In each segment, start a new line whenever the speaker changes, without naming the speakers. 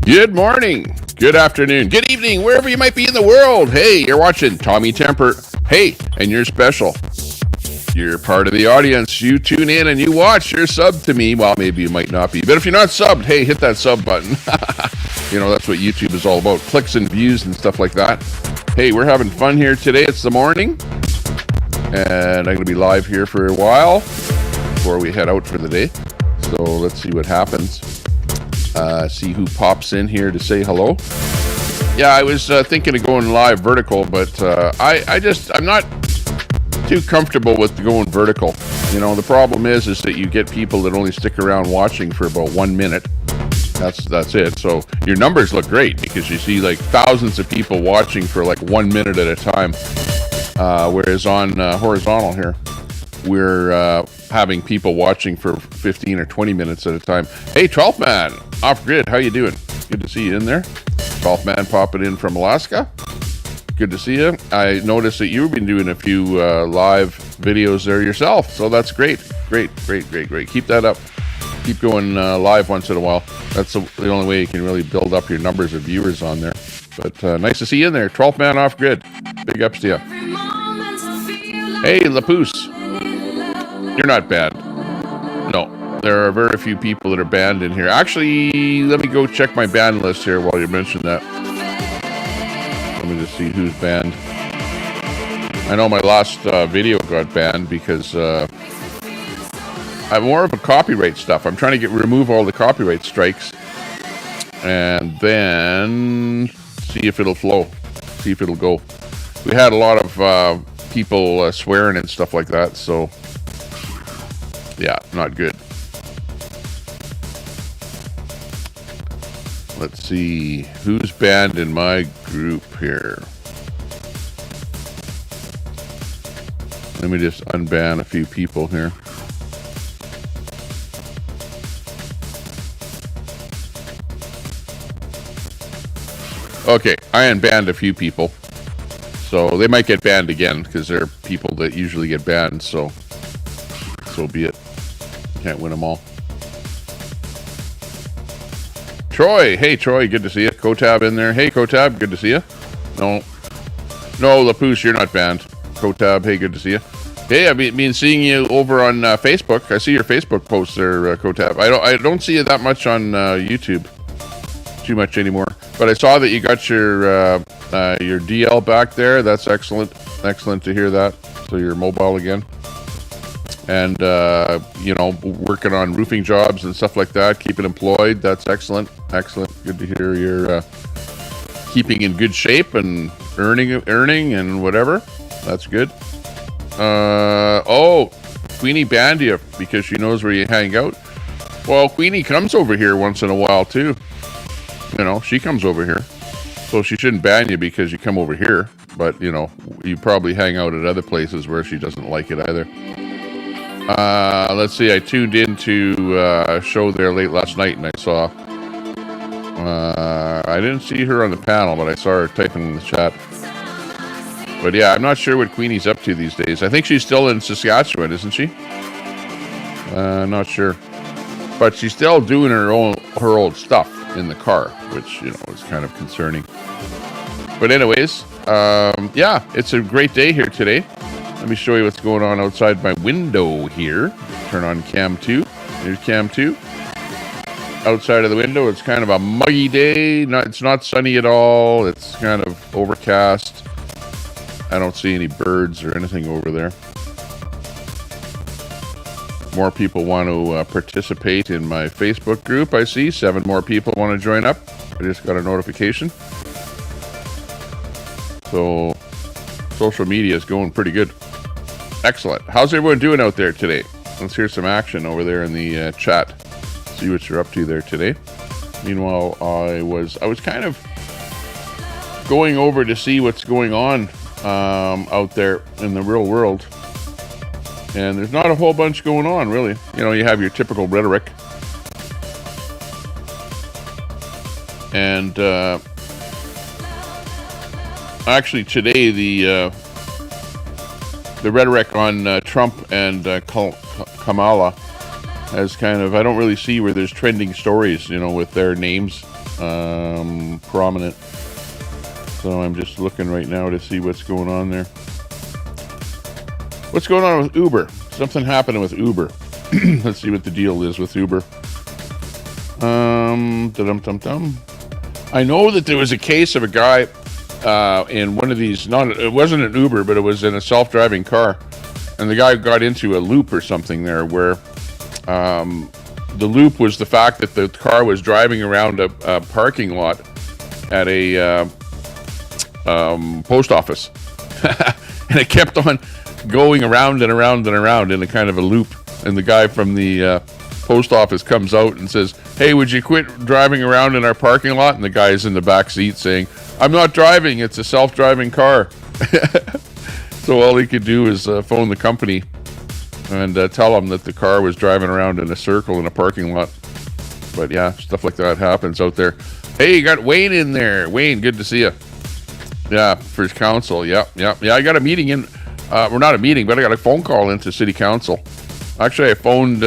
Good morning, good afternoon, good evening, wherever you might be in the world. Hey, you're watching Tommy Temper. Hey, and you're special. You're part of the audience. You tune in and you watch. You're subbed to me. Well, maybe you might not be. But if you're not subbed, hey, hit that sub button. You know, that's what YouTube is all about. Clicks and views and stuff like that. Hey, we're having fun here today. It's the morning. And I'm going to be live here for a while before we head out for the day. So let's see what happens. See who pops in here to say hello. Yeah, I was thinking of going live vertical, but I'm not too comfortable with going vertical. You know, the problem is that you get people that only stick around watching for about 1 minute. That's it. So your numbers look great because you see like thousands of people watching for like 1 minute at a time. Whereas on horizontal here, we're having people watching for 15 or 20 minutes at a time. Hey, 12th man, off grid, how you doing? Good to see you in there. 12th man popping in from Alaska. Good to see you. I noticed that you've been doing a few live videos there yourself, so that's great. Great. Keep that up. Keep going live once in a while. That's the only way you can really build up your numbers of viewers on there. But nice to see you in there. 12th man off grid. Big ups to you. Hey, Lapoose. You're not banned. No, there are very few people that are banned in here. Actually, let me go check my ban list here while you mention that. Let me just see who's banned. I know my last video got banned because I'm more of a copyright stuff. I'm trying to remove all the copyright strikes and then see if it'll flow, see if it'll go. We had a lot of people swearing and stuff like that, so yeah, not good. Let's see who's banned in my group here. Let me just unban a few people here. Okay, I unbanned a few people. So they might get banned again because they're people that usually get banned, so be it. Can't win them all. Troy, hey Troy, good to see you. Kotab in there. Hey Kotab, good to see you. No, Lapoose, you're not banned. Kotab, hey, good to see you. Hey, I've been seeing you over on Facebook. I see your Facebook posts there, Kotab. I don't see you that much on YouTube, too much anymore. But I saw that you got your DL back there. That's excellent. Excellent to hear that. So you're mobile again. And, you know, working on roofing jobs and stuff like that, keeping employed. That's excellent. Excellent. Good to hear you're keeping in good shape and earning and whatever. That's good. Oh, Queenie banned you because she knows where you hang out. Well, Queenie comes over here once in a while, too. You know, she comes over here. So she shouldn't ban you because you come over here. But, you know, you probably hang out at other places where she doesn't like it either. Let's see, I tuned into a show there late last night and I saw, I didn't see her on the panel, but I saw her typing in the chat. But yeah, I'm not sure what Queenie's up to these days. I think she's still in Saskatchewan, isn't she? Not sure. But she's still doing her old stuff in the car, which, you know, is kind of concerning. But anyways, yeah, it's a great day here today. Let me show you what's going on outside my window here. Turn on cam 2. Here's cam 2. Outside of the window, it's kind of a muggy day. It's not sunny at all. It's kind of overcast. I don't see any birds or anything over there. More people want to participate in my Facebook group, I see. 7 more people want to join up. I just got a notification. So, social media is going pretty good. Excellent. How's everyone doing out there today? Let's hear some action over there in the chat. See what you're up to there today. Meanwhile, I was kind of going over to see what's going on out there in the real world. And there's not a whole bunch going on, really. You know, you have your typical rhetoric. And actually today, the rhetoric on Trump and Kamala has kind of, I don't really see where there's trending stories, you know, with their names prominent. So I'm just looking right now to see what's going on there. What's going on with Uber? Something happening with Uber. Let's see what the deal is with Uber. Dum-dum-dum-dum. I know that there was a case of a guy in one of these, it wasn't an Uber, but it was in a self-driving car. And the guy got into a loop or something there where the loop was the fact that the car was driving around a parking lot at a post office. And it kept on going around and around and around in a kind of a loop. And the guy from the post office comes out and says, "Hey, would you quit driving around in our parking lot?" And the guy's in the back seat saying, "I'm not driving, it's a self-driving car." So all he could do is phone the company and tell them that the car was driving around in a circle in a parking lot. But yeah, stuff like that happens out there. Hey, you got Wayne in there. Wayne, good to see you. Yeah, for his council. Yeah. I got a meeting in, well, not a meeting, but I got a phone call into city council. Actually, I phoned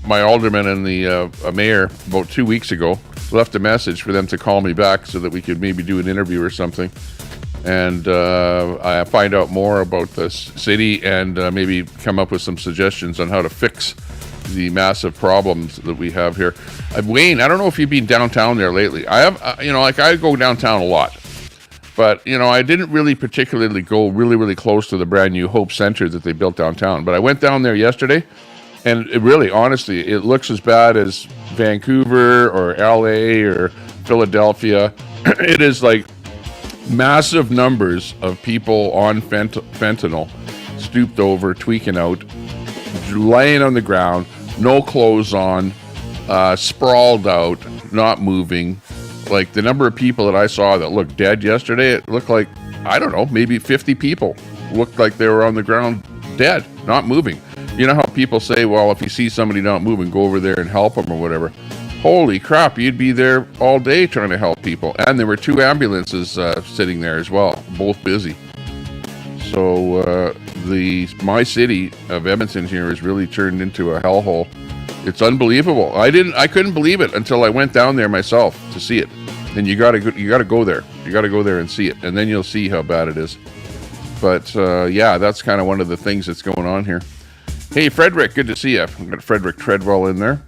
my alderman and the mayor about 2 weeks ago, left a message for them to call me back so that we could maybe do an interview or something. And I find out more about the city and maybe come up with some suggestions on how to fix the massive problems that we have here. Wayne, I don't know if you've been downtown there lately. I have, I go downtown a lot. But, I didn't really particularly go really close to the brand new Hope Center that they built downtown. But I went down there yesterday, and it really, honestly, it looks as bad as Vancouver or LA or Philadelphia. It is like massive numbers of people on fentanyl, stooped over, tweaking out, laying on the ground, no clothes on, sprawled out, not moving. Like the number of people that I saw that looked dead yesterday, it looked like, I don't know, maybe 50 people looked like they were on the ground dead, not moving. You know how people say, well, if you see somebody not moving, go over there and help them or whatever. Holy crap, you'd be there all day trying to help people. And there were 2 ambulances sitting there as well, both busy. So my city of Edmonton here has really turned into a hellhole. It's unbelievable. I couldn't believe it until I went down there myself to see it. And you gotta go there. You gotta go there and see it, and then you'll see how bad it is. But yeah, that's kind of one of the things that's going on here. Hey, Frederick, good to see you. We've got Frederick Treadwell in there.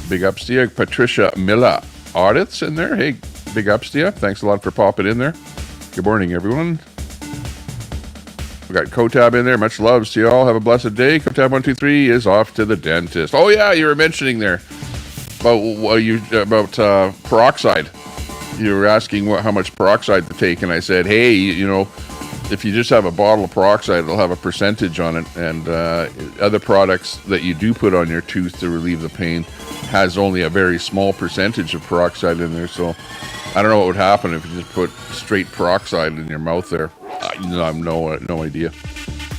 Big ups to you. Patricia Miller Audits in there. Hey, big ups to you. Thanks a lot for popping in there. Good morning, everyone. We got Kotab in there. Much loves to you all. Have a blessed day. Kotab123 is off to the dentist. Oh yeah, you were mentioning there about peroxide. You were asking how much peroxide to take, and I said, hey, if you just have a bottle of peroxide, it'll have a percentage on it, and other products that you do put on your tooth to relieve the pain has only a very small percentage of peroxide in there. So I don't know what would happen if you just put straight peroxide in your mouth there. I have no idea.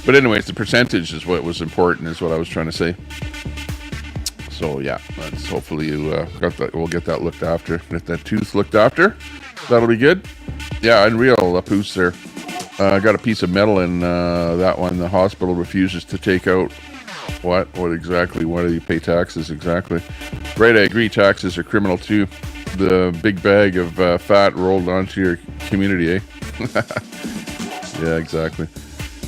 But anyways, the percentage is what was important, is what I was trying to say. So yeah, that's hopefully you got that. We'll get that looked after. Get that tooth looked after. That'll be good. Yeah, unreal, Papoose there. I got a piece of metal in that one. The hospital refuses to take out. What exactly? Why do you pay taxes exactly? Right, I agree. Taxes are criminal too. The big bag of fat rolled onto your community, eh? Yeah, exactly.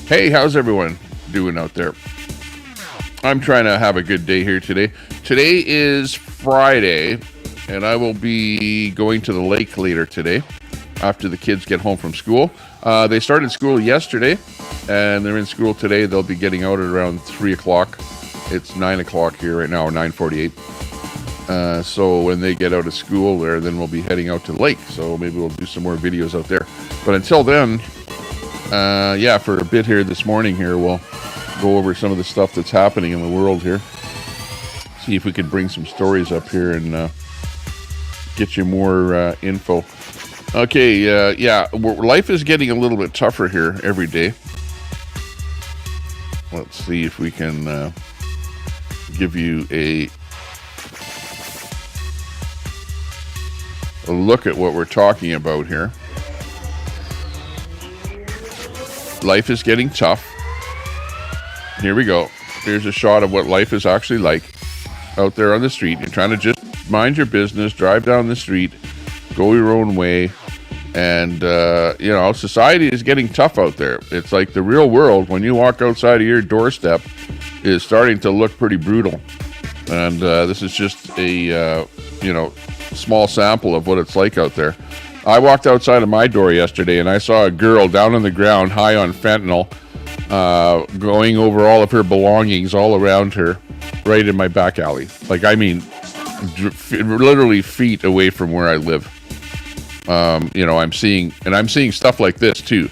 Hey, how's everyone doing out there? I'm trying to have a good day here today. Today is Friday, and I will be going to the lake later today after the kids get home from school. They started school yesterday, and they're in school today. They'll be getting out at around 3 o'clock. It's 9 o'clock here right now, or 9:48. So when they get out of school there, then we'll be heading out to the lake. So maybe we'll do some more videos out there. But until then, yeah, for a bit here this morning here, we'll go over some of the stuff that's happening in the world here. See if we could bring some stories up here and get you more info. Okay, yeah, life is getting a little bit tougher here every day. Let's see if we can give you a look at what we're talking about here. Life is getting tough. Here we go. Here's a shot of what life is actually like out there on the street. You're trying to just just mind your business, drive down the street, go your own way. And, you know, society is getting tough out there. It's like the real world, when you walk outside of your doorstep, is starting to look pretty brutal. And this is just a, you know, small sample of what it's like out there. I walked outside of my door yesterday and I saw a girl down on the ground, high on fentanyl, going over all of her belongings all around her, right in my back alley. Like, I mean, literally feet away from where I live. You know, I'm seeing stuff like this too.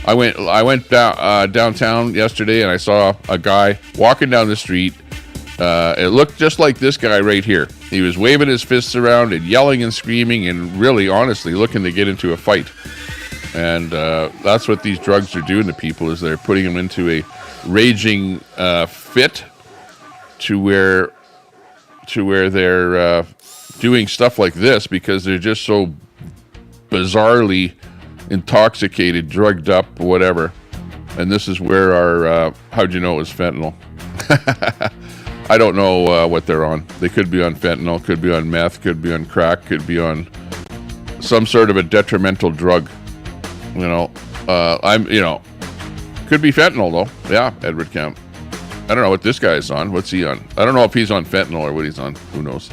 I went downtown yesterday and I saw a guy walking down the street. It looked just like this guy right here. He was waving his fists around and yelling and screaming and really, honestly, looking to get into a fight. And that's what these drugs are doing to people, is they're putting them into a raging fit to where they're doing stuff like this because they're just so bizarrely intoxicated, drugged up, whatever. And this is where our how'd you know it was fentanyl? I don't know what they're on. They could be on fentanyl, could be on meth, could be on crack, could be on some sort of a detrimental drug. You know, could be fentanyl though. Yeah, Edward Camp. I don't know what this guy is on. What's he on? I don't know if he's on fentanyl or what he's on. Who knows?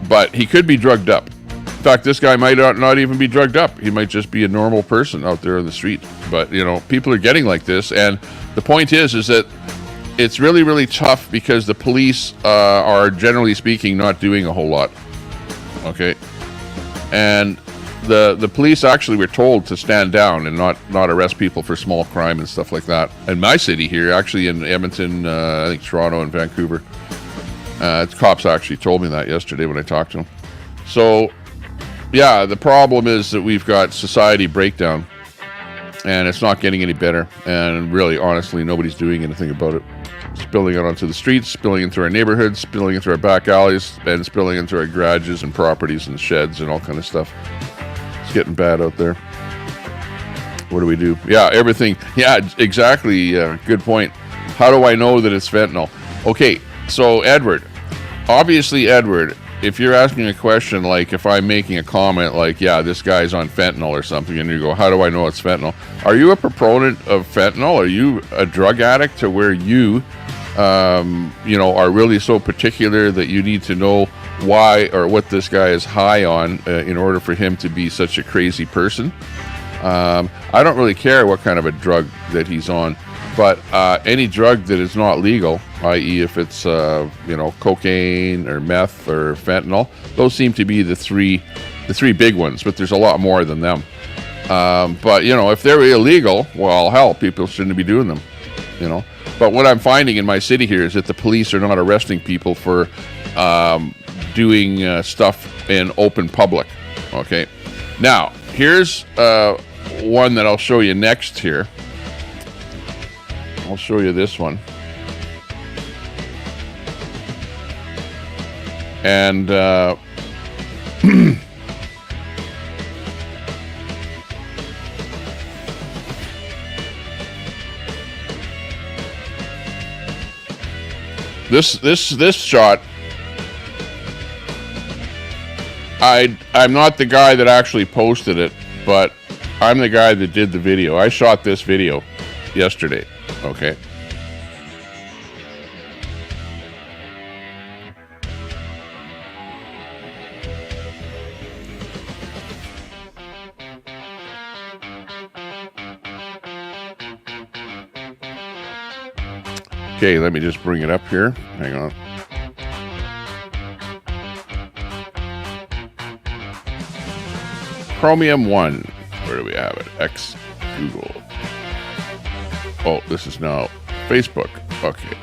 But he could be drugged up. In fact, this guy might not even be drugged up. He might just be a normal person out there on the street. But, you know, people are getting like this. And the point is that it's really, really tough because the police are, generally speaking, not doing a whole lot. Okay? And the police actually were told to stand down and not arrest people for small crime and stuff like that. In my city here, actually in Edmonton, I think Toronto and Vancouver, cops actually told me that yesterday when I talked to them. So, yeah, the problem is that we've got society breakdown, and it's not getting any better. And really, honestly, nobody's doing anything about it. Spilling out onto the streets, spilling into our neighborhoods, spilling into our back alleys, and spilling into our garages and properties and sheds and all kind of stuff. It's getting bad out there. What do we do? Yeah, everything. Yeah, exactly. Good point. How do I know that it's fentanyl? Okay, so Edward. Obviously, Edward, if you're asking a question like if I'm making a comment like, yeah, this guy's on fentanyl or something, and you go, how do I know it's fentanyl? Are you a proponent of fentanyl? Are you a drug addict to where you, are really so particular that you need to know why or what this guy is high on in order for him to be such a crazy person? I don't really care what kind of a drug that he's on, but any drug that is not legal, i.e. if it's, cocaine or meth or fentanyl, those seem to be the three big ones, but there's a lot more than them. But, if they're illegal, well, hell, people shouldn't be doing them, But what I'm finding in my city here is that the police are not arresting people for doing stuff in open public, okay? Now, here's one that I'll show you next here. I'll show you this one. And this shot, I'm not the guy that actually posted it, but I'm the guy that did the video. I shot this video yesterday. Okay. Okay, let me just bring it up here. Hang on. Chromium 1. Where do we have it? X Google. Oh, this is now Facebook. Okay.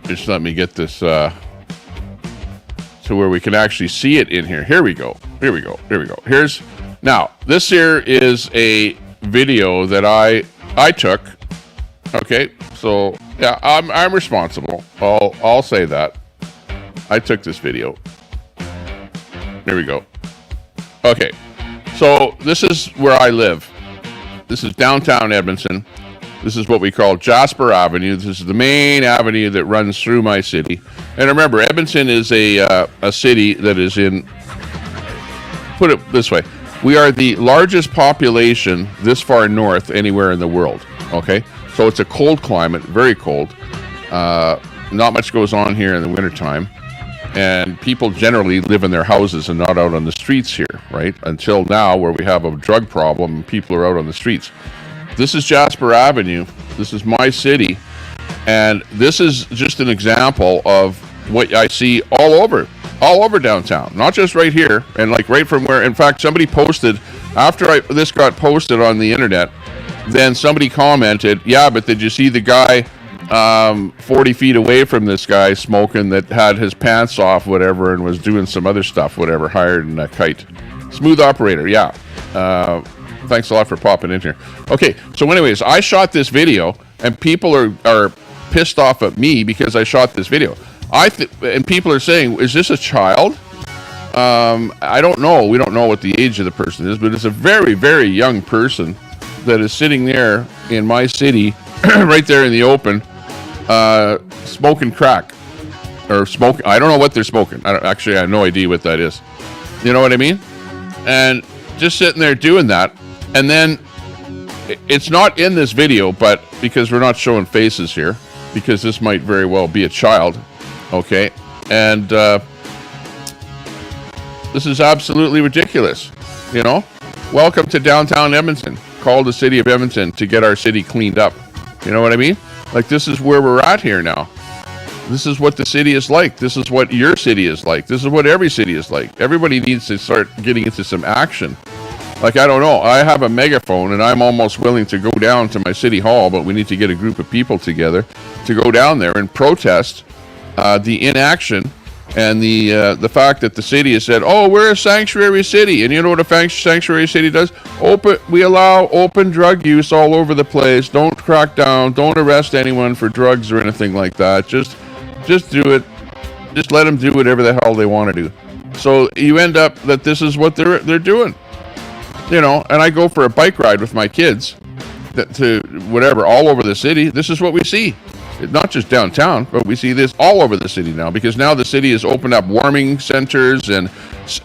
Just let me get this to where we can actually see it in here. Here we go. Now, this here is a video that I took. Okay, so yeah, I'm responsible. I'll say that. I took this video. Here we go. Okay, so this is where I live. This is downtown Edmonton. This is what we call Jasper Avenue. This is the main avenue that runs through my city. And remember, Edmonton is a city that is in, put it this way, we are the largest population this far north anywhere in the world, okay? So it's a cold climate, very cold. Not much goes on here in the wintertime. And people generally live in their houses and not out on the streets here, right? Until now, where we have a drug problem and people are out on the streets. This is Jasper Avenue. This is my city. And this is just an example of what I see all over downtown, not just right here. And like right from where, in fact, somebody posted, after this got posted on the internet, then somebody commented, yeah, but did you see the guy 40 feet away from this guy smoking that had his pants off, whatever, and was doing some other stuff, whatever, hired in a kite. Smooth operator, yeah. Thanks a lot for popping in here. Okay, so anyways, I shot this video, and people are pissed off at me because I shot this video. And people are saying, is this a child? I don't know. We don't know what the age of the person is, but it's a very, very young person that is sitting there in my city, right there in the open, smoking crack. Or smoking. I don't know what they're smoking. Actually, I have no idea what that is. You know what I mean? And just sitting there doing that. And then it's not in this video, but because we're not showing faces here, because this might very well be a child, okay? And this is absolutely ridiculous, you know? Welcome to downtown Edmonton. Call the city of Edmonton to get our city cleaned up. You know what I mean? Like, this is where we're at here now. This is what the city is like. This is what your city is like. This is what every city is like. Everybody needs to start getting into some action. Like, I don't know, I have a megaphone and I'm almost willing to go down to my city hall, but we need to get a group of people together to go down there and protest the inaction and the fact that the city has said, oh, we're a sanctuary city. And you know what a sanctuary city does? We allow open drug use all over the place. Don't crack down. Don't arrest anyone for drugs or anything like that. Just do it. Just let them do whatever the hell they want to do. So you end up that this is what they're doing. You know, and I go for a bike ride with my kids to whatever, all over the city. This is what we see. Not just downtown, but we see this all over the city now, because now the city has opened up warming centers and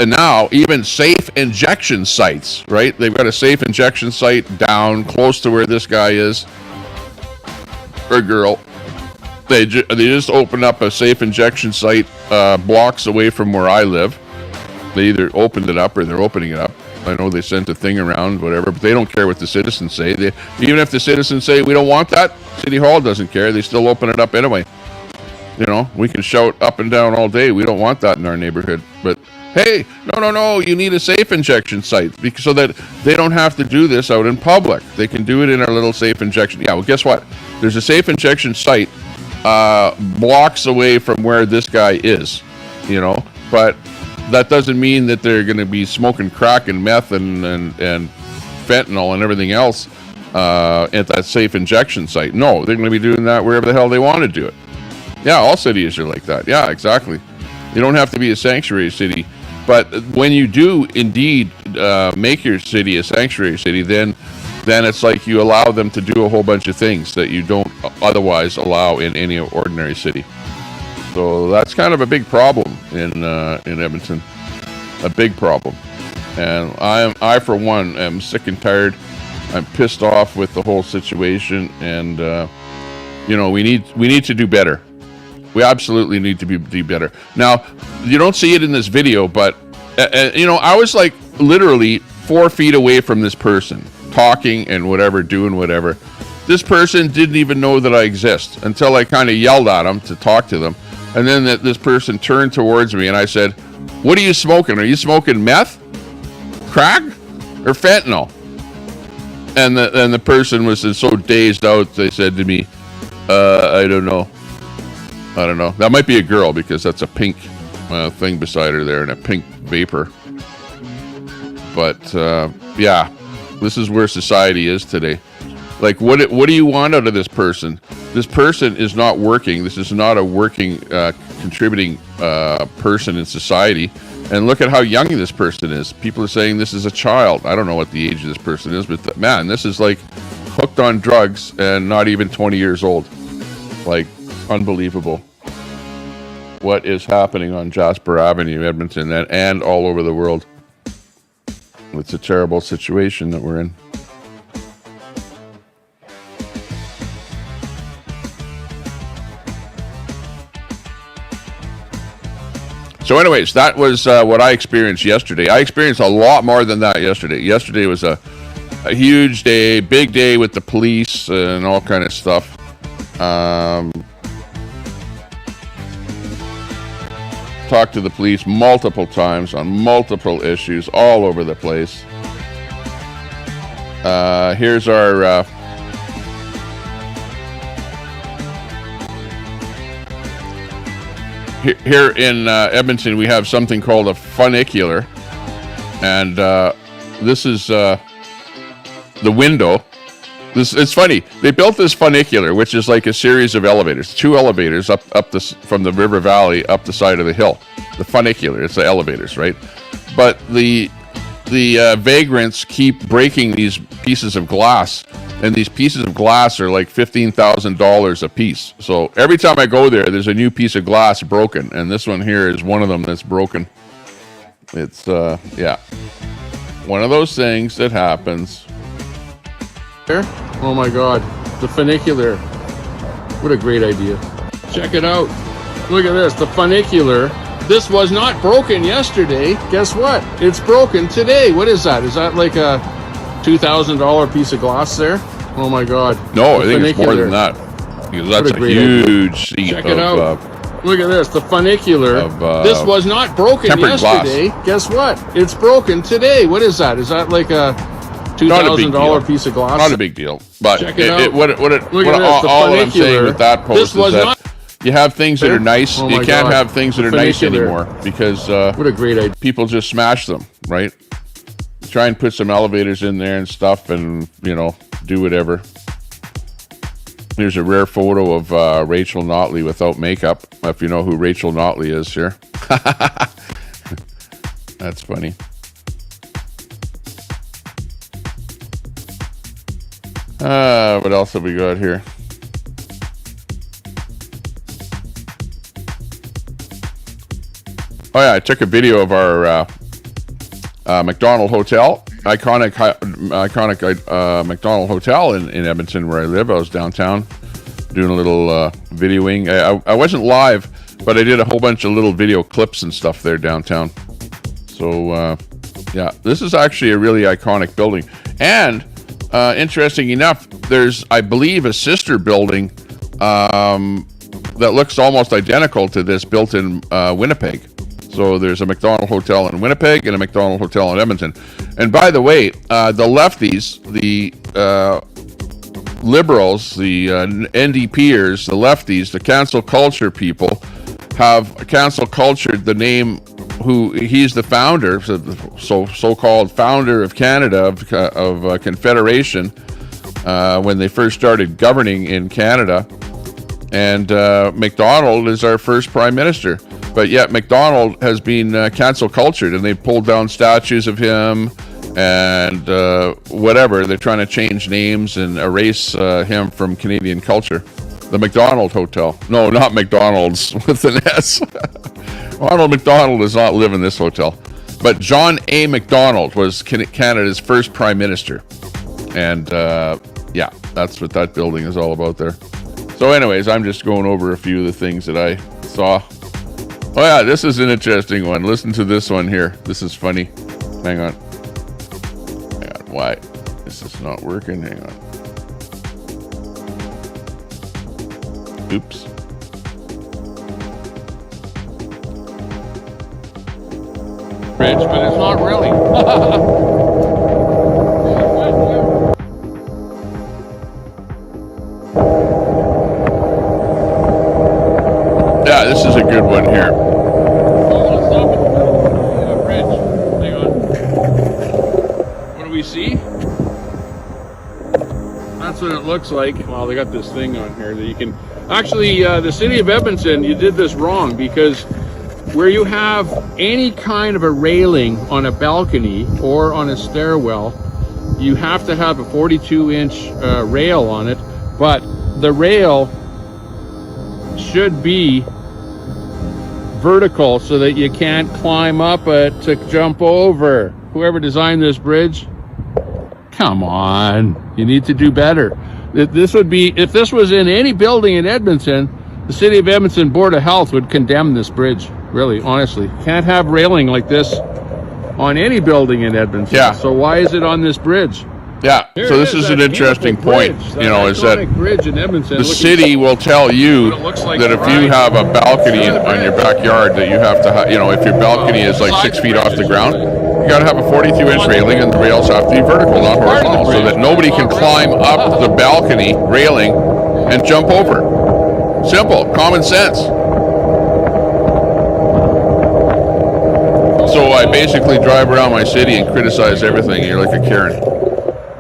now even safe injection sites, right? They've got a safe injection site down close to where this guy is, or girl. They just opened up a safe injection site blocks away from where I live. They either opened it up or they're opening it up. I know they sent a thing around, whatever, but they don't care what the citizens say. Even if the citizens say, we don't want that, City Hall doesn't care. They still open it up anyway. You know, we can shout up and down all day. We don't want that in our neighborhood. But, hey, no, you need a safe injection site so that they don't have to do this out in public. They can do it in our little safe injection. Yeah, well, guess what? There's a safe injection site blocks away from where this guy is, you know, but that doesn't mean that they're going to be smoking crack and meth and fentanyl and everything else at that safe injection site. No, they're going to be doing that wherever the hell they want to do it. Yeah, all cities are like that. Yeah, exactly. You don't have to be a sanctuary city. But when you do indeed make your city a sanctuary city, then it's like you allow them to do a whole bunch of things that you don't otherwise allow in any ordinary city. So that's kind of a big problem in Edmonton, a big problem. And I for one am sick and tired. I'm pissed off with the whole situation, and you know, we need to do better. We absolutely need to do better. Now, you don't see it in this video, but you know, I was like literally 4 feet away from this person, talking and whatever, doing whatever. This person didn't even know that I exist until I kind of yelled at them to talk to them. And then this person turned towards me and I said, what are you smoking? Are you smoking meth, crack, or fentanyl? And the person was so dazed out, they said to me, I don't know. That might be a girl, because that's a pink thing beside her there and a pink vapor. But yeah, this is where society is today. Like, what do you want out of this person? This person is not working. This is not a working, contributing person in society. And look at how young this person is. People are saying this is a child. I don't know what the age of this person is, but man, this is like hooked on drugs and not even 20 years old. Like, unbelievable. What is happening on Jasper Avenue, Edmonton, and all over the world. It's a terrible situation that we're in. So anyways, that was what I experienced yesterday. I experienced a lot more than that yesterday. Yesterday was a huge day, big day with the police and all kind of stuff. Talked to the police multiple times on multiple issues all over the place. Here's our... Here in Edmonton, we have something called a funicular, and this is the window. It's funny. They built this funicular, which is like a series of elevators, 2 elevators up this from the river valley up the side of the hill. The funicular, it's the elevators, right? But the vagrants keep breaking these pieces of glass. And these pieces of glass are like $15,000 a piece. So every time I go there, there's a new piece of glass broken. And this one here is one of them that's broken. It's, yeah. One of those things that happens. Oh my God, the funicular. What a great idea. Check it out. Look at this, the funicular. This was not broken yesterday. Guess what? It's broken today. What is that? Is that like a $2,000 piece of glass there? Oh my God. No, I think it's more than that. Because that's a huge sheet. Check it out. Look at this, the funicular. This was not broken yesterday. Glass. Guess what? It's broken today. What is that? Is that like a $2,000 piece of glass? Not a big deal. But check it out. All I'm saying with that post is that you have things that are nice. You can't have things that are nice anymore because what a great idea. People just smash them, right? Try and put some elevators in there and stuff and, you know, do whatever. Here's a rare photo of Rachel Notley without makeup, if you know who Rachel Notley is here. That's funny. What else have we got here? Oh yeah, I took a video of our McDonald Hotel, iconic McDonald Hotel in Edmonton where I live. I was downtown doing a little videoing. I wasn't live, but I did a whole bunch of little video clips and stuff there downtown. So yeah, this is actually a really iconic building. And interesting enough, there's, I believe, a sister building that looks almost identical to this built in Winnipeg. So there's a McDonald Hotel in Winnipeg and a McDonald Hotel in Edmonton. And by the way, the lefties, the liberals, the NDPers, the lefties, the cancel culture people have cancel cultured the name who he's the founder, so-called founder of Canada, of Confederation, when they first started governing in Canada. And McDonald is our first prime minister. But yet McDonald has been cancel cultured, and they pulled down statues of him and whatever. They're trying to change names and erase him from Canadian culture. The McDonald Hotel. No, not McDonald's with an S. Ronald McDonald does not live in this hotel. But John A. MacDonald was Canada's first prime minister. And yeah, that's what that building is all about there. So anyways, I'm just going over a few of the things that I saw. Oh yeah, this is an interesting one. Listen to this one here. This is funny. Hang on. Hang on. Why? This is not working. Hang on. Oops. Rich, but it's not really. Yeah, this is a good one here. Rich, hang on. What do we see? That's what it looks like. Well, they got this thing on here that you can... Actually, the city of Edmonton, you did this wrong because
where you have any kind of a railing on a balcony or on a stairwell, you have to have a 42-inch rail on it, but the rail should be vertical so that you can't climb up it to jump over. Whoever designed this bridge, come on, you need to do better. This would be, if this was in any building in Edmonton, the City of Edmonton Board of Health would condemn this bridge. Really, honestly, can't have railing like this on any building in Edmonton.
Yeah.
So why is it on this bridge?
Yeah. So this is an interesting point, you know, is that the city will tell you that if you have a balcony on your backyard that you have to have, you know, if your balcony is like 6 feet off the ground, you got to have a 42-inch railing, and the rails have to be vertical, not horizontal, so that nobody can climb up the balcony railing and jump over. Simple, common sense. So I basically drive around my city and criticize everything. You're like a Karen.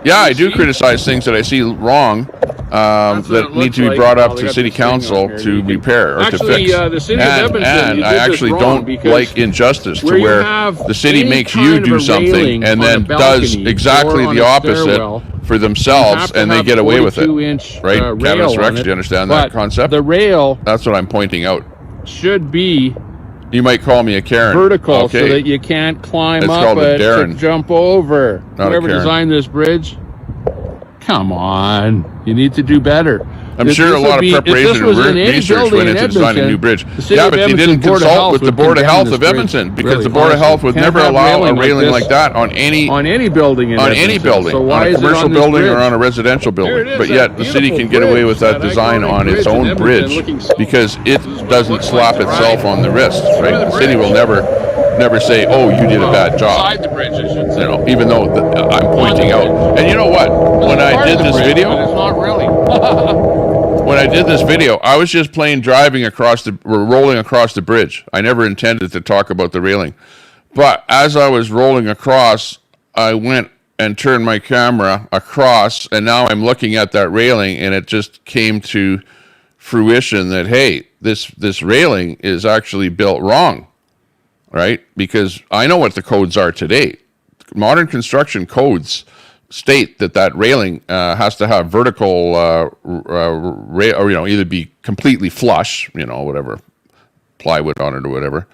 Yeah, I do criticize things that I see wrong that need to be brought up to city council to repair or to fix. And I actually don't like injustice to where the city makes you do something and then does exactly the opposite for themselves, and they get away with it. Right? Cannabis Rex, do you understand that concept?
The rail,
that's what I'm pointing out,
should be,
you might call me a Karen,
vertical, so that you can't climb up it to jump over. Whoever designed this bridge, come on, you need to do better.
I'm sure a lot of preparation and research went into designing a new bridge. Yeah, but they didn't consult with the Board of Health of Edmonton, because the Board of Health would never allow a railing like that on any building, on a commercial building or on a residential building. But yet the city can get away with that design on its own bridge because it doesn't slap itself on the wrist. Right? The city will never say, "Oh, you did a bad job." You know, even though I'm pointing out. And you know what? When I did this video, it's not really. When I did this video, I was just rolling across the bridge. I never intended to talk about the railing. But as I was rolling across, I went and turned my camera across, and now I'm looking at that railing, and it just came to fruition that, hey, this railing is actually built wrong, right? Because I know what the codes are today. Modern construction codes state that railing has to have vertical rail, or, you know, either be completely flush, you know, whatever, plywood on it or whatever.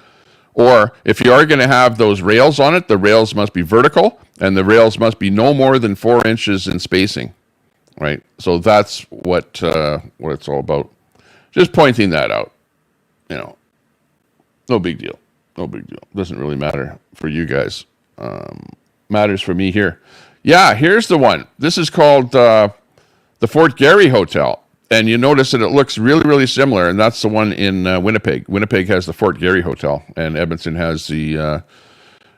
Or if you are going to have those rails on it, the rails must be vertical, and the rails must be no more than 4 inches in spacing, right? So that's what it's all about. Just pointing that out, you know, no big deal. No big deal. Doesn't really matter for you guys. Matters for me here. Yeah, here's the one. This is called the Fort Garry Hotel. And you notice that it looks really, really similar, and that's the one in Winnipeg. Winnipeg has the Fort Garry Hotel, and Edmonton has the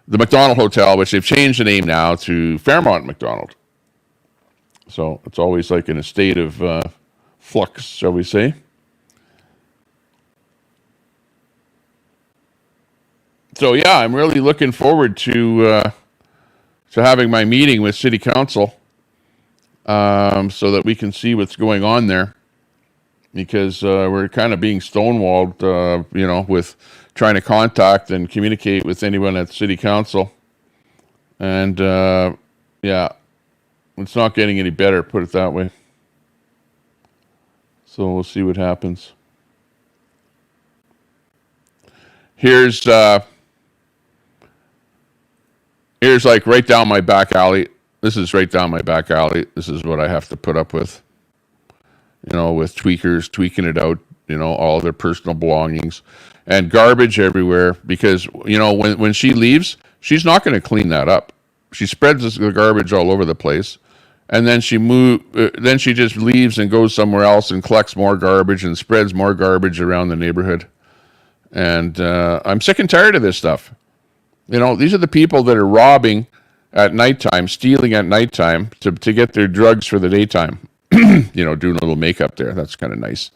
McDonald Hotel, which they've changed the name now to Fairmont McDonald. So it's always like in a state of flux, shall we say. So yeah, I'm really looking forward to having my meeting with City Council, so that we can see what's going on there, because we're kind of being stonewalled, you know, with trying to contact and communicate with anyone at City Council, and yeah, it's not getting any better, put it that way. So we'll see what happens. Here's like right down my back alley. This is right down my back alley. This is what I have to put up with, you know, with tweakers tweaking it out, you know, all their personal belongings and garbage everywhere, because, you know, when she leaves, she's not going to clean that up. She spreads the garbage all over the place, and then then she just leaves and goes somewhere else and collects more garbage and spreads more garbage around the neighborhood. And I'm sick and tired of this stuff. You know, these are the people that are robbing at nighttime, stealing at nighttime to get their drugs for the daytime. You know, doing a little makeup there. That's kind of nice.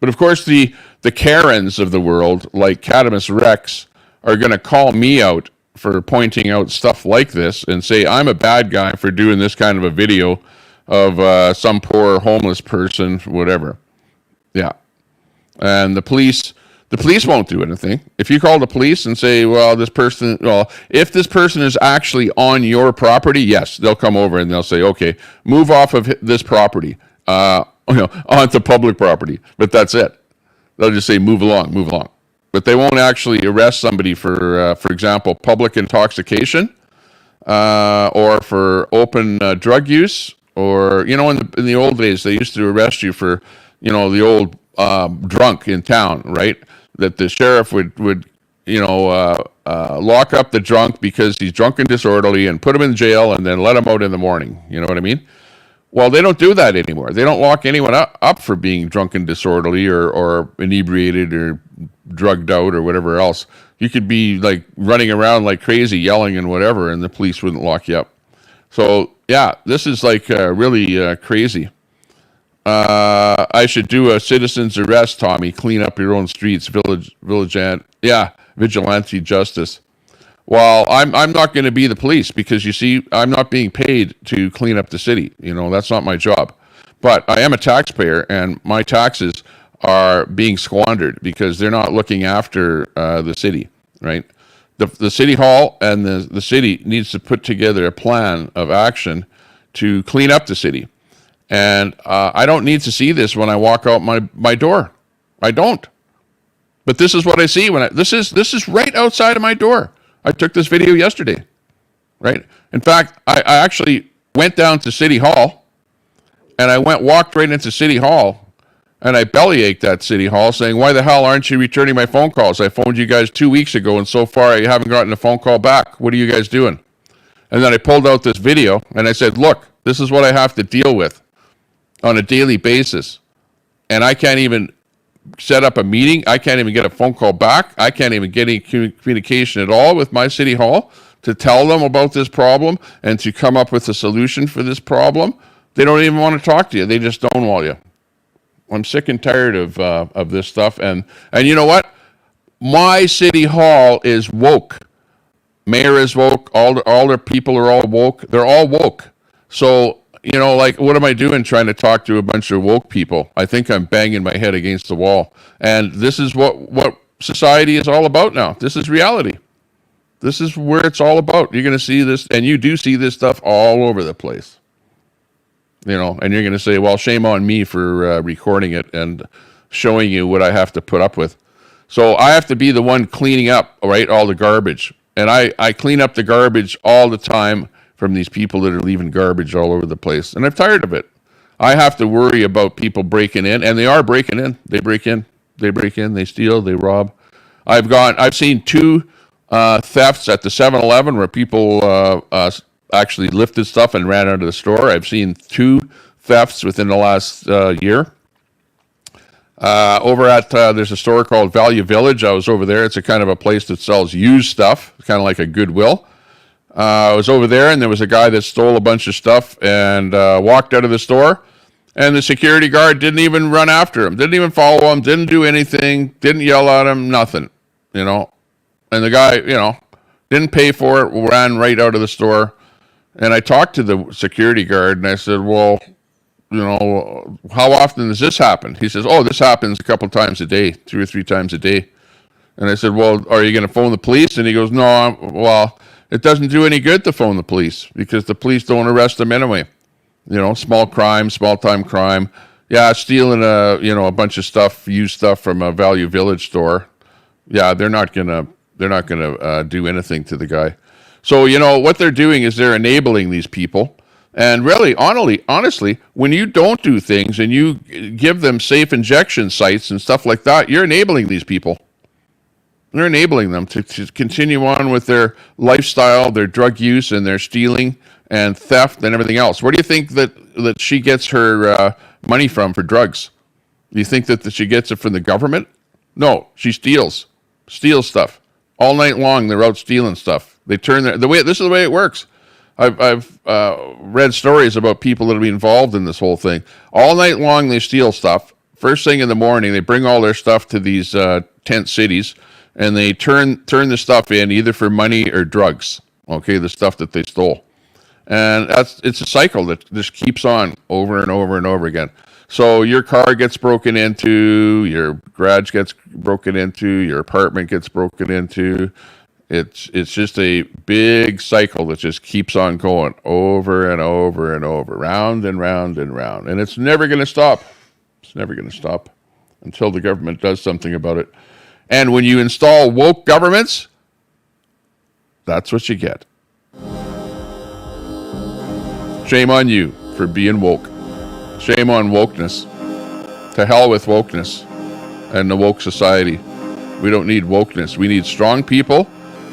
But of course, the Karens of the world, like Cadamus Rex, are going to call me out for pointing out stuff like this and say I'm a bad guy for doing this kind of a video of some poor homeless person, whatever. Yeah. And the police The police won't do anything. If you call the police and say, well, if this person is actually on your property, yes, they'll come over and they'll say, okay, move off of this property, onto public property. But that's it. They'll just say, move along, move along. But they won't actually arrest somebody for example, public intoxication, or for open drug use, or, in the old days, they used to arrest you for, the old drunk in town, right? That the sheriff would lock up the drunk because he's drunk and disorderly and put him in jail and then let him out in the morning. You know what I mean? Well, they don't do that anymore. They don't lock anyone up for being drunk and disorderly or inebriated or drugged out or whatever else. You could be like running around like crazy, yelling and whatever, and the police wouldn't lock you up. So yeah, this is like really crazy. I should do a citizen's arrest, Tommy. Clean up your own streets, vigilante justice. Well, I'm not going to be the police because, you see, I'm not being paid to clean up the city. That's not my job. But I am a taxpayer, and my taxes are being squandered because they're not looking after the city, right? The city hall and the city needs to put together a plan of action to clean up the city. And I don't need to see this when I walk out my door. I don't. But this is what I see this is right outside of my door. I took this video yesterday, right? In fact, I actually went down to City Hall, and I walked right into City Hall, and I bellyached at City Hall saying, why the hell aren't you returning my phone calls? I phoned you guys 2 weeks ago, and so far I haven't gotten a phone call back. What are you guys doing? And then I pulled out this video, and I said, look, this is what I have to deal with on a daily basis. And I can't even set up a meeting. I can't even get a phone call back. I can't even get any communication at all with my City Hall to tell them about this problem and to come up with a solution for this problem. They don't even want to talk to you. They just stonewall you. I'm sick and tired of this stuff. And you know what? My City Hall is woke. Mayor is woke. All their people are all woke. They're all woke. So, what am I doing trying to talk to a bunch of woke people? I think I'm banging my head against the wall. And this is what society is all about now. This is reality. This is where it's all about. You're going to see this, and you do see this stuff all over the place. And you're going to say, well, shame on me for recording it and showing you what I have to put up with. So I have to be the one cleaning up, right, all the garbage. And I clean up the garbage all the time from these people that are leaving garbage all over the place. And I'm tired of it. I have to worry about people breaking in, and they are breaking in. They break in, they steal, they rob. I've seen 2 thefts at the 7-Eleven where people actually lifted stuff and ran out of the store. I've seen 2 thefts within the last year. Over at, there's a store called Value Village. I was over there. It's a kind of a place that sells used stuff, kind of like a Goodwill. I was over there, and there was a guy that stole a bunch of stuff and walked out of the store, and the security guard didn't even run after him, didn't even follow him, didn't do anything, didn't yell at him, nothing, And the guy, didn't pay for it, ran right out of the store. And I talked to the security guard, and I said, well, how often does this happen? He says, oh, this happens a couple times a day, 2 or 3 times a day. And I said, well, are you going to phone the police? And he goes, no, well, it doesn't do any good to phone the police because the police don't arrest them anyway. Small crime, small-time crime. Yeah, stealing a bunch of stuff, used stuff from a Value Village store. Yeah, they're not gonna do anything to the guy. So what they're doing is they're enabling these people. And really, honestly, when you don't do things and you give them safe injection sites and stuff like that, you're enabling these people. They're enabling them to continue on with their lifestyle, their drug use, and their stealing and theft and everything else. Where do you think that she gets her money from for drugs? Do you think that she gets it from the government? No, she steals stuff. All night long, they're out stealing stuff. They turn this is the way it works. I've read stories about people that will be involved in this whole thing. All night long, they steal stuff. First thing in the morning, they bring all their stuff to these tent cities, and they turn the stuff in either for money or drugs. Okay, the stuff that they stole, and it's a cycle that just keeps on over and over and over again. So your car gets broken into, your garage gets broken into, your apartment gets broken into. It's just a big cycle that just keeps on going over and over and over, round and round and round. And it's never going to stop. It's never going to stop until the government does something about it. And when you install woke governments, that's what you get. Shame on you for being woke. Shame on wokeness. To hell with wokeness and the woke society. We don't need wokeness. We need strong people.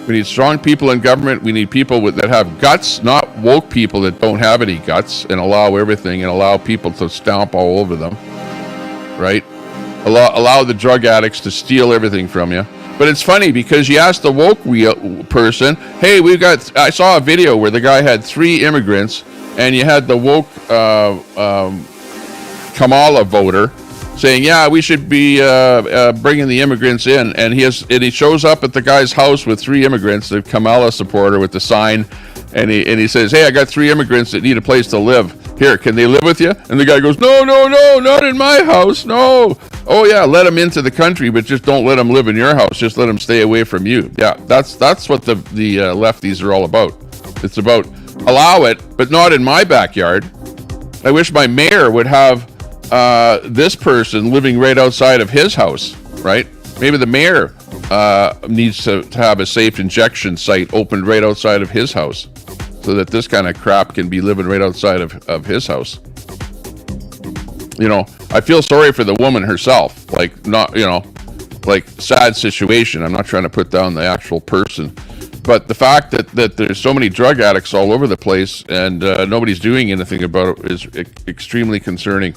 We need strong people in government. We need people that have guts, not woke people that don't have any guts and allow everything and allow people to stomp all over them. Right? Allow the drug addicts to steal everything from you. But it's funny because you ask the woke person, hey, I saw a video where the guy had 3 immigrants and you had the woke Kamala voter saying, yeah, we should be bringing the immigrants in. And he shows up at the guy's house with 3 immigrants, the Kamala supporter with the sign. And he says, hey, I got 3 immigrants that need a place to live. Here, can they live with you? And the guy goes, no, not in my house, no. Oh, yeah, let them into the country, but just don't let them live in your house. Just let them stay away from you. Yeah, that's what the lefties are all about. It's about allow it, but not in my backyard. I wish my mayor would have this person living right outside of his house, right? Maybe the mayor needs to have a safe injection site opened right outside of his house so that this kind of crap can be living right outside of his house. You know, I feel sorry for the woman herself, like not, you know, like sad situation. I'm not trying to put down the actual person, but the fact that there's so many drug addicts all over the place and nobody's doing anything about it is extremely concerning.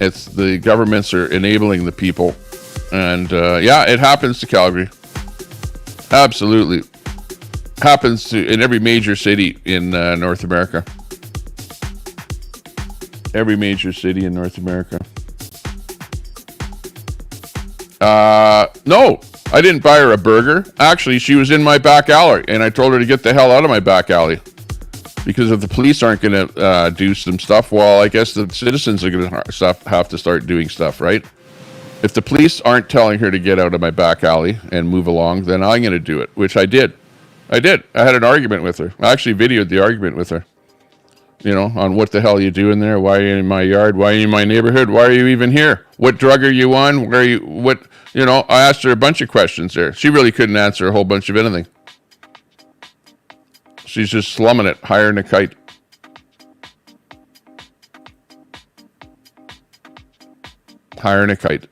It's the governments are enabling the people. And yeah, it happens to Calgary. Absolutely. Happens in every major city in North America. Every major city in North America. No, I didn't buy her a burger. Actually, she was in my back alley, and I told her to get the hell out of my back alley. Because if the police aren't going to do some stuff, well, I guess the citizens are going to have to start doing stuff, right? If the police aren't telling her to get out of my back alley and move along, then I'm going to do it, which I did. I had an argument with her. I actually videoed the argument with her. You know, on what the hell are you doing there? Why are you in my yard? Why are you in my neighborhood? Why are you even here? What drug are you on? Where are you? What? You know, I asked her a bunch of questions there. She really couldn't answer a whole bunch of anything. She's just slumming it higher than a kite. Higher than a kite.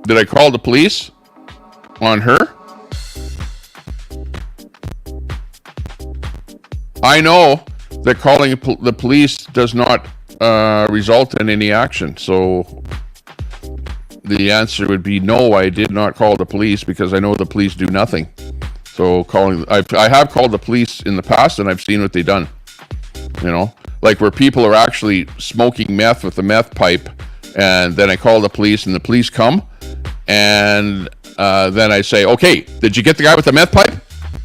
Did I call the police on her? I know that calling the police does not result in any action. So the answer would be no, I did not call the police because I know the police do nothing. So I have called the police in the past and I've seen what they've done. You know, like where people are actually smoking meth with a meth pipe, and then I call the police and the police come, and then I say, okay, did you get the guy with the meth pipe?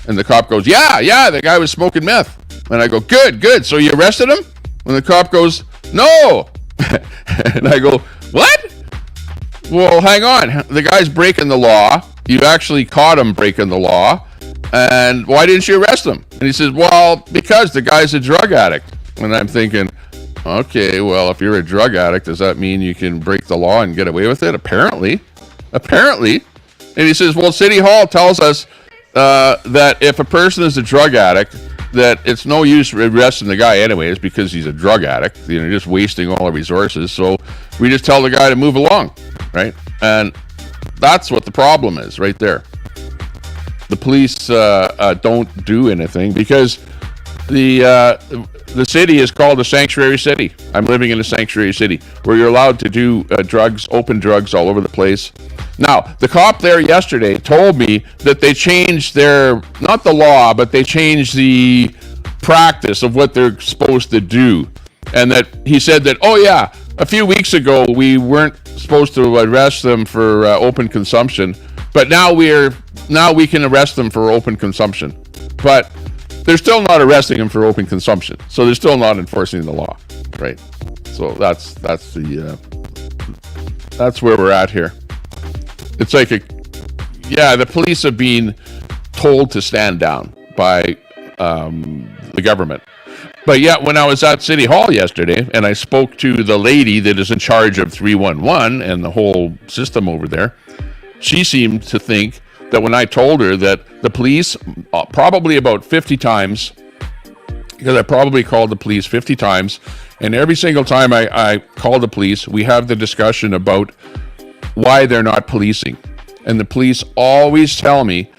And the cop goes, yeah, the guy was smoking meth. And I go, good. So you arrested him? And the cop goes, no. And I go, what? Well, hang on. The guy's breaking the law. You actually caught him breaking the law. And why didn't you arrest him? And he says, well, because the guy's a drug addict. And I'm thinking, okay, well, if you're a drug addict, does that mean you can break the law and get away with it? Apparently. And he says, well, City Hall tells us that if a person is a drug addict, that it's no use arresting the guy anyways because he's a drug addict. You know, just wasting all our resources. So we just tell the guy to move along, right? And that's what the problem is right there. The police don't do anything because the city is called a sanctuary city. I'm living in a sanctuary city where you're allowed to do drugs, open drugs all over the place. Now, the cop there yesterday told me that they changed not the law, but they changed the practice of what they're supposed to do. And that he said that, oh yeah, a few weeks ago we weren't supposed to arrest them for open consumption, but now we can arrest them for open consumption. But they're still not arresting him for open consumption. So they're still not enforcing the law, right? So that's where we're at here. It's like the police have been told to stand down by the government. But yet, when I was at City Hall yesterday and I spoke to the lady that is in charge of 311 and the whole system over there, she seemed to think that when I told her that the police, probably about 50 times, because I probably called the police 50 times, and every single time I call the police, we have the discussion about why they're not policing. And the police always tell me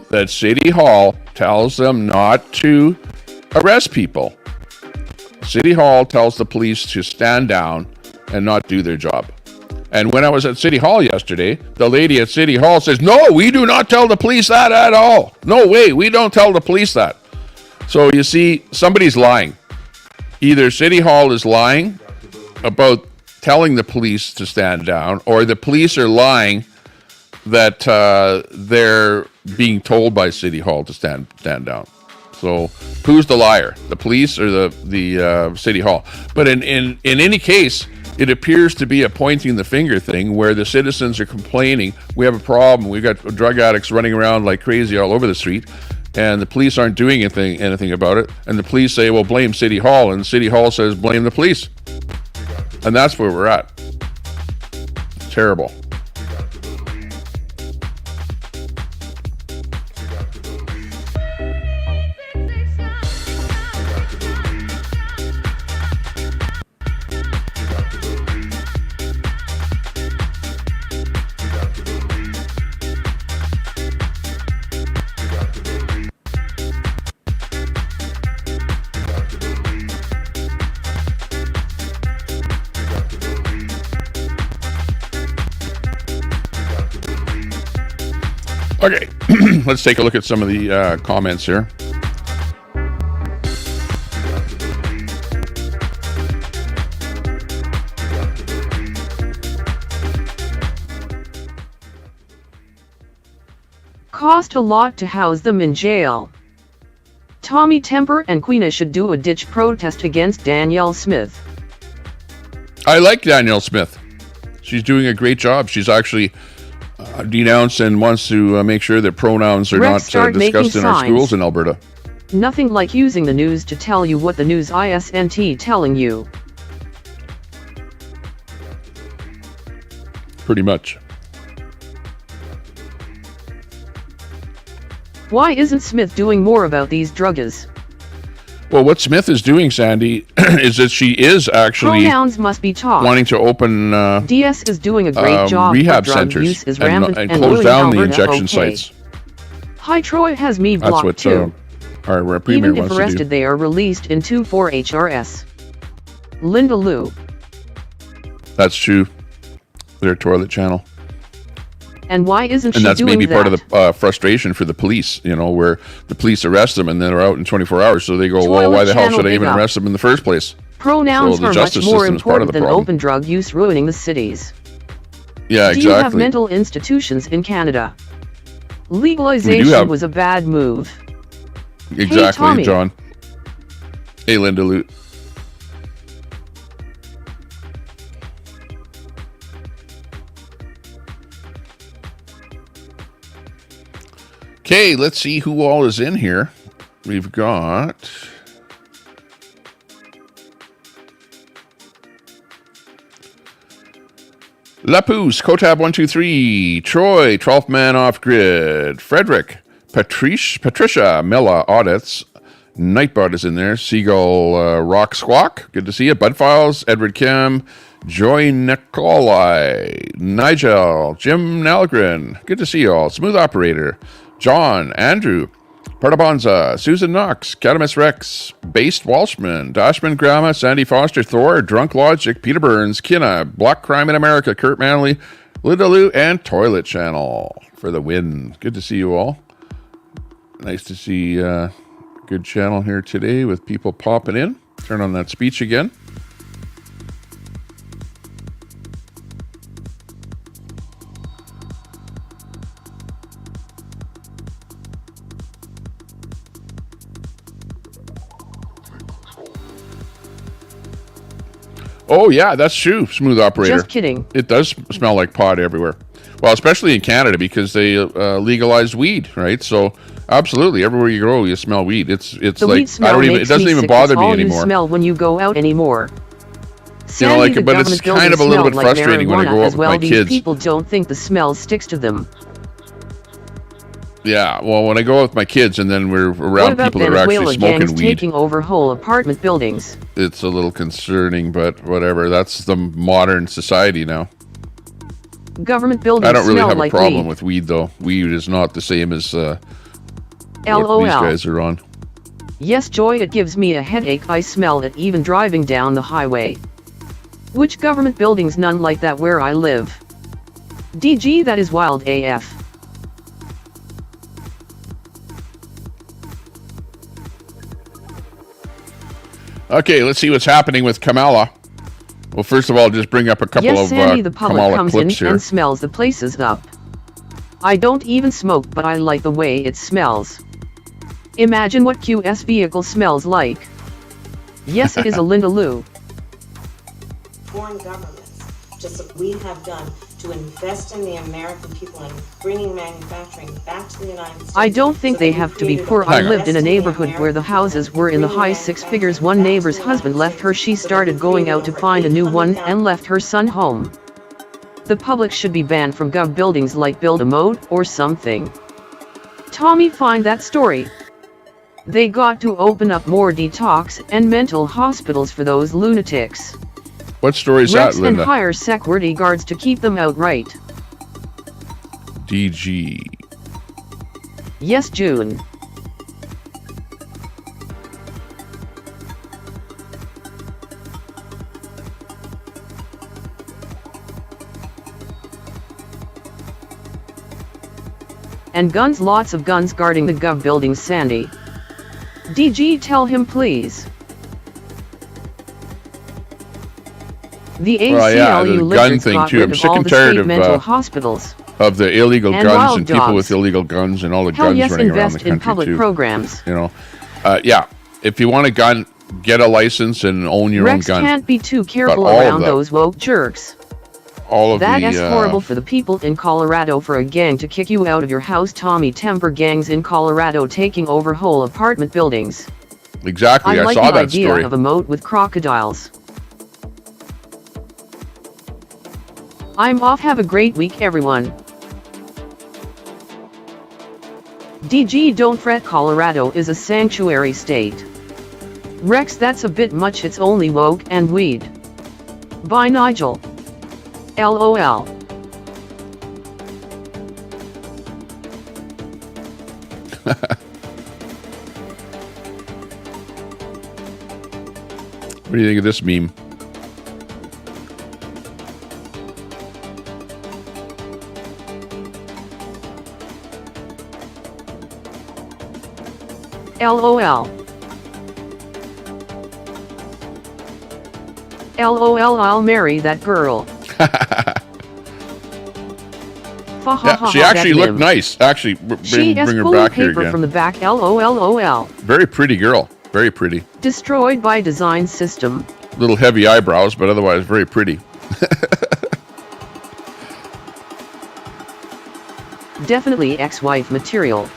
that City Hall tells them not to arrest people. City Hall tells the police to stand down and not do their job. And when I was at City Hall yesterday, the lady at City Hall says, no, we do not tell the police that at all. No way, we don't tell the police that. So you see, somebody's lying. Either City Hall is lying about telling the police to stand down, or the police are lying that they're being told by City Hall to stand down. So who's the liar, the police or the City Hall? But in any case, it appears to be a pointing the finger thing where the citizens are complaining, we have a problem, we've got drug addicts running around like crazy all over the street, and the police aren't doing anything about it. And the police say, well, blame City Hall, and City Hall says, blame the police. And that's where we're at. It's terrible. Okay, let's take a look at some of the comments here.
Cost a lot to house them in jail. Tommy Temper and Queena should do a ditch protest against Danielle Smith.
I like Danielle Smith. She's doing a great job. She's actually denounced and wants to make sure that pronouns are not discussed in our schools in Alberta.
Nothing like using the news to tell you what the news isn't telling you.
Pretty much.
Why isn't Smith doing more about these drugs?
Well, what Smith is doing, Sandy, is that she is actually
pronouns must be taught.
Wanting to open
DS is doing a great job.
Rehab
drug
centers
use is rampant
and close down the injection sites.
Hi, Troy has me blocked.
That's what our premier
Even if
wants
arrested,
to do.
they are released in 2-4 HRS. Linda Lou.
That's true. Their toilet channel.
And why isn't she
doing that? And that's maybe part of the frustration for the police, you know, where the police arrest them and then they're out in 24 hours. So they go, well, why the hell should I even arrest them in the first place?
Pronouns are much more important than open drug use ruining the cities.
Yeah, exactly.
Do you have mental institutions in Canada? Legalization was a bad move.
Exactly,
hey,
John. Hey, Linda Lute. Okay, let's see who all is in here. We've got Lapus, Kotab 123, Troy, 12th man off grid, Frederick, Patricia, Mella Audits, Nightbot is in there, Seagull, Rock Squawk, good to see you, Bud Files, Edward Kim, Joy Nicolai, Nigel, Jim Nalgren, good to see you all, Smooth Operator, John, Andrew, Partabonza, Susan Knox, Catamus Rex, Based Walshman, Dashman Grandma, Sandy Foster, Thor, Drunk Logic, Peter Burns, Kinna, Block Crime in America, Kurt Manley, Linda Lou, and Toilet Channel for the win. Good to see you all. Nice to see a good channel here today with people popping in. Turn on that speech again. Oh, yeah, that's true, Smooth Operator.
Just kidding.
It does smell like pot everywhere. Well, especially in Canada because they legalized weed, right? So, absolutely, everywhere you go, you smell weed. It's
The
like
weed smell
it doesn't even bother me
all
anymore.
You smell when you go out anymore.
You know,
Sandy,
like, but it's kind of a little bit frustrating when I go out with my
These
kids.
people don't think the smell sticks to them.
Yeah, well, when I go out with my kids and then we're
What
around
about
people that are actually
Venezuela
smoking
gangs
weed,
taking over whole apartment buildings?
it's a little concerning, but whatever. That's the modern society now.
Government buildings
I don't really
smell
have a
like
problem
weed.
with weed, though. Weed is not the same as what
LOL.
these guys are on.
Yes, Joy, it gives me a headache. I smell it even driving down the highway. Which government buildings? None like that where I live. DG, that is wild AF.
Okay, let's see what's happening with Kamala. Well, first of all, just bring up a couple
Yes,
of
Sandy, the public
Kamala
comes in
clips here.
and smells the places up. I don't even smoke, but I like the way it smells. Imagine what QS vehicle smells like. Yes, it is a Linda Lou.
Foreign governments, just like we have done to invest in the American people and bringing manufacturing back to the United States.
I don't think they have to be poor. I lived in a neighborhood where the houses were in the high six figures. One neighbor's husband left her. She started going out to find a new one and left her son home. The public should be banned from gov buildings like Build-A-Mode or something. Tommy, find that story. They got to open up more detox and mental hospitals for those lunatics.
What story is
Rex
that,
and
Linda?
hire security guards to keep them out, right?
DG.
Yes, June. And guns, lots of guns guarding the gov buildings, Sandy. DG, tell him please. The ACLU
Well, yeah, the gun
liberals
thing
got
too.
rid
I'm
of
sick
all
and
the
tired
state
of
mental hospitals.
the illegal
And
guns
wild
and people
dogs.
with illegal guns and all the
Hell
guns
yes,
running around the
invest
country
in public
too.
programs.
You know, yeah. If you want a gun, get a license and own your
Rex
own gun.
can't be too careful
all of
around
that-
those woke jerks.
All of
That is
the
horrible for the people in Colorado, for a gang to kick you out of your house. Tommy, temper gangs in Colorado taking over whole apartment buildings.
exactly.
I
I
like
saw
the
that
idea
story.
of a moat with crocodiles. I'm off. Have a great week, everyone. DG, don't fret. Colorado is a sanctuary state. Rex, that's a bit much. It's only woke and weed. Bye, Nigel. LOL.
What do you think of this meme?
LOL. LOL, I'll marry that girl.
Yeah, she actually looked nice. Actually,
She
bring
is
her
pulling
back here
paper
again.
from the back. LOL.
Very pretty girl. Very pretty.
Destroyed by design system.
Little heavy eyebrows, but otherwise very pretty.
Definitely ex-wife material.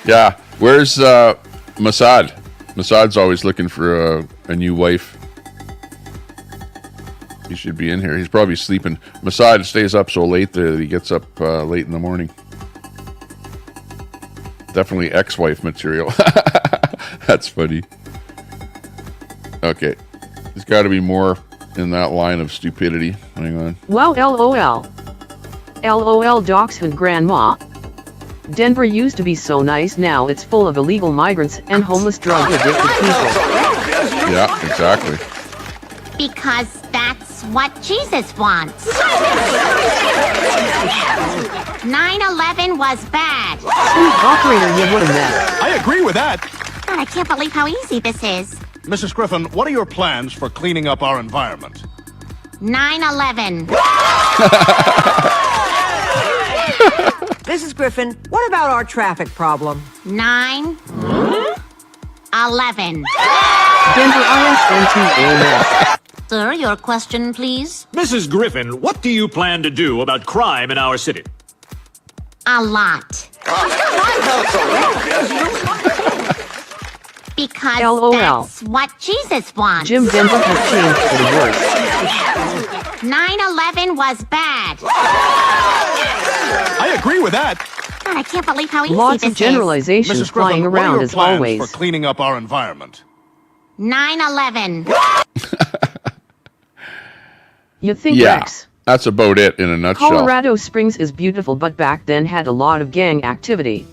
Yeah. Where's Masad? Masad's always looking for a new wife. He should be in here. He's probably sleeping. Masad stays up so late that he gets up late in the morning. Definitely ex-wife material. That's funny. Okay. There's got to be more in that line of stupidity. Hang on.
Wow, LOL. LOL, Dachshund Grandma. Denver used to be so nice, now it's full of illegal migrants and homeless drug-addicted people.
Yeah, exactly.
Because that's what Jesus wants. 9/11 was bad.
Operator, you would have met.
I agree with that.
God, I can't believe how easy this is.
Mrs. Griffin, what are your plans for cleaning up our environment?
9/11.
Mrs. Griffin, what about our traffic problem?
9/11.
Denver ISNT AMS.
Sir, your question, please.
Mrs. Griffin, what do you plan to do about crime in our city?
A lot. Because
LOL.
that's what Jesus wants.
Jim Denver has changed for the worse.
9/11 was bad.
I agree with that.
God, I can't believe how easy
Lots
this
of generalizations
Mrs. Griffin,
flying
what are
around
your
as
plans
always.
for cleaning up our environment?
is. 9/11.
You think,
Yeah,
Rex?
that's about it in a nutshell.
Colorado Springs is beautiful, but back then had a lot of gang activity.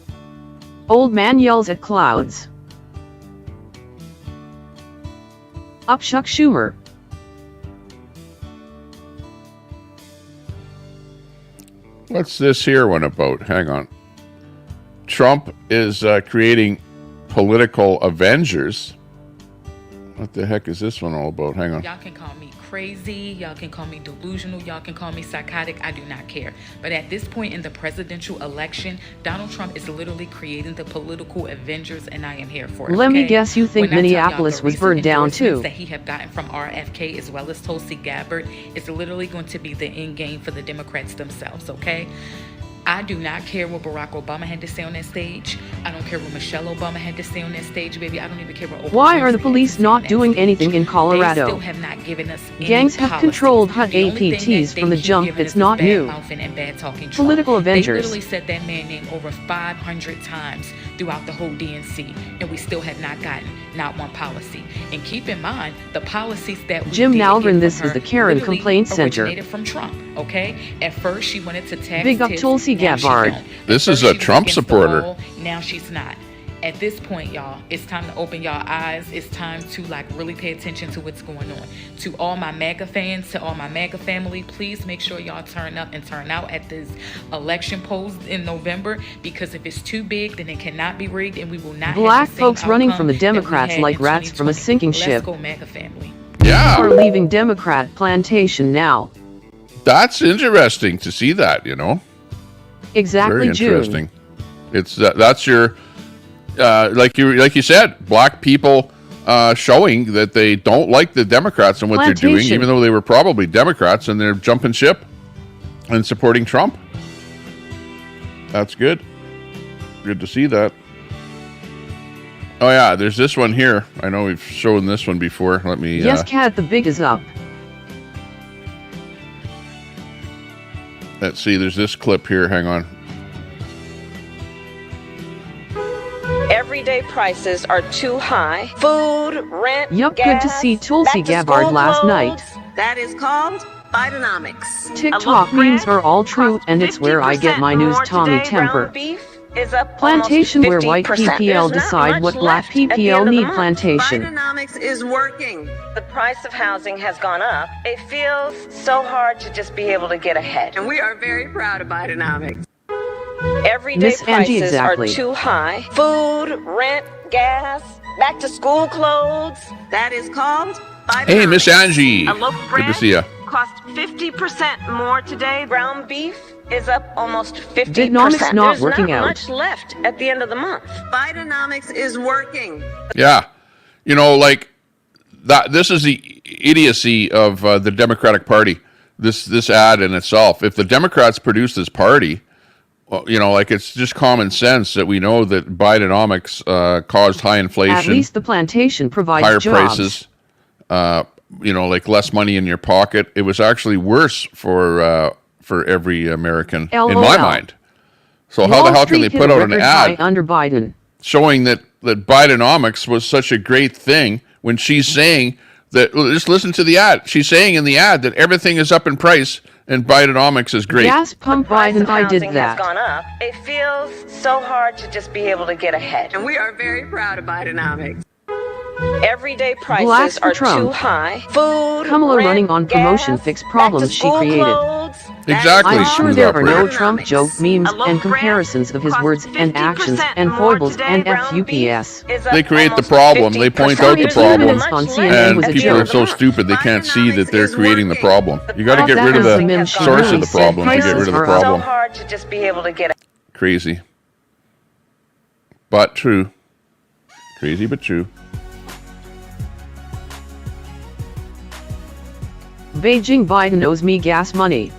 Old man yells at clouds. Up Chuck Schumer.
What's this here one about? Hang on. Trump is creating political Avengers. What the heck is this one all about? Hang on.
Y'all can call me crazy, y'all can call me delusional, y'all can call me psychotic, I do not care. But at this point in the presidential election, Donald Trump is literally creating the political Avengers, and I am here for it.
Let me
okay?
guess you think
When I tell y'all
Minneapolis
the
was
recent
burned down
endorsements
too.
that he have gotten from RFK as well as Tulsi Gabbard is literally going to be the end game for the Democrats themselves, okay? I do not care what Barack Obama had to say on that stage. I don't care what Michelle Obama had to say on that stage, baby. I don't even care what Oprah
Why are
Winfrey
the
had
police
to say on
not
that
doing
stage.
anything in
They
Colorado?
still have not given us any
Gangs have
policies.
controlled HUD
The only thing
APTs
that
from
they
the
keep
jump.
giving
It's
us
not
is
new.
bad-mouthing and bad-talking Trump.
Political Avengers.
They literally said that man name over 500 times throughout the whole DNC, and we still have not gotten not one policy. And keep in mind, the policies that we
Jim
did
Nalgren,
get
this
from
is the
her
Karen
literally
Complaint Center.
originated from Trump, okay? At first, she wanted to tax
Big up
tips,
Tulsi
now she
Gabbard.
don't. At
This
first,
is a
she was
Trump
against the
supporter.
wall, now she's not. At this point, y'all, it's time to open y'all eyes. It's time to really pay attention to what's going on. To all my MAGA fans, to all my MAGA family, please make sure y'all turn up and turn out at this election polls in November, because if it's too big, then it cannot be rigged, and we will not
Black
have the same
folks running
outcome
from the
that we
Democrats
had
like
in
rats from a
2020.
sinking ship.
Let's go, MAGA family.
Yeah,
Are leaving Democrat plantation now.
that's interesting to see that, you know.
Exactly,
Very
June.
interesting. It's that's your like you said, black people showing that they don't like the Democrats and what they're doing,
Plantation.
even though they were probably Democrats, and they're jumping ship and supporting Trump. That's good. Good to see that. Oh yeah, there's this one here. I know we've shown this one before. Let me.
Yes, Cat, the big is up.
Let's see. There's this clip here. Hang on.
Everyday prices are too high. Food, rent,
Yup, good
gas,
to see Tulsi
back to
Gabbard
school
last
clothes.
night.
That is called Bidenomics.
TikTok memes are all true, and it's where I get my news. Tommy Temper.
Is up
Plantation, where white
50%.
PPL
There's not
decide
much
what black
left at the
PPL
end of the
need.
month.
Plantation.
Bidenomics is working. The price of housing has gone up. It feels so hard to just be able to get ahead. And we are very proud of Bidenomics. Everyday
Miss Angie,
prices
exactly.
are too high. Food, rent, gas, back to school clothes. That is called Bidenomics.
Hey, Miss Angie.
A loaf
Good to
bread
see ya.
cost 50% more today. Ground beef is up almost 50%.
Bidenomics not
There's
working
not
out.
much left at the end of the month. Bidenomics is working.
Yeah, you know, like that. This is the idiocy of the Democratic Party. This ad in itself. If the Democrats produce this party, well, you know, like it's just common sense that we know that Bidenomics caused high inflation,
At least the plantation provides
higher
jobs.
prices. You know, like less money in your pocket. It was actually worse for every American in my
LOL.
mind. So how the
Wall
hell can they
Street
put
hit a
out an
record high
ad
under Biden?
showing that Bidenomics was such a great thing when she's saying that? Just listen to the ad. She's saying in the ad that everything is up in price and Bidenomics is great.
Gas pump
Price
Biden,
of
I did
housing
that.
has gone up. It feels so hard to just be able to get ahead. And we are very proud of Bidenomics. Everyday prices
Blacks for
are
Trump.
too high. Food,
Kamala
rent,
running on
gas,
promotion fix problems
back to
she
school
created.
clothes.
Exactly.
I'm
She
sure
was
there are no
operating.
Trump joke memes
A loaf
and
bread
comparisons of his
costs
words and
50%
actions and
more
foibles
today.
and
Ground beef
FUPS.
is up
They create the
almost
problem. They point out the
50%.
problem.
Minutes on CNN
And
was a
people are
joke.
so stupid they can't see that they're
Bidenomics is
creating the
working.
problem. You got to
Thought
get
that
rid of
was
the
the meme she
source of
really
the
said.
problem to get
Prices
rid of the
are up.
So
problem.
hard to just be able to get
Crazy, but true. Crazy but true.
Beijing Biden owes me gas money.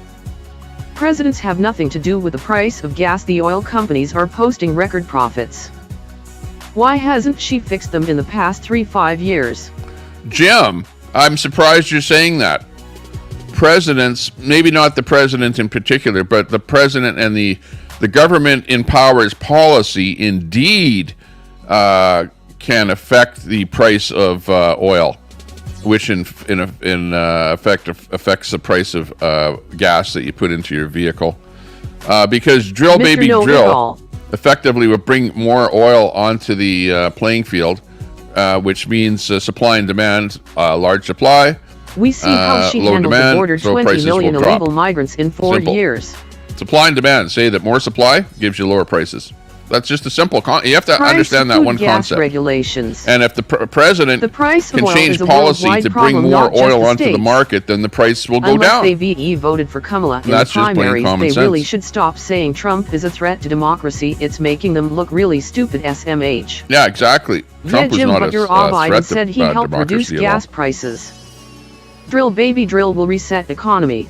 Presidents have nothing to do with the price of gas. The oil companies are posting record profits. Why hasn't she fixed them in the past 3-5 years?
Jim, I'm surprised you're saying that. Presidents, maybe not the president in particular, but the president and the government in power's policy indeed can affect the price of oil, which in effect affects the price of gas that you put into your vehicle. Because drill, baby, drill effectively would bring more oil onto the playing field, which means supply and demand, large supply.
We see how she handled the border, 20 million illegal migrants in 4 years.
Supply and demand say that more supply gives you lower prices. That's just a simple you have to understand that one concept.
Regulations.
And if the president can change policy to bring more oil onto the market, then the price will go down.
Unless they VE voted for Kamala in the primaries, they really should stop saying Trump is a threat to democracy. It's making them look really stupid. SMH.
Yeah, exactly. Trump was not a threat
Biden said he
to
helped reduce gas prices. Drill, baby, drill will reset economy.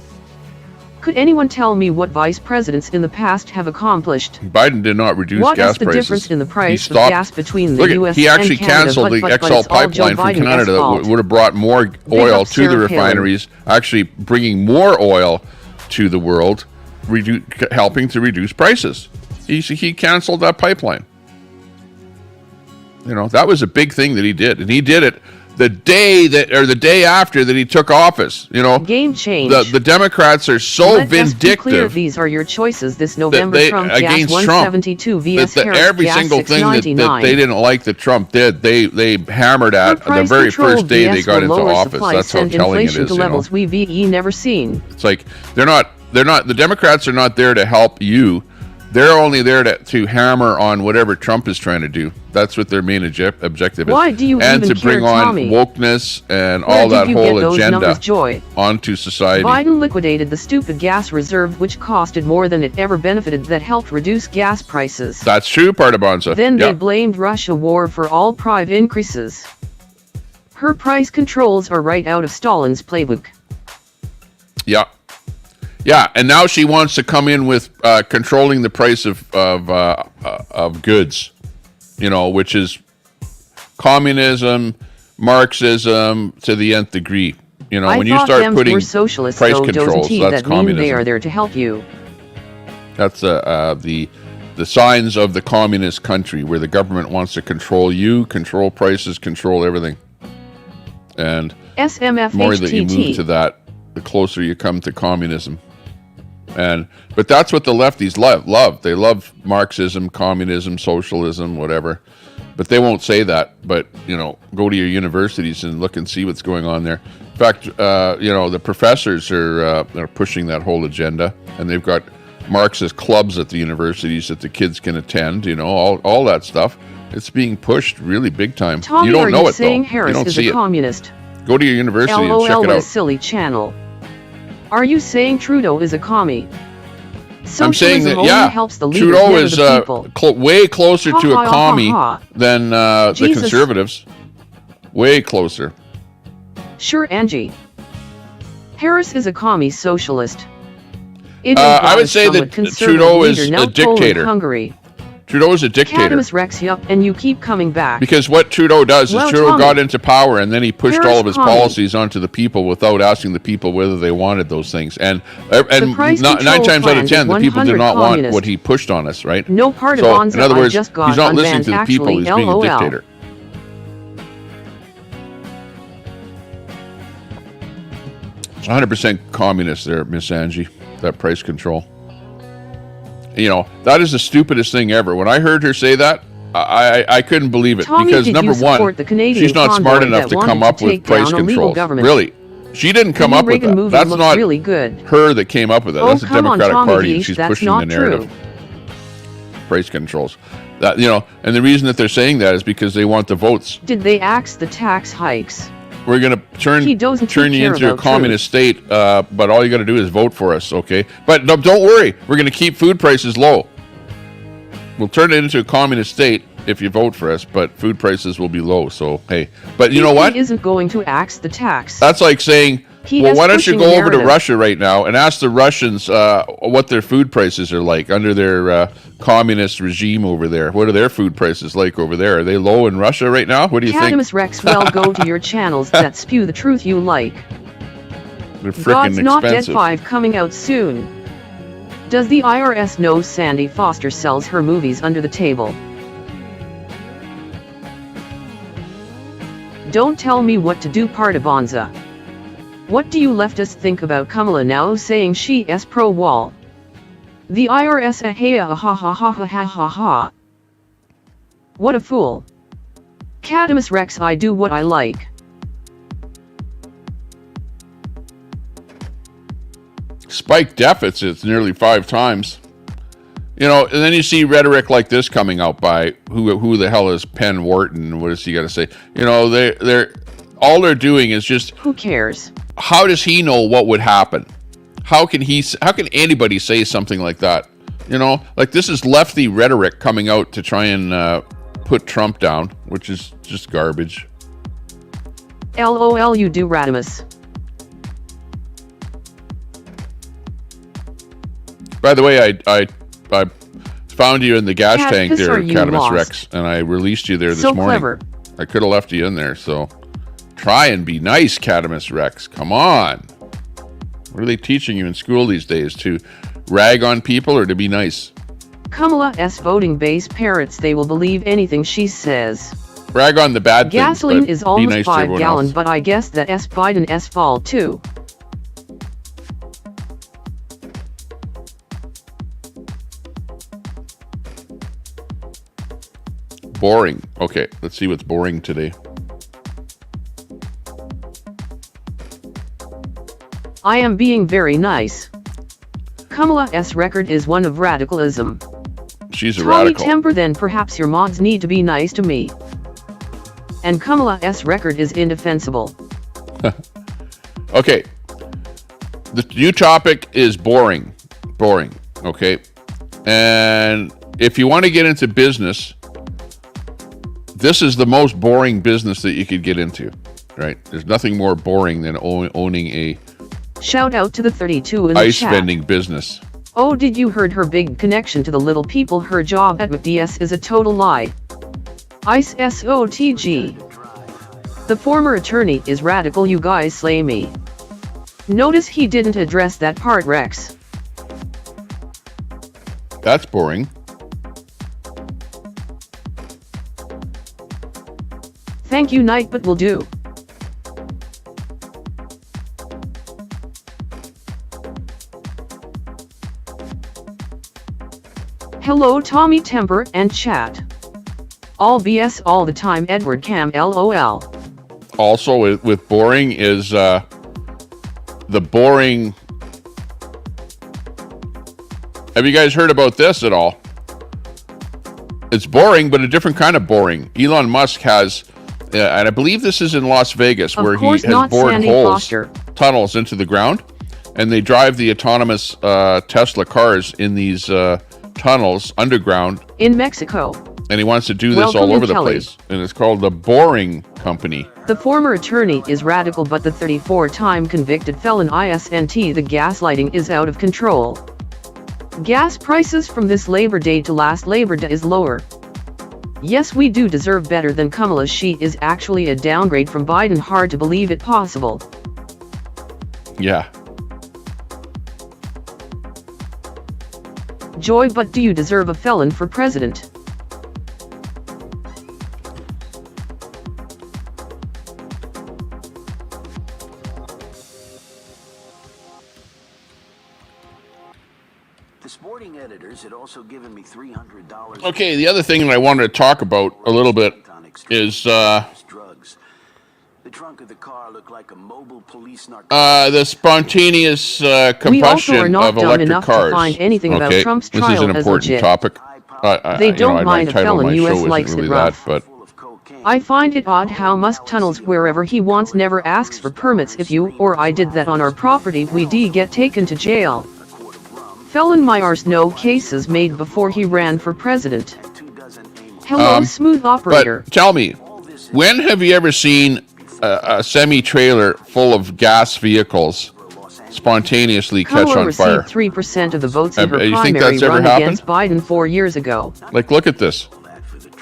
Could anyone tell me what vice presidents in the past have accomplished?
Biden did not reduce gas prices.
What is the difference in the price of gas between the U.S.
He actually canceled the XL pipeline from Canada that would have brought more oil to the refineries, actually bringing more oil to the world, helping to reduce prices. He canceled that pipeline. You know, that was a big thing that he did, and he did it the day after that he took office. You know,
game change.
The Democrats are so vindictive.
Clear, these are your choices this November. Trump gas 172 vs Harris
every
gas
single thing that they didn't like that Trump did, they hammered at the very first day they got into office. That's how telling it is.
To levels we VE never seen.
It's like they're not. The Democrats are not there to help you. They're only there to hammer on whatever Trump is trying to do. That's what their main objective is.
Why do you
and
even
to bring
care,
on
Tommy?
Wokeness and all that whole agenda onto society.
Biden liquidated the stupid gas reserve, which costed more than it ever benefited, that helped reduce gas prices.
That's true, part of Bonza.
Then they blamed Russia war for all price increases. Her price controls are right out of Stalin's playbook.
Yeah. Yeah, and now she wants to come in with controlling the price of goods, you know, which is communism, Marxism to the nth degree. You know, when you start putting price controls, that's communism.
They are there to help you.
That's the signs of the communist country, where the government wants to control you, control prices, control everything. And the more that you move to that, the closer you come to communism. But that's what the lefties love. They love Marxism, communism, socialism, whatever. But they won't say that. But, you know, go to your universities and look and see what's going on there. In fact, you know, the professors are pushing that whole agenda. And they've got Marxist clubs at the universities that the kids can attend, you know, all that stuff. It's being pushed really big time.
Tommy,
you don't know it, though.
Harris
you don't
is
see
a communist?
Go to your university and check it
what
out.
A silly channel. Are you saying Trudeau is a commie?
I'm saying that,
helps the leaders,
Trudeau is way closer to a commie than the conservatives. Way closer.
Sure, Angie. Harris is a commie socialist.
I would say that Trudeau is a dictator. Trudeau is a dictator.
Rex, and you keep coming back.
Because what Trudeau does is Trudeau got into power and then he pushed all of his policies onto the people without asking the people whether they wanted those things. And 9 times out of 10, the people did not want what he pushed on us, right?
No part
of
Bonza,
in other words, he's not listening to the people, he's being a dictator. It's 100% communist there, Miss Angie, that price control. You know, that is the stupidest thing ever. When I heard her say that, I couldn't believe it.
Tommy,
because number one, she's not smart enough to come up with price controls. Really. She didn't come up with that. That's not
really good.
Her that came up with that. That's the Democratic Party, and she's pushing the narrative.
True.
Price controls. That, you know, and the reason that they're saying that is because they want the votes.
Did they axe the tax hikes?
We're going to turn you into a communist state, but all you got to do is vote for us, okay? But no, don't worry. We're going to keep food prices low. We'll turn it into a communist state if you vote for us, but food prices will be low, so hey. But you know what?
He isn't going to axe the tax.
That's like saying Well, why don't you go over to Russia right now and ask the Russians what their food prices are like under their communist regime over there? What are their food prices like over there? Are they low in Russia right now? What do you think?
Cadamus Rex, well, go to your channels that spew the truth you like.
They're freaking
God's Not Dead
expensive.
5 coming out soon. Does the IRS know Sandy Foster sells her movies under the table? Don't tell me what to do, Partibonza. What do you leftists think about Kamala now saying she is pro-wall? The IRS ha ha ha ha ha ha ha ha. What a fool. Cadamus Rex, I do what I like.
Spike deficits nearly 5 times. You know, and then you see rhetoric like this coming out by who the hell is Penn Wharton? What does he got to say? You know, they're all they're doing is just,
who cares?
How does he know what would happen? How can anybody say something like that? You know, like this is lefty rhetoric coming out to try and put Trump down, which is just garbage.
LOL, you do, Radimus.
By the way, I found you in the gas tank there,
are you
Cadamus
lost?
Rex, and I released you there this
So
morning.
clever.
I could have left you in there, so try and be nice, Cadamus Rex. Come on. What are they teaching you in school these days? To rag on people or to be nice?
Kamala S voting base parrots, they will believe anything she says.
Rag on the bad
Gasoline
things,
is
but be
almost
nice to
5
everyone
gallon,
else.
but I guess that Biden S fall too.
Boring. Okay, let's see what's boring today.
I am being very nice. Kamala S record is one of radicalism.
She's a
Tommy
radical.
Temper, then perhaps your mods need to be nice to me. And Kamala S record is indefensible.
Okay. The new topic is boring. Boring. Okay. And if you want to get into business, this is the most boring business that you could get into, right? There's nothing more boring than owning a
Shout out to the 32 in the
ice
chat.
vending business.
Oh, did you heard her big connection to the little people? Her job at McDS is a total lie. Ice SOTG. The former attorney is radical, you guys slay me. Notice he didn't address that part, Rex.
That's boring.
Thank you, Nightbot will do. Hello, Tommy Temper and chat. All BS all the time, Edward Cam LOL.
Also with boring is the boring. Have you guys heard about this at all? It's boring, but a different kind of boring. Elon Musk has, and I believe this is in Las Vegas,
Of
where he
course
has
not,
bored
Sandy
holes,
Foster.
tunnels into the ground, and they drive the autonomous Tesla cars in these tunnels underground.
In Mexico.
And he wants to do this
Welcome
all
in,
over the
Kelly.
place. And it's called the Boring Company.
The former attorney is radical, but the 34-time convicted felon isn't. The gaslighting is out of control. Gas prices from this Labor Day to last Labor Day is lower. Yes, we do deserve better than Kamala. She is actually a downgrade from Biden. Hard to believe it possible.
Yeah.
Joy, but do you deserve a felon for president?
The sporting editors had also given me $300.
Okay, the other thing that I wanted to talk about a little bit is
drugs. The trunk of the car looked like a mobile police narcotics.
the spontaneous
We also are
combustion
not
of
dumb
electric
enough
cars.
to find anything about
Okay,
Trump's
this is
trial
an
as
important
legit.
topic.
They don't
my
mind a
title of
felon.
my show
US
isn't
likes
really
it rough.
that, but
I find it odd how Musk tunnels wherever he wants, never asks for permits. If you or I did that on our property, we'd get taken to jail. Felon Myers, no cases made before he ran for president. Hello, smooth operator.
But tell me, when have you ever seen a semi-trailer full of gas vehicles spontaneously catch
Kamala
on fire.
received 3% of the votes in her
You think
primary
that's ever
run
happened?
against Biden 4 years ago.
Like, look at this.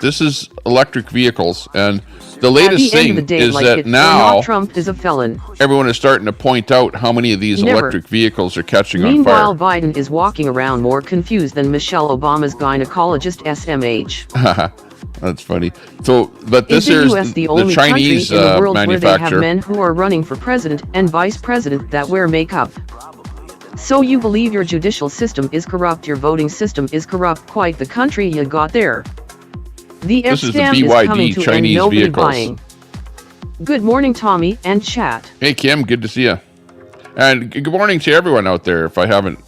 This is electric vehicles, and the
At
latest
the end of
thing
the day,
is
like
that
it or
now
not, Trump is a felon.
everyone is starting to point out how many of these
Never.
electric vehicles are catching
Meanwhile,
on fire.
Biden is walking around more confused than Michelle Obama's gynecologist SMH.
That's funny. So, but this
Is the
is
U.S. the
the
only
Chinese
country in the world where they have
manufacturer.
men who are running for president and vice president that wear makeup? So you believe your judicial system is corrupt, your voting system is corrupt, quite the country you got there. The
This is the
F-stamp is
BYD
coming to
Chinese
end nobody
vehicles.
buying. Good morning, Tommy and chat.
Hey, Kim, good to see you. And good morning to everyone out there. If I haven't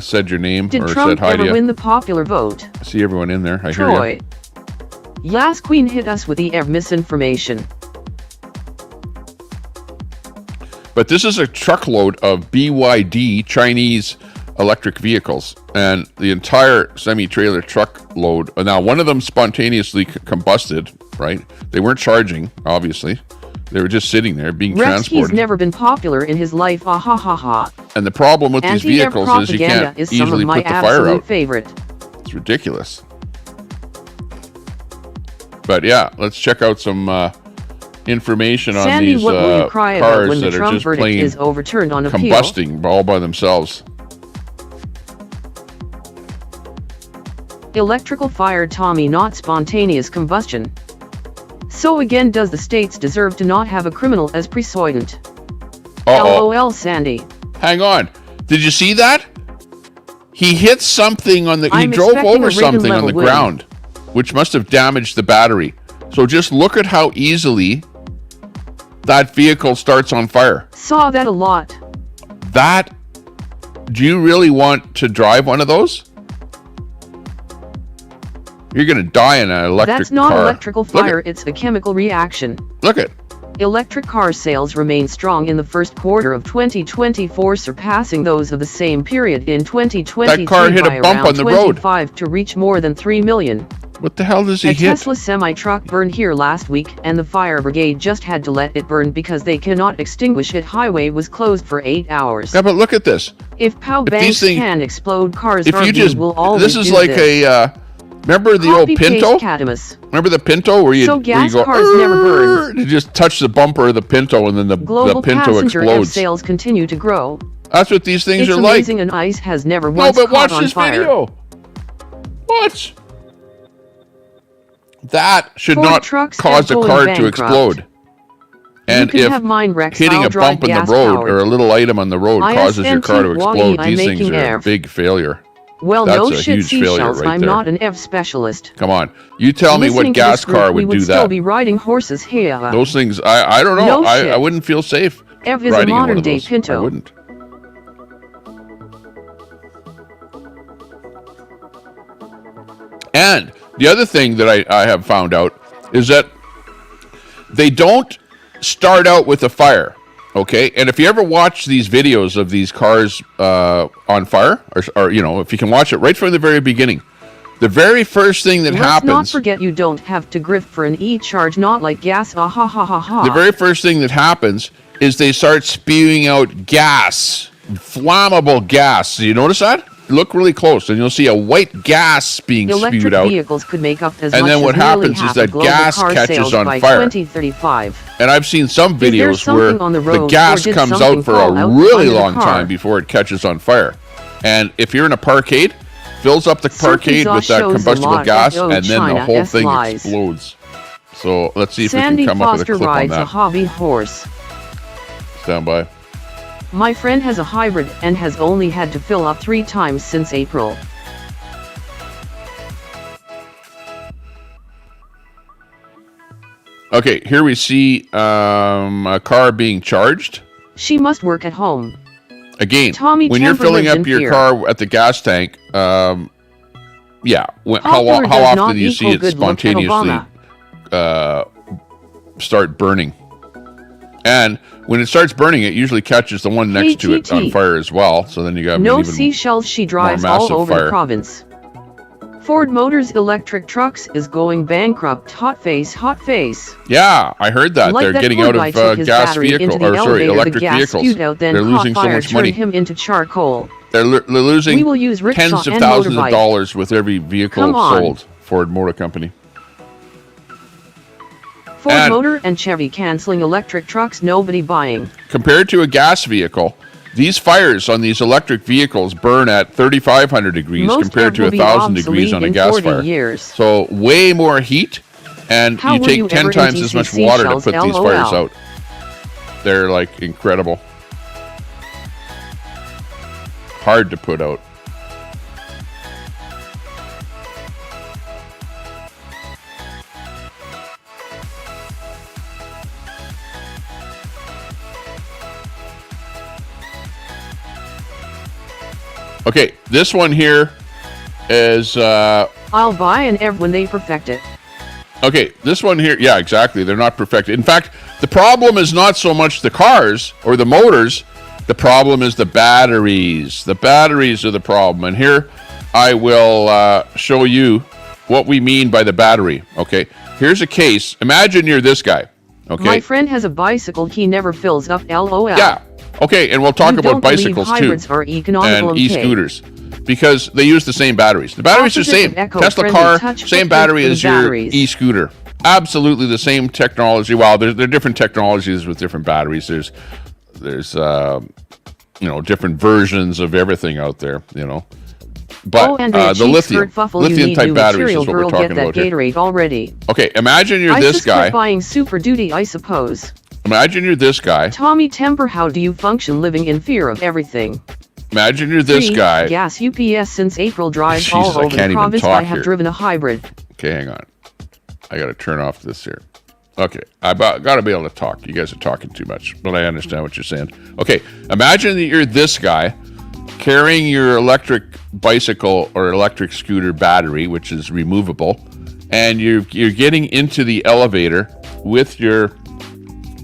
said your name
Did
or
Trump
said hi to
ever
you,
win the popular vote?
I see everyone in there. I hear
Troy.
you.
Yas Queen hit us with the misinformation.
But this is a truckload of BYD Chinese electric vehicles, and the entire semi-trailer truckload. Now, one of them spontaneously combusted, right? They weren't charging, obviously. They were just sitting there being
Rex, he's
transported.
never been popular in his life, ah ha ha ha.
And the problem with these
Anti-air
vehicles is you
propaganda
can't
is some
easily
of my
put the fire
absolute
out.
favorite.
It's ridiculous. But yeah, let's check out some information on
Sandy,
these
what will you cry about
cars
when the
that are
Trump
just
verdict
plain
is overturned on appeal?
combusting all by themselves.
Electrical fire, Tommy, not spontaneous combustion. So again, does the states deserve to not have a criminal as precedent? LOL, Sandy.
Hang on. Did you see that? He hit something on the... He
I'm
drove
expecting
over
a
something on the
Reagan-level win.
ground, which must have damaged the battery. So just look at how easily that vehicle starts on fire.
Saw that a lot.
That... Do you really want to drive one of those? You're going to die in an electric car.
That's not electrical
Look
fire,
at-
it's a chemical reaction.
Look at...
Electric car sales remain strong in the first quarter of 2024, surpassing those of the same period in 2023
That car hit a
by
bump
around
on the road.
25 to reach more than 3 million.
What the hell does he
A
hit?
Tesla semi-truck burned here last week, and the fire brigade just had to let it burn because they cannot extinguish it. Highway was closed for 8 hours.
Yeah, but look at this.
If pow
If
banks
these things-
can explode, cars
If you
RV
just...
will always
This is
do
like
this.
a... remember the old
Copy-paste
Pinto?
Catamus.
Remember the Pinto where you,
So
where you
gas
go,
cars never burn.
You just touch the bumper of the Pinto and then the
Global
Pinto
passenger F
explodes.
sales continue to grow.
That's what these things
It's
are like.
amazing an ice has never
No,
once
but
caught
watch
on
this
fire.
video. Watch. That should
Ford
not
trucks
cause a
going
car to
bankrupt.
explode. And
can
if
have mine, Rex.
hitting
I'll
a
drive
bump in the
gas
road
powered.
or a little item on the road causes your car to
ISNT
explode,
I'm
these things
making
are a
air.
big failure.
Well,
That's
no
a
shit,
huge failure
seashells.
right
I'm
there.
not an F specialist.
Come on. You tell me what
Listening to
gas
this group,
car
we
would do
still
that.
be riding horses here.
Those things, I don't know.
No
I
shit.
wouldn't feel safe
F is a
riding in one
modern
of
day
those.
Pinto.
I wouldn't. And the other thing that I have found out is that they don't start out with a fire, okay? And if you ever watch these videos of these cars on fire, or you know, if you can watch it right from the very beginning, the very first thing that
Let's
happens...
not forget you don't have to grift for an e-charge, not like gas. Ah ha ha ha ha.
The very first thing that happens is they start spewing out gas, flammable gas. Do you notice that? Look really close, and you'll see a white gas being
Electric
spewed out.
vehicles could make up as
And
much
then what
as nearly
happens is
half
that
of global
gas
car
catches
sales
on
by
fire.
2035.
And I've seen some
there
videos where
something on the
the
road,
gas
or did
comes
something
out for
fall
a
out
really
under the
long
car?
time before it catches on fire. And if you're in a parkade, fills up the parkade with that
shows a
combustible
lot
gas,
of
and then the
China
whole
S
thing
lies.
explodes. So let's see if
Sandy
we can come up with
Foster
a clip on
rides a
that.
hobby horse.
Stand by.
My friend has a hybrid and has only had to fill up 3 times since April.
Okay, here we see a car being charged.
She must work at home.
Again,
Tommy
when you're
Temper
filling
lives
up
in
your
fear.
car at the gas tank, yeah, how
Popular does
often
not
do you see
equal
it
good look at
spontaneously start burning? And when it starts burning, it usually catches the one next to it on
KGT.
fire as well. So then you got
No
an even
seashells. She drives
more
all
massive
over
fire.
the province. Ford Motors electric trucks is going bankrupt. Hot face, hot face.
Yeah, I heard that.
Like
They're
that
getting
Ford
out
guy
of
took his
gas
battery into
vehicles,
the
or sorry,
elevator,
electric
the gas
vehicles.
spewed out, then
They're
caught
losing so
fire,
much money.
turned him into charcoal.
They're losing
We will use rickshaw
tens of
and
thousands of
motorbike.
dollars with every vehicle
Come on.
sold. Ford Motor Company.
Ford
And-
Motor and Chevy canceling electric trucks, nobody buying.
Compared to a gas vehicle, these fires on these electric vehicles burn at 3,500 degrees
Most
compared to
will be
1,000 degrees
obsolete
on a
in
gas
40
fire.
years.
So way more heat, and
How
you
were
take
you
10
ever
times
into
as much
CC
water to
shells,
put these
LOL?
fires out. They're like incredible. Hard to put out. Okay, this one here is
I'll buy an ev when they perfect it.
okay, this one here, yeah, exactly. They're not perfected. In fact, the problem is not so much the cars or the motors. The problem is the batteries. The batteries are the problem. And here I will show you what we mean by the battery. Okay, here's a case. Imagine you're this guy. Okay.
My friend has a bicycle he never fills up, LOL.
Yeah. Okay, and we'll talk
You
about
don't believe
bicycles too,
hybrids are economical
and
and pay.
e-scooters, because they use the same batteries. The batteries are the
Opposite
same.
of Echo
Tesla
friendly
car,
touch
same
footprint
battery
for the
as your
batteries.
e-scooter. Absolutely the same technology. Well, they're different technologies with different batteries. There's different versions of everything out there. But
and
the lithium type batteries is what we're
girl,
talking
get that
about here.
Gatorade already.
Okay, imagine you're
I
this
just quit
guy.
buying Super Duty, I suppose.
Imagine you're this guy.
Tommy Temper, how do you function living in fear of everything?
Imagine you're this
3,
guy.
Gas UPS since April drives
Jesus,
all
I
over
can't
the
even
province.
talk
I have
here.
driven a hybrid.
Okay, hang on. I got to turn off this here. Okay, I got to be able to talk. You guys are talking too much, but I understand what you're saying. Okay, imagine that you're this guy carrying your electric bicycle or electric scooter battery, which is removable, and you're getting into the elevator with your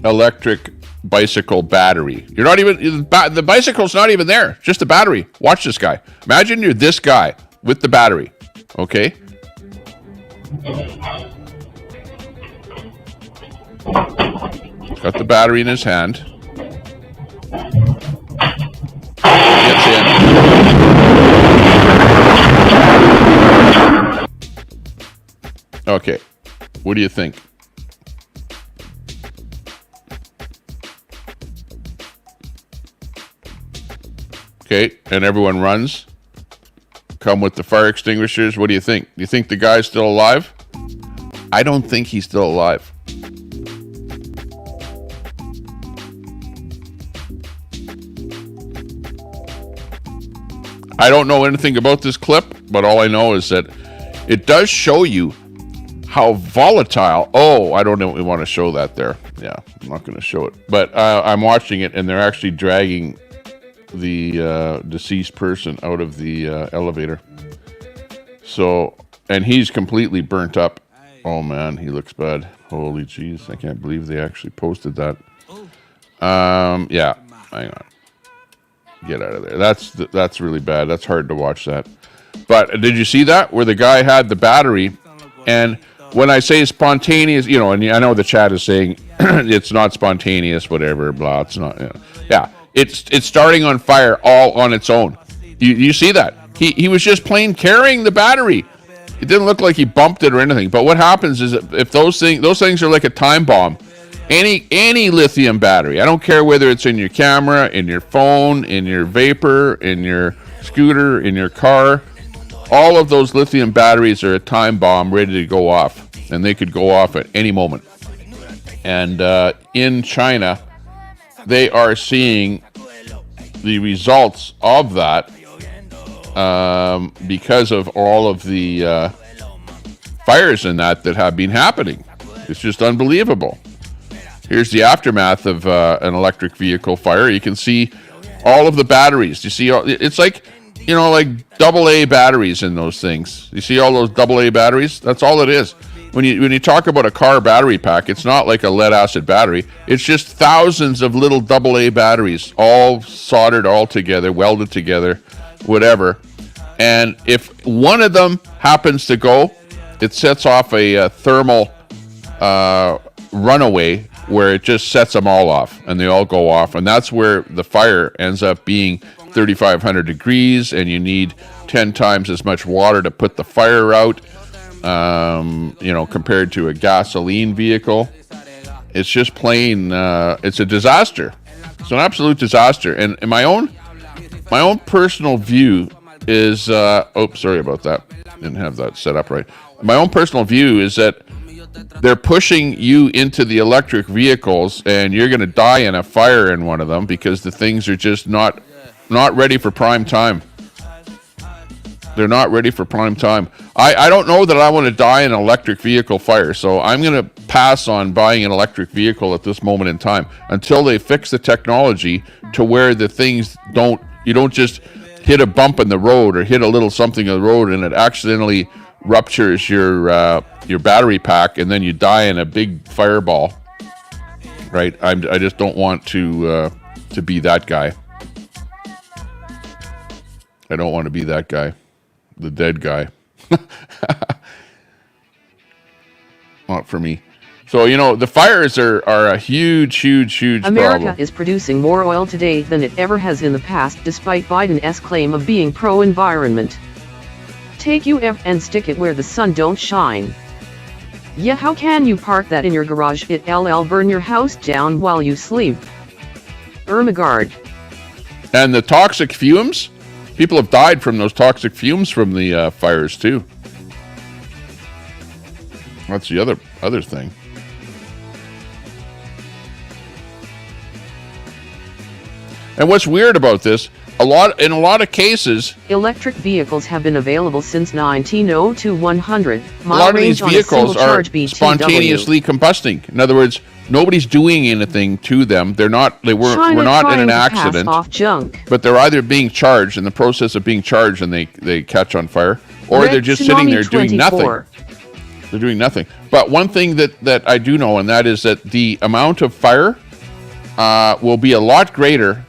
electric bicycle battery. You're not even, the bicycle's not even there, just the battery. Watch this guy. Imagine you're this guy with the battery, okay? Got the battery in his hand. Gets in. Okay, what do you think? Okay, and everyone runs. Come with the fire extinguishers. What do you think? Do you think the guy's still alive? I don't think he's still alive. I don't know anything about this clip, but all I know is that it does show you how volatile. Oh, I don't know. We want to show that there. Yeah, I'm not going to show it. But I'm watching it, and they're actually dragging the deceased person out of the elevator. So, and he's completely burnt up. Oh man, he looks bad. Holy jeez, I can't believe they actually posted that. Yeah, hang on. Get out of there. That's really bad. That's hard to watch that. But did you see that where the guy had the battery? And when I say spontaneous, and I know the chat is saying it's not spontaneous, whatever, blah. It's not. Yeah, it's starting on fire all on its own. You see that? He was just plain carrying the battery. It didn't look like he bumped it or anything. But what happens is if those things are like a time bomb. Any lithium battery, I don't care whether it's in your camera, in your phone, in your vapor, in your scooter, in your car, all of those lithium batteries are a time bomb ready to go off, and they could go off at any moment. And in China, they are seeing the results of that because of all of the fires in that have been happening. It's just unbelievable. Here's the aftermath of an electric vehicle fire. You can see all of the batteries. You see, it's like, like AA batteries in those things. You see all those AA batteries? That's all it is. When you talk about a car battery pack, it's not like a lead acid battery. It's just thousands of little AA batteries, all soldered all together, welded together, whatever. And if one of them happens to go, it sets off a thermal runaway where it just sets them all off, and they all go off. And that's where the fire ends up being 3,500 degrees, and you need 10 times as much water to put the fire out, compared to a gasoline vehicle. It's just plain, it's a disaster. It's an absolute disaster. And my own personal view is, sorry about that. Didn't have that set up right. My own personal view is that they're pushing you into the electric vehicles, and you're going to die in a fire in one of them because the things are just not ready for prime time. They're not ready for prime time. I don't know that I want to die in an electric vehicle fire, so I'm going to pass on buying an electric vehicle at this moment in time until they fix the technology to where the things you don't just hit a bump in the road or hit a little something on the road and it accidentally ruptures your battery pack and then you die in a big fireball. Right? I just don't want to be that guy. I don't want to be that guy. The dead guy. Not for me. So, the fires are a huge
America
problem.
is producing more oil today than it ever has in the past, despite Biden's claim of being pro-environment. Take UF and stick it where the sun don't shine. Yeah, how can you park that in your garage? It'll burn your house down while you sleep. Ermagard.
And the toxic fumes? People have died from those toxic fumes from the fires too. That's the other thing. And what's weird about this, in a lot of cases,
electric vehicles have been available since 1902. 100
a lot of these vehicles are spontaneously combusting. In other words, nobody's doing anything to them. We're not in an accident.
Off junk.
But they're either being charged in the process of being charged and they catch on fire, or they're just sitting there doing nothing. They're doing nothing. But one thing that I do know, and that is that the amount of fire will be a lot greater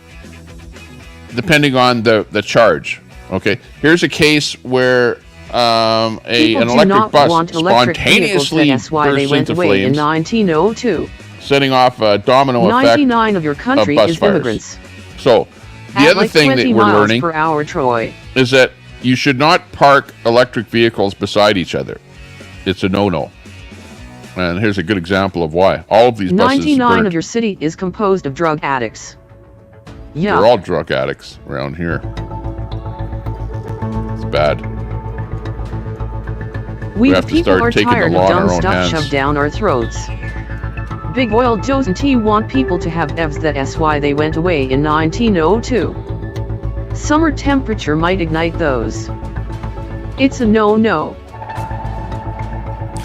depending on the charge. Okay, here's a case where an electric bus spontaneously bursts into flames,
in 1902.
setting off a domino effect
99 of your country
of bus
is
fires.
Immigrants.
So the other thing that we're learning is that you should not park electric vehicles beside each other. It's a no-no. And here's a good example of why. All of these buses
99 of your city is composed of drug addicts. Yeah.
They're all drug addicts around here. It's bad.
We the
have to
people
start
are
taking
tired
the law
of
in our
dumb
own
stuff
hands.
shoved down our throats. Big oil doesn't want people to have EVs. That's why they went away in 1902. Summer temperature might ignite those. It's a no-no.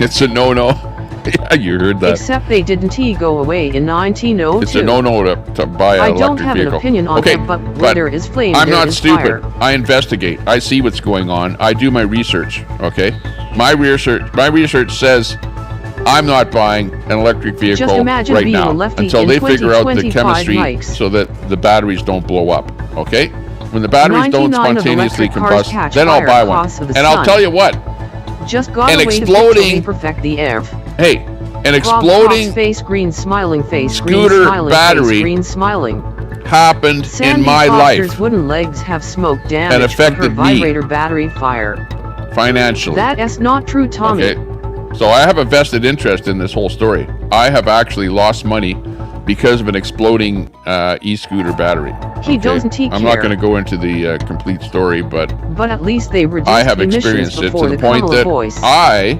It's a no-no. Yeah, you heard that.
Except they didn't go away in 1902.
It's a no-no to buy an electric vehicle.
I don't have an opinion on that, but where there is flame,
I'm
there
not
is
stupid.
fire.
I investigate. I see what's going on. I do my research. Okay, my research says I'm not buying an electric vehicle
Just imagine
right
being
now
a lefty
until
in
they figure out the
20-25
chemistry
mics.
so that the batteries don't blow up. Okay, when the batteries don't
99 of
spontaneously
electric cars
combust,
catch
then I'll
fire
buy one.
cause of the
And I'll
sun.
tell you what.
Just got
An
away
exploding-
to perfect the EV.
Hey, an exploding
face, green smiling face,
scooter
green smiling
battery
face, green smiling.
happened
Sandy
in my
Foster's
life
wooden legs have smoke damage
and affected
from her
me
vibrator battery fire.
financially.
That's not true, Tommy.
Okay, so I have a vested interest in this whole story. I have actually lost money because of an exploding e-scooter battery.
He doesn't
I'm not going to go into the complete story, but
at least they reduced
I have
emissions
experienced it
before
to the
the
point
Kamala
that
voice.
I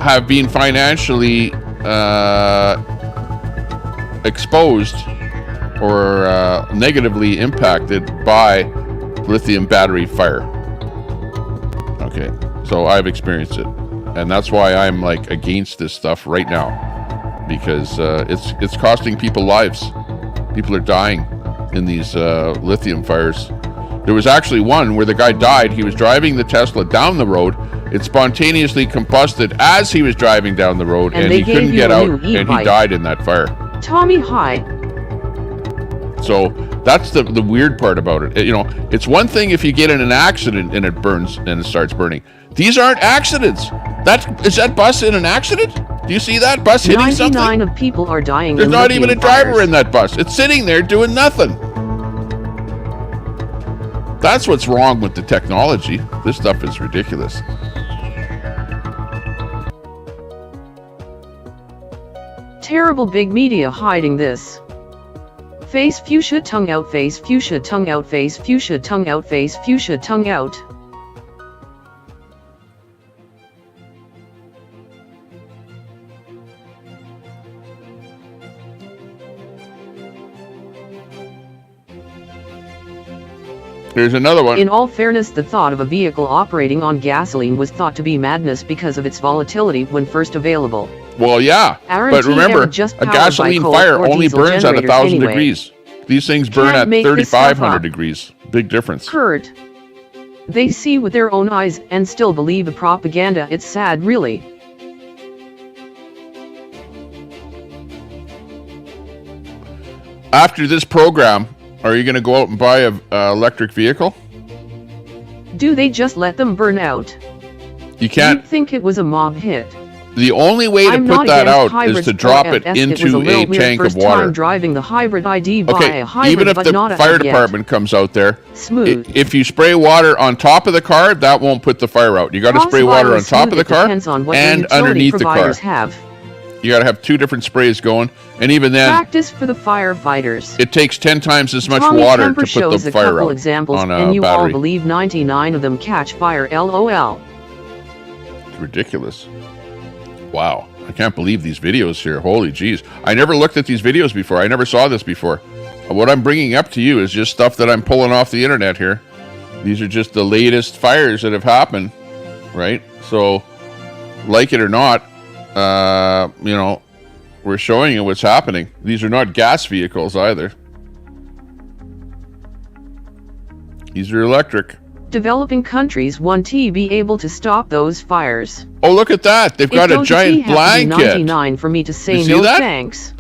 have been financially exposed or negatively impacted by lithium battery fire. Okay, so I've experienced it, and that's why I'm like against this stuff right now, because it's costing people lives. People are dying in these lithium fires. There was actually one where the guy died. He was driving the Tesla down the road. It spontaneously combusted as he was driving down the road, and he couldn't get out, and he died in that fire.
Tommy, hi.
So That's the weird part about it. You know, it's one thing if you get in an accident and it burns and it starts burning. These aren't accidents. Is that bus in an accident? Do you see that bus hitting something?
99 of people are dying.
There's not even a driver in that bus. It's sitting there doing nothing. That's what's wrong with the technology. This stuff is ridiculous.
Terrible big media hiding this. Face fuchsia tongue out, face fuchsia tongue out, face fuchsia tongue out, face fuchsia tongue out.
Here's another one.
In all fairness, the thought of a vehicle operating on gasoline was thought to be madness because of its volatility when first available.
Well, yeah, but remember, a gasoline fire only burns at 1,000 degrees. These things burn at 3,500 degrees. Big difference.
Kurt, they see with their own eyes and still believe the propaganda. It's sad, really.
After this program, are you going to go out and buy a electric vehicle?
Do they just let them burn out?
You can't.
You'd think it was a mob hit.
The only way to put that out is to drop it into a tank of water.
Time driving the hybrid ID by
Okay,
a hybrid,
even if
but
the
not
fire department comes out there,
smooth.
If you spray water on top of the car, that won't put the fire out. You got to spray water on top of the car and underneath the car. You got to have two different sprays going, and even then,
practice for the firefighters.
It takes 10 times as much
Tommy
water
Kemper
to put the fire out
examples,
on a
and you
battery.
all believe 99 of them catch fire. LOL.
It's ridiculous. Wow. I can't believe these videos here. Holy jeez. I never looked at these videos before. I never saw this before. What I'm bringing up to you is just stuff that I'm pulling off the internet here. These are just the latest fires that have happened, right? So, like it or not, you know, we're showing you what's happening. These are not gas vehicles either. These are electric.
Developing countries want to be able to stop those fires.
Oh, look at that. They've got a giant blanket.
99 for me to say no thanks.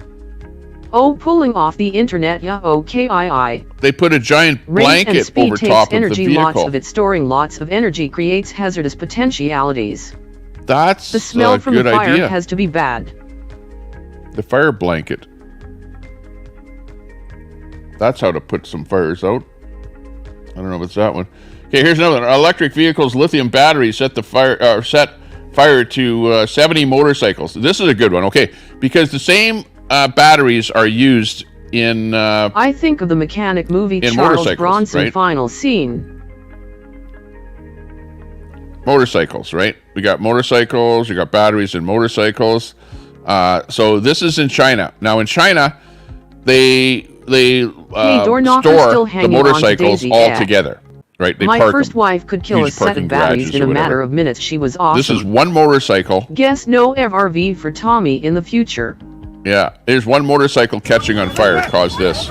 Oh, pulling off the internet, yeah, okay.
They put a giant blanket over top of the
energy.
vehicle.
Lots of it storing lots of energy creates hazardous potentialities.
That's
the smell from
the
fire
idea.
has to be bad.
The fire blanket. That's how to put some fires out. I don't know if it's that one. Okay, here's another one. Electric vehicles, lithium batteries set fire to 70 motorcycles. This is a good one. Okay, because the same batteries are used in.
I think of the Mechanic movie, Charles Bronson, right? Final scene.
Motorcycles, right? We got motorcycles. You got batteries in motorcycles. So this is in China. Now in China, they store the motorcycles all together. Right, they
My
park
first wife could kill a set of batteries in a matter of minutes. She was awesome.
This is one motorcycle.
Guess no RV for Tommy in the future.
Yeah, there's one motorcycle catching on fire caused this.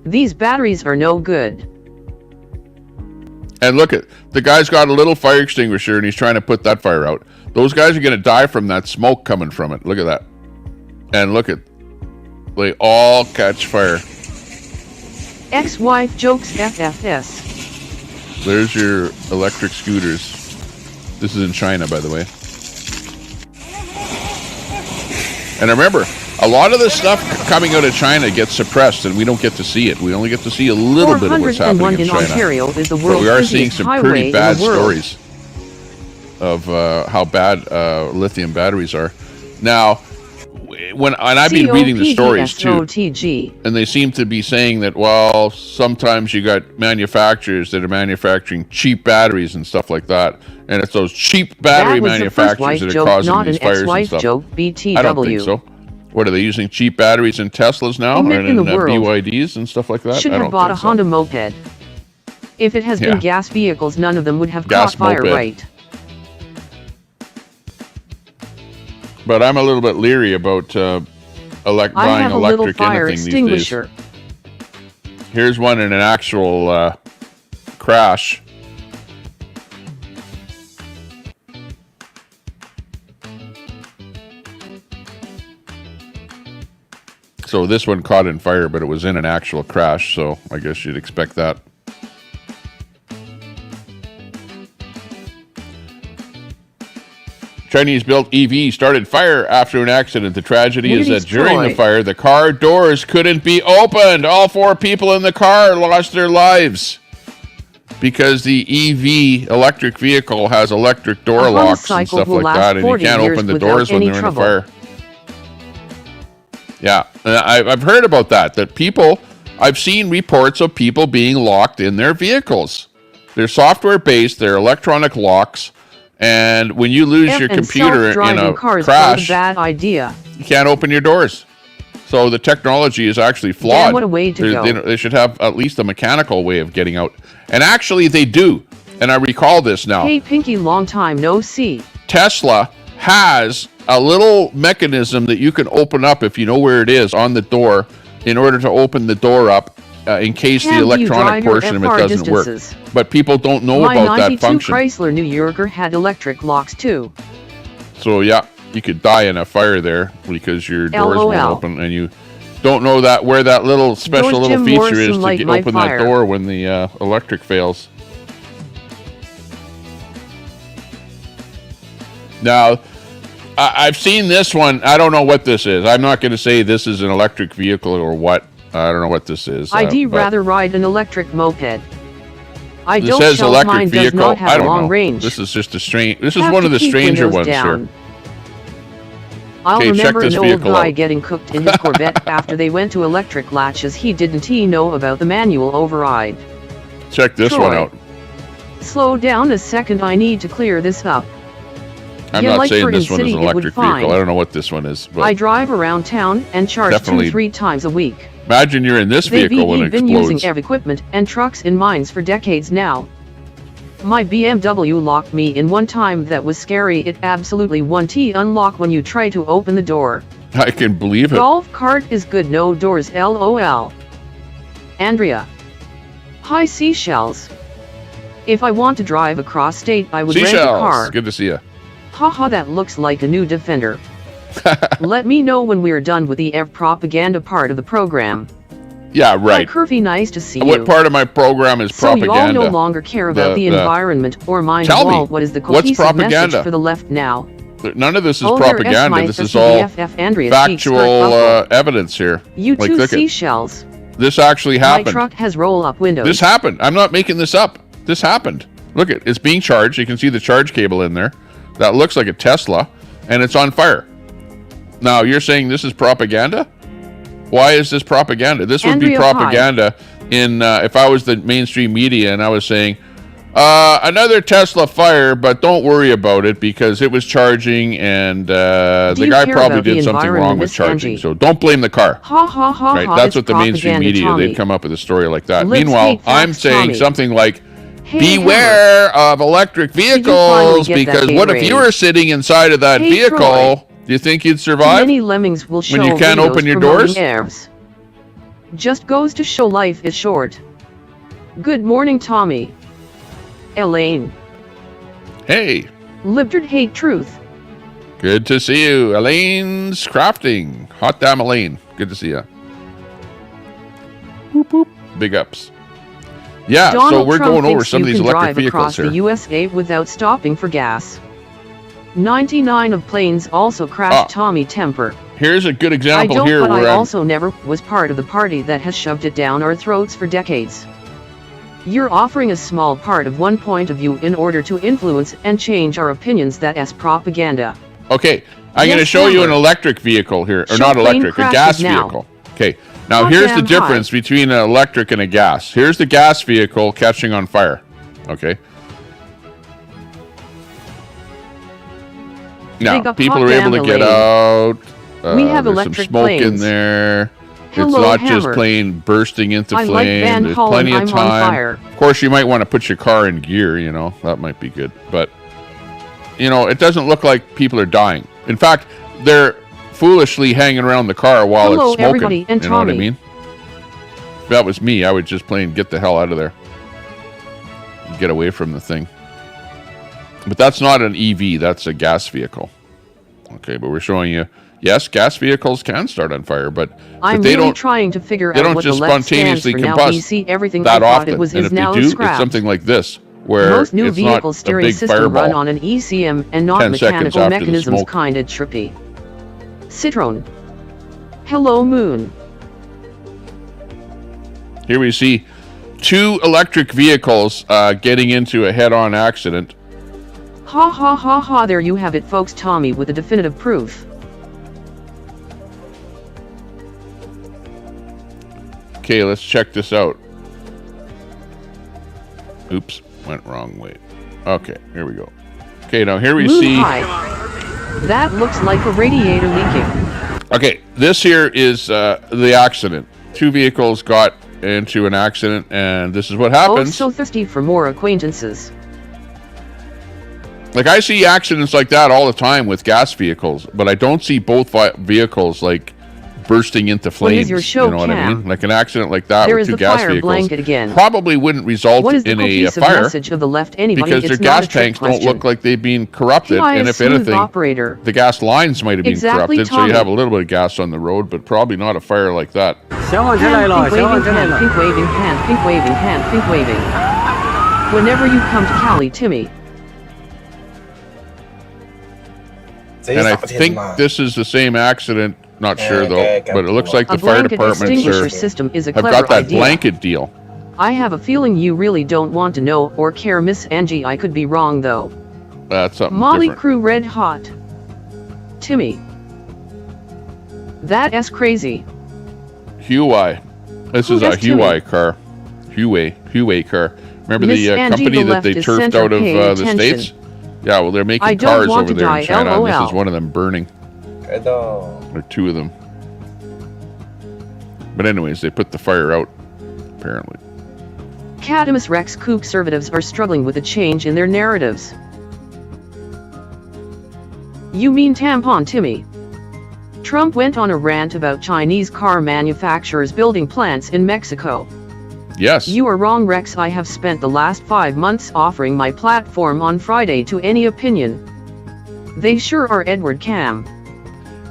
These batteries are no good.
And look at, the guy's got a little fire extinguisher and he's trying to put that fire out. Those guys are going to die from that smoke coming from it. Look at that. And look at, they all catch fire.
Ex-wife jokes FFS.
There's your electric scooters. This is in China, by the way. And remember, a lot of the stuff coming out of China gets suppressed and we don't get to see it. We only get to see a little bit of what's happening in China.
Ontario is the
but we are seeing some pretty bad stories of how bad lithium batteries are. Now, and I've been reading the stories too, and they seem to be saying that, well, sometimes you got manufacturers that are manufacturing cheap batteries and stuff like that, and it's those cheap battery manufacturers that are causing these fires and stuff.
BTW.
I don't think so. What, are they using cheap batteries in Teslas now, or in BYDs and stuff like that?
Should have bought a Honda moped. If it has been gas vehicles, none of them would have caught fire, right?
But I'm a little bit leery about buying electric anything these days. Here's one in an actual crash. So this one caught in fire, but it was in an actual crash, so I guess you'd expect that. Chinese-built EV started fire after an accident. The tragedy is that during the fire, the car doors couldn't be opened. All 4 people in the car lost their lives because the EV electric vehicle has electric door locks and stuff like that, and you can't open the doors when they're in a fire. Yeah, I've heard about that people, I've seen reports of people being locked in their vehicles. They're software-based, they're electronic locks, and when you lose your computer in a crash,
bad idea.
You can't open your doors. So the technology is actually flawed.
Damn, what a way to go.
They should have at least a mechanical way of getting out. And actually they do, and I recall this now.
Hey, Pinky, long time no see.
Tesla has a little mechanism that you can open up if you know where it is on the door in order to open the door up in case the electronic portion of it doesn't work. But people don't know about that function.
My 92 Chrysler New Yorker had electric locks too.
So yeah, you could die in a fire there because your doors won't open and you don't know that where that little special little feature is to open that door when the electric fails. Now, I've seen this one. I don't know what this is. I'm not going to say this is an electric vehicle or what. I don't know what this is.
I'd rather ride an electric moped. I
this
don't
says
shelf
electric
mine
vehicle.
does not have
I don't
long
know.
range.
This is just a strange. This is one of the stranger ones here.
I'll
Okay,
remember
check this
an old
vehicle
guy
out.
getting cooked in his Corvette after they went to electric latches. He didn't know about the manual override.
Check this one out.
Slow down a second. I need to clear this up.
I'm not saying this one is an electric vehicle. I don't know what this one is. But
I drive around town and charge 2-3 times a week.
Imagine you're in this vehicle when it
They've been
explodes.
using EV equipment and trucks in mines for decades now. My BMW locked me in one time. That was scary. It absolutely won't unlock when you try to open the door.
I can believe it.
Golf cart is good, no doors, LOL. Andrea. Hi, Seashells. If I want to drive across state, I would rent a car.
Good to see you.
Haha, that looks like a new Defender. Let me know when we're done with the EV propaganda part of the program.
Yeah, right.
Hi, Curvy, nice to see you.
What part of my program is propaganda?
So you all no longer care about the environment or mind
Tell me,
what is the
what's
cohesive
propaganda?
message for the left now?
None of this is propaganda. This is all factual evidence here.
You
like,
two seashells.
This actually happened.
My truck has roll-up windows.
This happened. I'm not making this up. This happened. Look, it's being charged. You can see the charge cable in there. That looks like a Tesla, and it's on fire. Now, you're saying this is propaganda? Why is this propaganda? This would be propaganda in if I was the mainstream media and I was saying, another Tesla fire, but don't worry about it because it was charging and the guy probably did something wrong with charging. So don't blame the car.
Ha ha ha.
Right? That's what the mainstream media, they'd come up with a story like that. Meanwhile, I'm saying something like, beware of electric vehicles because what if you were sitting inside of that vehicle? Do you think you'd survive?
Many lemmings will show
when you can't open your doors?
Just goes to show life is short. Good morning, Tommy. Elaine.
Hey.
Libtard hate truth.
Good to see you. Elaine's crafting. Hot damn Elaine. Good to see you. Boop, boop. Big ups. Yeah,
Donald
so we're
Trump
going over some of these electric vehicles
across
here.
The USA without stopping for gas. 99 of planes also crashed. Tommy Temper.
Here's a good example
I don't,
here
but
where
I also never was part of the party that has shoved it down our throats for decades. You're offering a small part of one point of view in order to influence and change our opinions. That is propaganda.
Okay, I'm going to show you an electric vehicle here, or not electric, a gas vehicle. Okay, now here's the difference between an electric and a gas. Here's the gas vehicle catching on fire. Okay. Now, people are able to get out.
We have
there's
electric
some smoke
planes.
in there.
Hello,
it's not
Hammer.
just plain bursting into
I
flame.
like Van
There's
Hollen,
plenty of
I'm on
time.
fire.
Of course, you might want to put your car in gear, you know. That might be good. But, you know, it doesn't look like people are dying. In fact, they're foolishly hanging around the car while
Hello,
it's smoking.
everybody, and
you know what I
Tommy.
mean? If that was me, I would just plain get the hell out of there. get away from the thing. But that's not an EV. That's a gas vehicle. Okay, but we're showing you, yes, gas vehicles can start on fire, but
I'm
they
really
don't.
trying to figure
They
out
don't
what
just
the left stands
spontaneously
for now.
combust
We see everything
that
I thought
often.
it was
And
is
if they
now
do,
scrapped.
it's something like this, where
Most new
it's
vehicle
not a
steering
big
system run
fireball.
on an ECM and not
10 seconds
mechanical
after the
mechanisms.
smoke.
Kinda trippy. Citron. Hello, Moon.
Here we see 2 electric vehicles getting into a head-on accident.
Ha ha ha ha, there you have it, folks. Tommy with the definitive proof.
Okay, let's check this out. Oops, went wrong way. Okay, here we go. Okay, now here we
Moon
see...
high. That looks like a radiator leaking.
Okay, this here is the accident. 2 vehicles got into an accident, and this is what
Oh,
happens.
so thirsty for more acquaintances.
Like, I see accidents like that all the time with gas vehicles, but I don't see both vehicles, like, bursting into
What
flames.
is your show,
You know what I
Cam?
mean? Like, an accident like that
There
with
is
2
the
gas
fire
vehicles
blanket again.
probably wouldn't result
What is the
in a
cohesive
fire
message of the left? Anybody?
because their
It's not
gas
a trick
tanks don't
question.
look like they've been corrupted,
P.I.
and
a
if
smooth
anything,
operator.
the gas lines might have been
Exactly,
corrupted, so you
Tommy.
have a little bit of gas on the road, but probably not a fire like that.
Hand, pink waving hand, pink waving hand, pink waving hand, pink waving. Whenever you come to Cali, Timmy.
And I think this is the same accident. Not sure though, but it looks like the
A
fire
blanket
departments
extinguisher system is a
have
clever
got that
idea.
blanket deal.
I have a feeling you really don't want to know or care, Miss Angie. I could be wrong though.
That's something
Molly
different.
Crew red hot. Timmy. That's crazy.
Huawei. This
Who
is a
has Timmy?
Huawei car. Huawei car. Remember
Miss
the
Angie,
company
the
that they
left is
turfed
center,
out of
pay
the
attention.
States? Yeah, well, they're making
I don't
cars
want
over
to
there
die,
in China, and this
LOL.
is one of them burning. Or 2 of them. But anyways, they put the fire out, apparently.
Cadamus Rex conservatives are struggling with a change in their narratives. You mean tampon, Timmy? Trump went on a rant about Chinese car manufacturers building plants in Mexico.
Yes.
You are wrong, Rex. I have spent the last 5 months offering my platform on Friday to any opinion. They sure are, Edward Cam.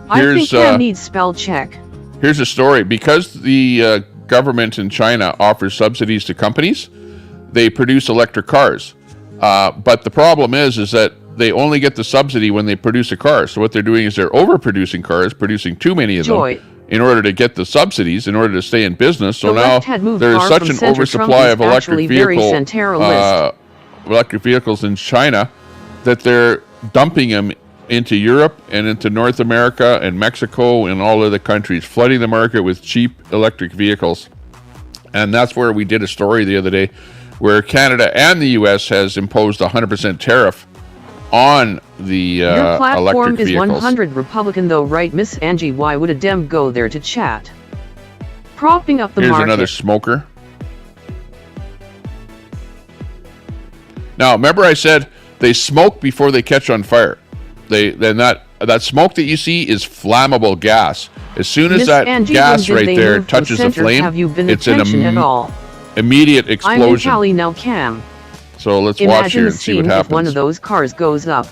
I think
Here's,
Cam needs spell check.
Here's a story. Because the government in China offers subsidies to companies, they produce electric cars. But the problem is that they only get the subsidy when they produce a car. So what they're doing is they're overproducing cars, producing too many of
Joy.
them in order to get the subsidies, in order to stay in business. So
The
now
left had moved
there's
far
such
from
an
center. Trump
oversupply
is
of electric
actually very
electric vehicles in China that they're dumping them into Europe and into North America and Mexico and all other countries, flooding the market with cheap electric vehicles. And that's where we did a story the other day where Canada and the US has imposed a 100% tariff on the
Your platform
electric
is
vehicles.
100 Republican though, right, Miss Angie? Why would a Dem go there to chat? Propping up the
Here's
market.
another smoker. Now, remember I said they smoke before they catch on fire. Then that smoke that you see is flammable gas. As soon as
Miss
that
Angie,
gas
when did
right
they
there
move from
touches the
center?
flame,
Have you been
it's an
attention at all?
immediate
I'm in
explosion.
Cali now, Cam.
So let's watch
Imagine
here
the
and see what
scene if one of
happens.
those cars goes up.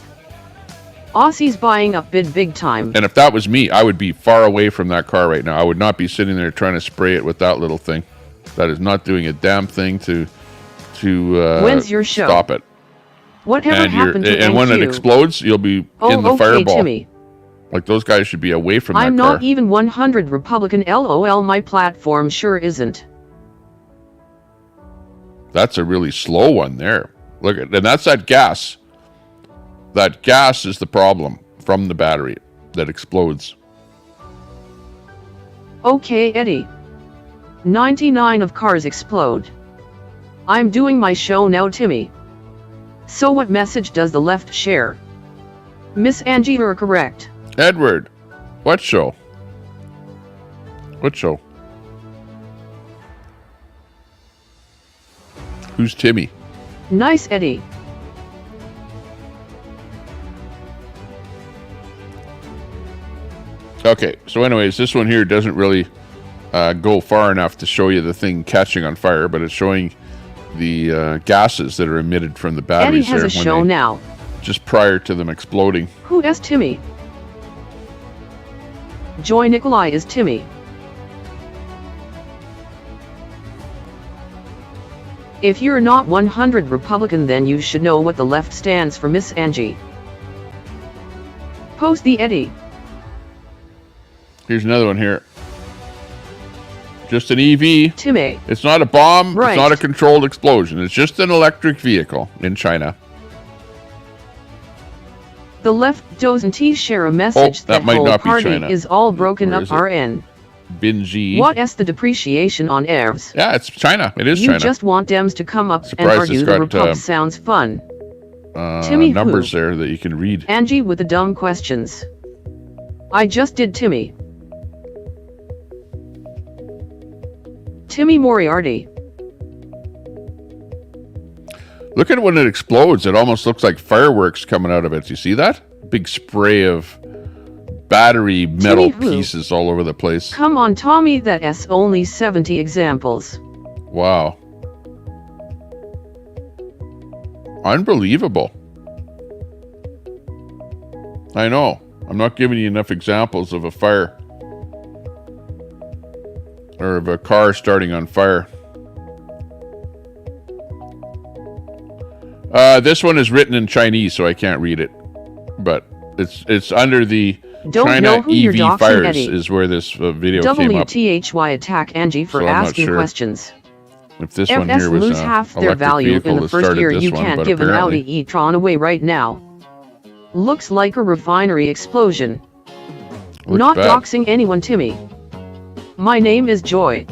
Aussies buying up big time.
And if that was me, I would be far away from that car right now. I would not be sitting there trying to spray it with that little thing. That is not doing a damn thing to
When's your show?
stop it.
Whatever happened to
and when it
NQ?
explodes, you'll be
Oh,
in the
okay,
fireball.
Timmy.
Like those guys should be away from
I'm
that car.
not even 100 Republican, LOL. My platform sure isn't.
That's a really slow one there. Look at, and that's that gas. That gas is the problem from the battery that explodes.
Okay, Eddie. 99 of cars explode. I'm doing my show now, Timmy. So what message does the left share? Miss Angie, you're correct.
Edward, what show? What show? Who's Timmy?
Nice, Eddie.
Okay, so anyways, this one here doesn't really go far enough to show you the thing catching on fire, but it's showing gases that are emitted from the
Eddie
batteries
has
there
a show now.
just prior to them exploding.
Who is Timmy? Joy Nikolai is Timmy. If you're not 100 Republican, then you should know what the left stands for, Miss Angie. Post the Eddie.
Here's another one here. Just an EV.
Timmy.
It's not a bomb.
Right.
It's not a controlled explosion. It's just an electric vehicle in China.
The left doesn't share a message
that might
whole
not be
party
China.
is all broken
Or
up
is it?
RN.
Bingy.
What is the depreciation on ERVs?
Yeah, it's China. It is
You
China.
just want Dems to come up
Surprised
and argue
it's
the
got,
Repub sounds fun. Timmy
numbers
who?
there that you can read.
Angie with the dumb questions. I just did Timmy. Timmy Moriarty.
Look at it when it explodes. It almost looks like fireworks coming out of it. Do you see that? Big spray of battery metal
Timmy who?
pieces all over the place.
Come on, Tommy, that's only 70 examples.
Wow. Unbelievable. I know. I'm not giving you enough examples of a fire. Or of a car starting on fire. This one is written in Chinese, so I can't read it. But it's under the
Don't
China
know who you're
EV
doxing,
fires
Eddie.
is where this video came up.
WTHY attack Angie for
So I'm not
asking
sure
questions.
If this one here
FS
was
lose
an
half their
electric
value
vehicle
in the
that
first
started
year.
this
You
one,
can't
but
give an
apparently-
Audi e-tron away right now. Looks like a refinery explosion.
Looks
Not
bad.
doxing anyone, Timmy. My name is Joy.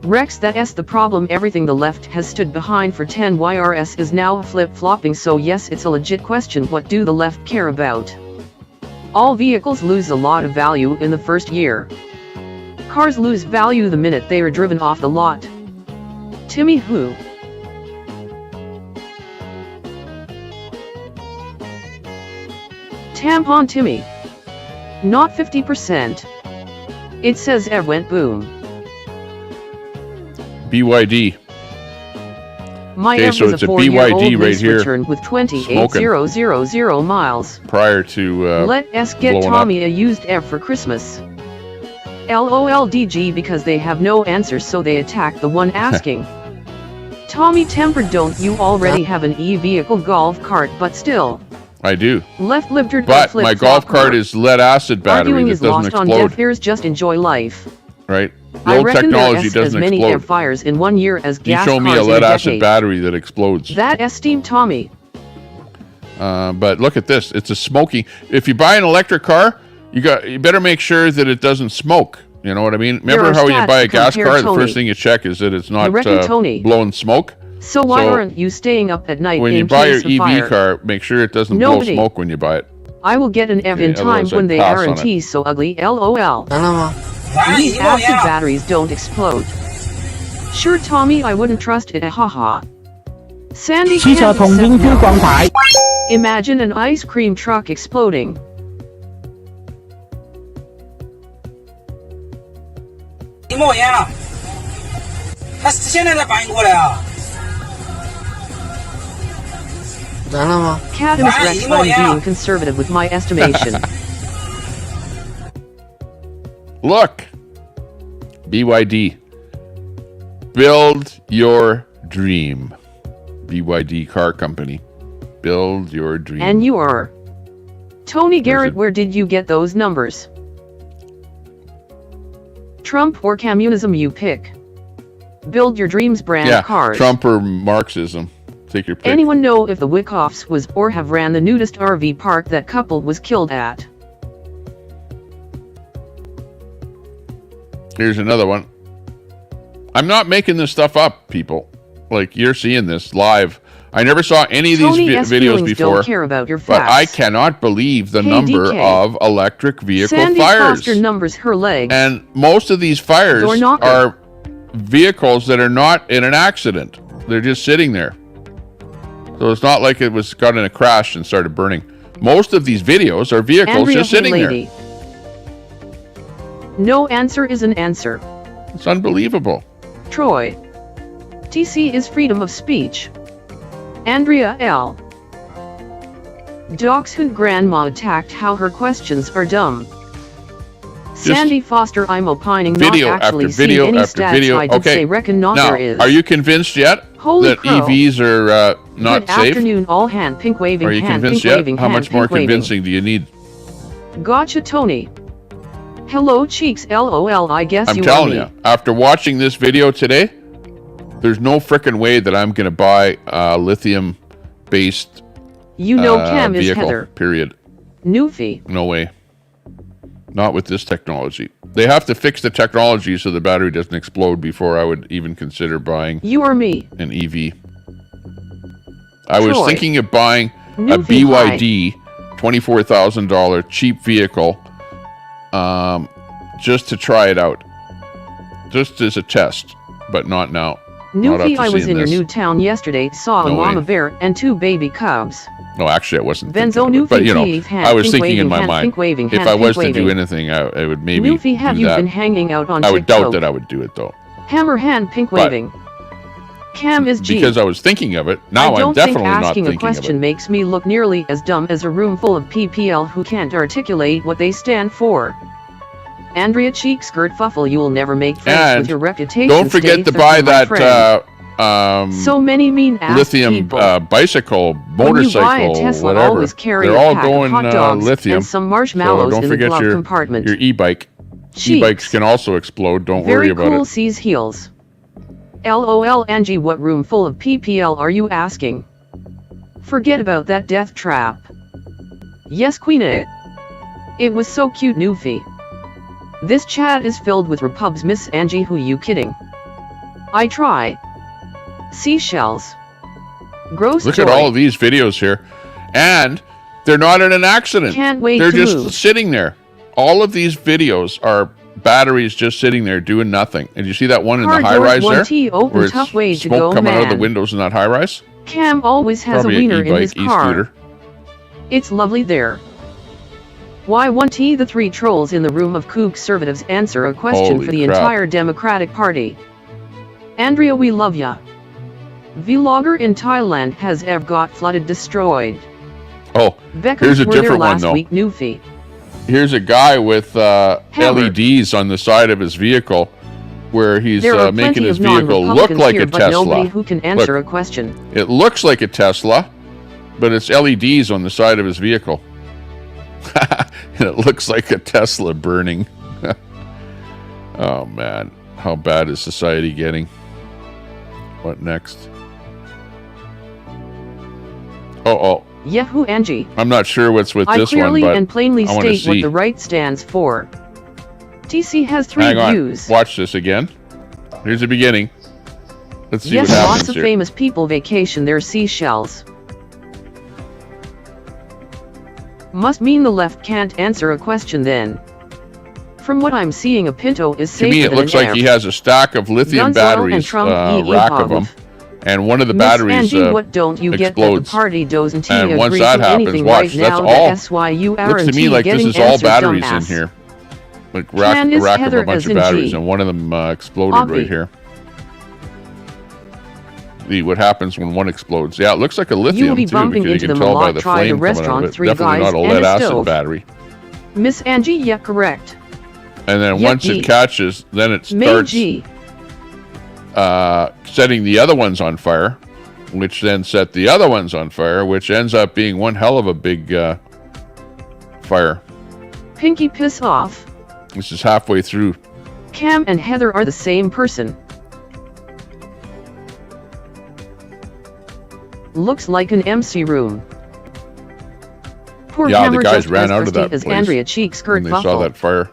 Rex, that's the problem. Everything the left has stood behind for 10 YRS is now flip-flopping, so yes, it's a legit question. What do the left care about? All vehicles lose a lot of value in the first year. Cars lose value the minute they are driven off the lot. Timmy who? Tampon Timmy. Not 50%. It says it went boom.
BYD.
My
Okay,
Ev
so
was
it's
a
a
4-year-old
BYD right
lease
here,
returned with 28,000 miles.
Prior to
Let us get
blowing
Tommy a used Ev for Christmas. LOLDG, because they have no answers, so they attack the one asking. Tommy tempered, don't you already have an e-vehicle golf cart? But still.
I do.
Left libtard
But my golf cart is lead acid battery
Arguing
that
is
doesn't
lost on
explode.
deaf ears. Just enjoy life.
Right? The
I
old
reckon
technology
there is as
doesn't
many air
explode.
fires in 1 year as
You
gas
show me a
cars in
lead acid
decade.
battery that explodes.
That esteemed Tommy.
But look at this. It's a smoking. If you buy an electric car, you better make sure that it doesn't smoke. You know what I mean?
There
Remember
are
how you
stats
buy a
to
gas
compare,
car, the
Tony.
first thing you check is that it's not
reckon, Tony?
blowing smoke?
So why
So,
aren't you staying up at night
When
in
you buy your
case of
EV
fire?
car, make sure it doesn't
Nobody.
blow smoke when you buy it.
I will get an Ev in
Okay,
time
otherwise
when
I'd
they
pass on
aren't
it.
so ugly. LOL. These acid batteries don't explode. Sure, Tommy, I wouldn't trust it. Haha. Sandy can't accept no. Imagine an ice cream truck exploding. Cadmus Rex, I'm being conservative with my estimation.
Look. BYD. Build your dream. BYD car company. Build your dream.
And you are. Tony Garrett, where did you get those numbers? Trump or communism, you pick. Build your dreams brand
yeah,
cars.
Trump or Marxism. Take your pick.
Anyone know if the Wickoffs was or have ran the nudist RV park that couple was killed at?
Here's another one. I'm not making this stuff up, people. Like, you're seeing this live. I never saw any of these
Tony S.
videos
feelings
before.
don't care about your
But
facts.
I cannot believe the
Hey,
number
DK.
of electric vehicle
Sandy
fires.
Foster numbers her legs.
And most of these fires
Door knocker.
are vehicles that are not in an accident. They're just sitting there. So it's not like it was got in a crash and started burning. Most of these videos are vehicles
Andrea,
just sitting
hey,
there.
lady. No answer is an answer.
It's unbelievable.
Troy. TC is freedom of speech. Andrea L. Dachshund grandma attacked how her questions are dumb. Sandy Foster, I'm opining not actually seeing any stats. I did say reckon not
now,
there is.
are you convinced yet
Holy
that
crow.
EVs are not
Good
safe?
afternoon, all hand pink waving.
Are you
hand
convinced
pink
yet?
waving,
How much more
pink
convincing do you need?
Gotcha, Tony. Hello, cheeks. LOL. I guess
I'm
you
telling
are
you, after watching this video today, there's no frickin' way that I'm going to buy a lithium-based
You know Cam is
vehicle,
Heather.
period.
Newfie.
No way. Not with this technology. They have to fix the technology so the battery doesn't explode before I would even consider buying
You or me.
an EV. I was
Troy.
thinking of buying a
Newfie,
BYD $24,000 cheap vehicle just to try it out. Just as a test, but not now. Not
Newfie,
after
I was
seeing
in
this.
your new town yesterday, saw a
No
mama
way.
bear and 2 baby cubs.
No, actually, I wasn't.
Benzo
thinking of it, but you know,
Newfie, hand
I was
pink
thinking in
waving,
my
hand
mind,
pink waving,
if
hand
I
pink
was to do
waving.
anything, I would maybe
Newfie, have
do
you
that.
been hanging out on
I would
TikTok?
doubt that I would do it though.
Hammer hand pink
But-
waving. Cam is G.
Because I was thinking of it. Now
I don't
I'm definitely
think
not
asking
thinking
a question
of it.
makes me look nearly as dumb as a room full of PPL who can't articulate what they stand for. Andrea Cheek Skirt Fuffle, you'll never make friends
And
with your reputation.
don't forget
Stay
to
thirsty,
buy
my friend.
that
so many mean ass
lithium
people.
bicycle,
When you buy a
motorcycle,
Tesla,
whatever.
always carry
They're
a
all
pack
going
of hot dogs
lithium.
and some marshmallows
so don't
in the
forget
glove
your,
compartment.
your e-bike.
Cheeks.
E-bikes can also explode. Don't
Very
worry about
cool
it.
sees heels. LOL Angie, what room full of PPL are you asking? Forget about that death trap. Yes, Queen It was so cute, Newfie. This chat is filled with repubs, Miss Angie, who you kidding? I try. Seashells. Gross
Look
joy.
at all of these videos here. And they're not in an accident.
Can't wait
They're
to
just
move.
sitting there. All of these videos are batteries just sitting there doing nothing. And you see that one in
Car
the high
doors
rise there?
1T open,
Where it's
tough way to
smoke
go,
coming out of the
man.
windows in that high rise?
Cam always has
Probably
a wiener
an
in his
e-bike,
car.
e-scooter.
It's lovely there. Why 1T the 3 trolls in the room of conservatives answer a question
Holy
for the
crap.
entire Democratic Party. Andrea, we love ya. Vlogger in Thailand has ever got flooded destroyed.
Oh,
Beckers
here's a
were there
different one
last
though.
week, Newfie.
Here's a guy with
Hammer.
LEDs on the side of his vehicle where he's
There are
making
plenty
his
of
vehicle look
non-Republicans
like
here,
a
but
Tesla.
nobody who can answer
Look,
a question.
it looks like a Tesla, but it's LEDs on the side of his vehicle. And it looks like a Tesla burning. Oh man, how bad is society getting? What next? Oh,
Yahoo Angie.
I'm not sure what's with
I
this one,
clearly
but
and plainly
I want to
state what
see.
the right stands for. TC has 3
Hang on,
views.
watch this again. Here's the beginning. Let's see
Yes,
what happens
lots of
here.
famous people vacation their seashells. Must mean the left can't answer a question then. From what I'm seeing, a Pinto is
To
safer
me, it
than
looks
an
like
air.
he has a stack of lithium
Guns, oil, and
batteries,
Trump,
rack of them, and one of the
Miss
batteries
Angie, what don't you get that the
explodes.
party doesn't
And once
agree
that
to
happens,
anything
watch,
right
that's
now
all.
that SYU
Looks to me
R&T
like this
getting
is all
answers,
batteries in
dumbass.
here. Like a
Candace
rack of
Heather
a bunch
as
of
in
batteries,
G.
and one of them exploded
Oppie.
right here. See what happens when one explodes. Yeah, it looks like a lithium
You'll be
too,
bumping
because you
into
can
them a
tell by
lot.
the
Try the
flame coming out of
restaurant,
it.
3
Definitely
guys
not a
and
lead
a
acid
stove.
battery.
Miss Angie, yeah, correct.
And then
Yeah,
once
G.
it catches, then it
May
starts
G.
setting the other ones on fire, which then set the other ones on fire, which ends up being one hell of a big fire.
Pinky piss off.
This is halfway through.
Cam and Heather are the same person. Looks like an MC room. Poor
Yeah,
Hammer
the guys
just
ran
as
out of
pristine
that
as
place
Andrea Cheek Skirt
when they saw
Buffle.
that fire.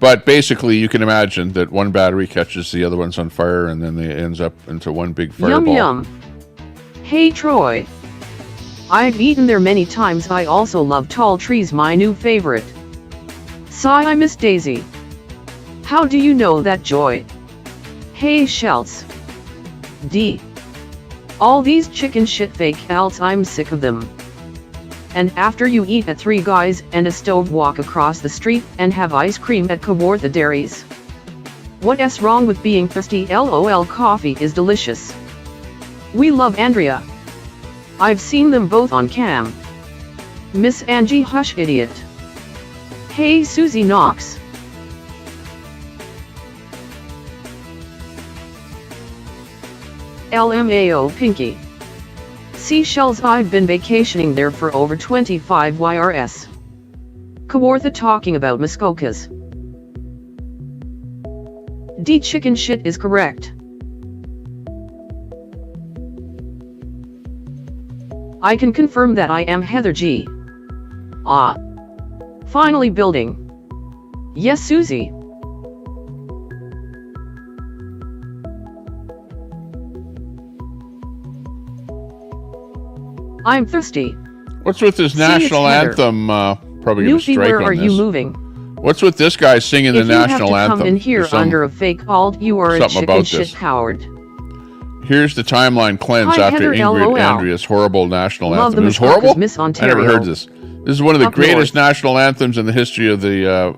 But basically, you can imagine that one battery catches the other ones on fire, and then it ends up into one big fireball.
Yum yum. Hey Troy. I've eaten there many times. I also love tall trees, my new favorite. Sigh, I miss Daisy. How do you know that, Joy? Hey Shelts. D. All these chicken shit fake outs, I'm sick of them. and after you eat at Three Guys and a Stove, walk across the street and have ice cream at Kawartha Dairies. What's wrong with being thirsty? LOL, coffee is delicious. We love Andrea. I've seen them both on cam. Miss Angie, hush, idiot. Hey Susie Knox. LMAO Pinky. Seychelles, I've been vacationing there for over 25 YRS. Kawartha talking about Muskokas. D chicken shit is correct. I can confirm that I am Heather G. Ah. Finally building. Yes, Susie. I'm thirsty.
What's with this national anthem? Probably going to strike
where
on
are
this.
you moving?
What's with this guy singing the national
anthem? If you have to come in here under a fake alt, you are a chicken shit coward.
Here's the timeline cleanse after
Heather,
Ingrid
LOL.
Andrea's horrible national
Love
anthem.
the
It was horrible?
Miss
I
Ontario.
never heard this. This is one of the
Up
greatest
north.
national anthems in the history of the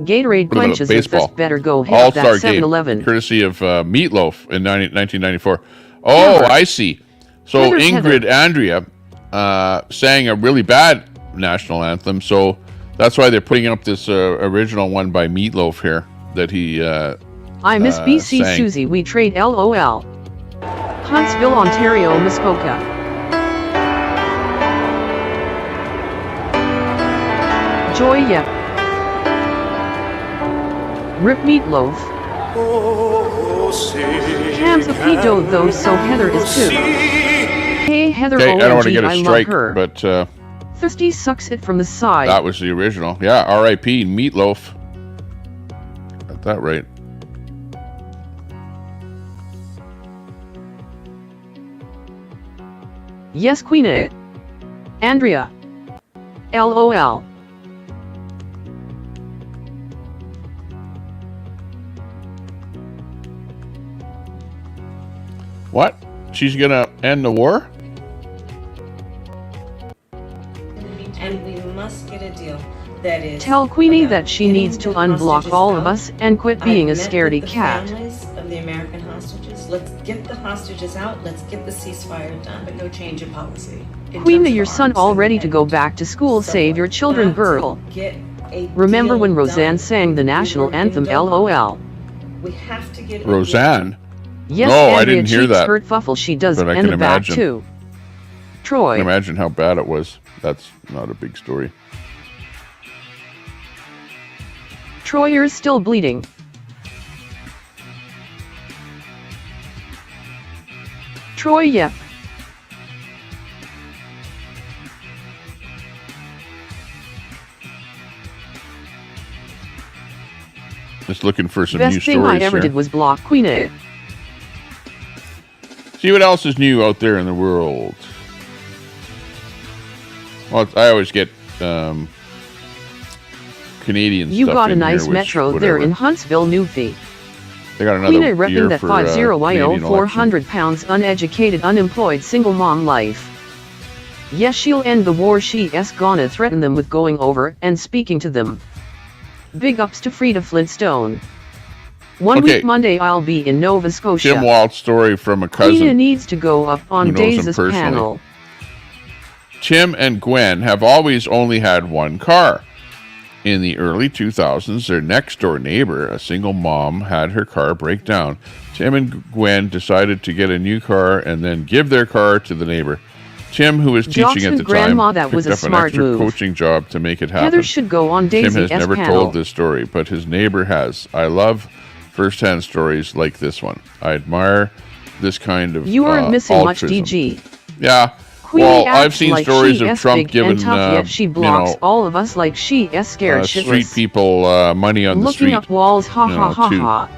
Gatorade quenches if this better go hit
All-Star
that
game,
7-Eleven.
courtesy of Meatloaf in 1994. Oh,
Heather.
I see. So
Heather,
Ingrid Andrea sang a really bad national anthem, so that's why they're putting up this original one by Meatloaf here that he
I miss BC
sang.
Susie, we trade LOL. Huntsville, Ontario, Muskoka. Joy, yep. Rip Meatloaf. Campapito though, so Heather is too. Hey Heather,
Okay, I don't want to
OMG,
get a
I love
strike,
her.
but
Thirsty sucks it from the side.
that was the original. Yeah, R.I.P. Meatloaf. Got that right.
Yes, Queen it. Andrea. LOL.
What? She's gonna end the war?
And we must get a deal that is.
Tell Queenie
about
that she
getting
needs to
the
unblock
hostages
all of
out.
us and quit being a
I've met
scaredy
with the
cat.
families of the American hostages. Let's get the hostages out. Let's get the ceasefire done. But no change in policy.
Queenie, your son all ready to go back to school. Save your children, girl. Remember when Roseanne sang the national anthem? LOL.
We have to get
Roseanne?
Yes,
No, I
Andrea
didn't hear
cheeks
that.
Skirt fuffle she does,
But I
and
can
the back
imagine.
too.
I
Troy.
can imagine how bad it was. That's not a big story.
Troy, you're still bleeding. Troy, yep.
Just looking for some new
Best thing I
stories
ever
here.
did was block Queenie.
See what else is new out there in the world. Well, I always get Canadian
You
stuff
got a
in
nice
here, which,
metro
whatever.
there in Huntsville, Newfie.
They got another
Queenie
year
repping that
for
50YO
Canadian
400 pounds uneducated unemployed single mom life. Yes, she'll end the war. She's gonna threaten them with going over and speaking to them. Big ups to Frida Flintstone. One
Okay.
week Monday I'll be in Nova Scotia.
Tim Walt's story from a
Queenie
cousin.
needs to go up on
who knows him
Daze's
personally.
panel.
Tim and Gwen have always only had one car. In the early 2000s, their next-door neighbor, a single mom, had her car break down. Tim and Gwen decided to get a new car and then give their car to the neighbor. Tim, who was teaching at
Johnson
the
grandma,
time,
that
picked
was a
up an
smart
extra
move.
coaching job to make it happen.
Heather should go on
Tim
Daisy
has
S
never
panel.
told this story, but his neighbor has. I love first-hand stories like this one. I admire this kind of
You aren't missing much,
altruism.
DG.
Yeah.
Queenie
Well, I've
acts
seen
like
stories
she
of
is
Trump
big
giving,
and tough, yet she blocks all of us like she is scared
street
shitless.
people money on the
Looking
street.
up walls, ha
you
ha
know,
ha
too.
ha.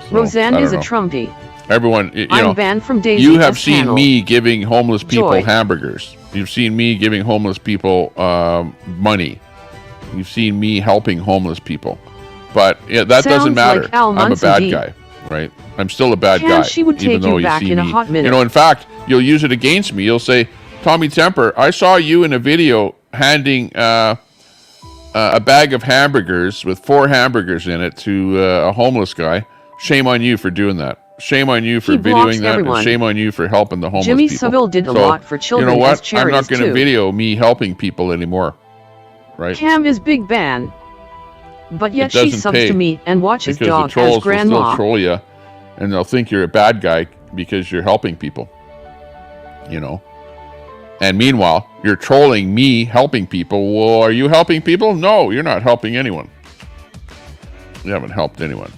So,
Roseanne
I
is a
don't know.
Trumpy.
Everyone, you
I'm
know,
banned from Daisy
you have
S
seen
panel.
me giving homeless people
Joy.
hamburgers. You've seen me giving homeless people money. You've seen me helping homeless people. But yeah, that doesn't
Sounds
matter.
like Al
I'm a bad
Munson.
guy. right? I'm still a bad
Cam,
guy.
she would
even
take
though
you back
see
in a
me.
hot minute.
You know, in fact, you'll use it against me. You'll say, Tommy Temper, I saw you in a video handing a bag of hamburgers with 4 hamburgers in it to a homeless guy. Shame on you for doing that. Shame on you for videoing that, and shame on you for helping the homeless
Jimmy
people.
Savile did a lot for children.
You know
as
what? I'm
charities
not going to
too.
video me helping people anymore. Right?
Cam is Big Ben, but yet
It
she
doesn't
subs
pay
to me and watches
because
dog
the trolls
as grandma.
will still troll you, and they'll think you're a bad guy because you're helping people. You know. And meanwhile, you're trolling me helping people. Well, are you helping people? No, you're not helping anyone. You haven't helped anyone.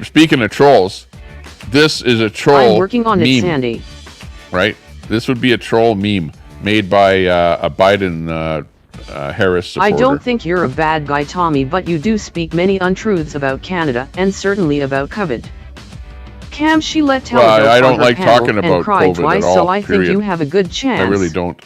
Speaking of trolls, this is a troll
I'm working on
meme,
it, Sandy.
right? This would be a troll meme made by a Biden Harris supporter.
I don't think you're a bad guy, Tommy, but you do speak many untruths about Canada and certainly about COVID. Cam, she let tell
Well, I
on
don't
her
like
panel
talking
and
about
cried
COVID
twice,
at all,
so I think
period.
you have a good chance.
I really don't.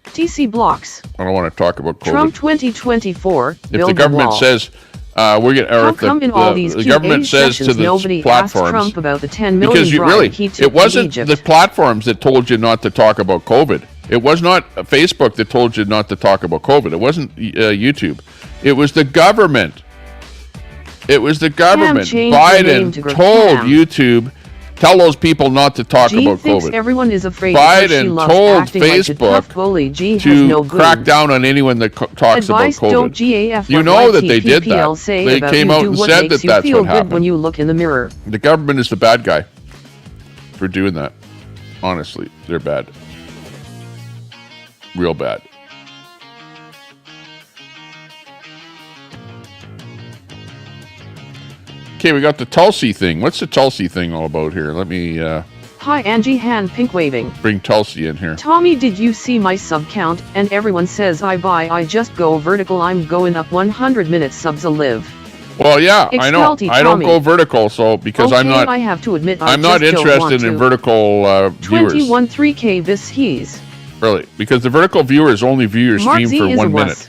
TC blocks.
I don't want to talk about COVID.
Trump 2024.
If the government says we're going, or
How
if
come in all these
the
QA
government says to
sessions
the
nobody asked
platforms,
Trump about the 10 million
because you
bribe
really,
he took
it wasn't
in Egypt.
the platforms that told you not to talk about COVID. It was not Facebook that told you not to talk about COVID. It wasn't YouTube. It was the government. It was the government.
changed the name
Biden
to
told
Cam.
YouTube, tell those people not to talk
G
about
thinks
COVID.
everyone is afraid because she
Biden
loves
told
acting like the
Facebook
tough bully. G has
to
no
crack
goon.
down on anyone that talks
Advice,
about
don't
COVID.
GAF
You
what
know that they did
YTPPL
that.
say
They
about
came
you.
out
Do
and
what
said
makes
that
you
that's
feel
what
good
happened.
when you look in the mirror.
The government is the bad guy for doing that. Honestly, they're bad. Real bad. Okay, we got the Tulsi thing. What's the Tulsi thing all about here? Let me
Hi Angie, hand pink waving.
bring Tulsi in here.
Tommy, did you see my sub count? And everyone says I just go vertical. I'm going up 100 minutes subs a live.
Well, yeah, I know.
Exalty
I don't
Tommy.
go vertical, so because I'm
Okay,
not.
I have to admit,
I'm not
just don't want
interested in
to.
vertical viewers.
21 3K this he's.
Really, because the vertical viewers only view your
Mark
stream
Z
for
is
1
a
minute,
wuss.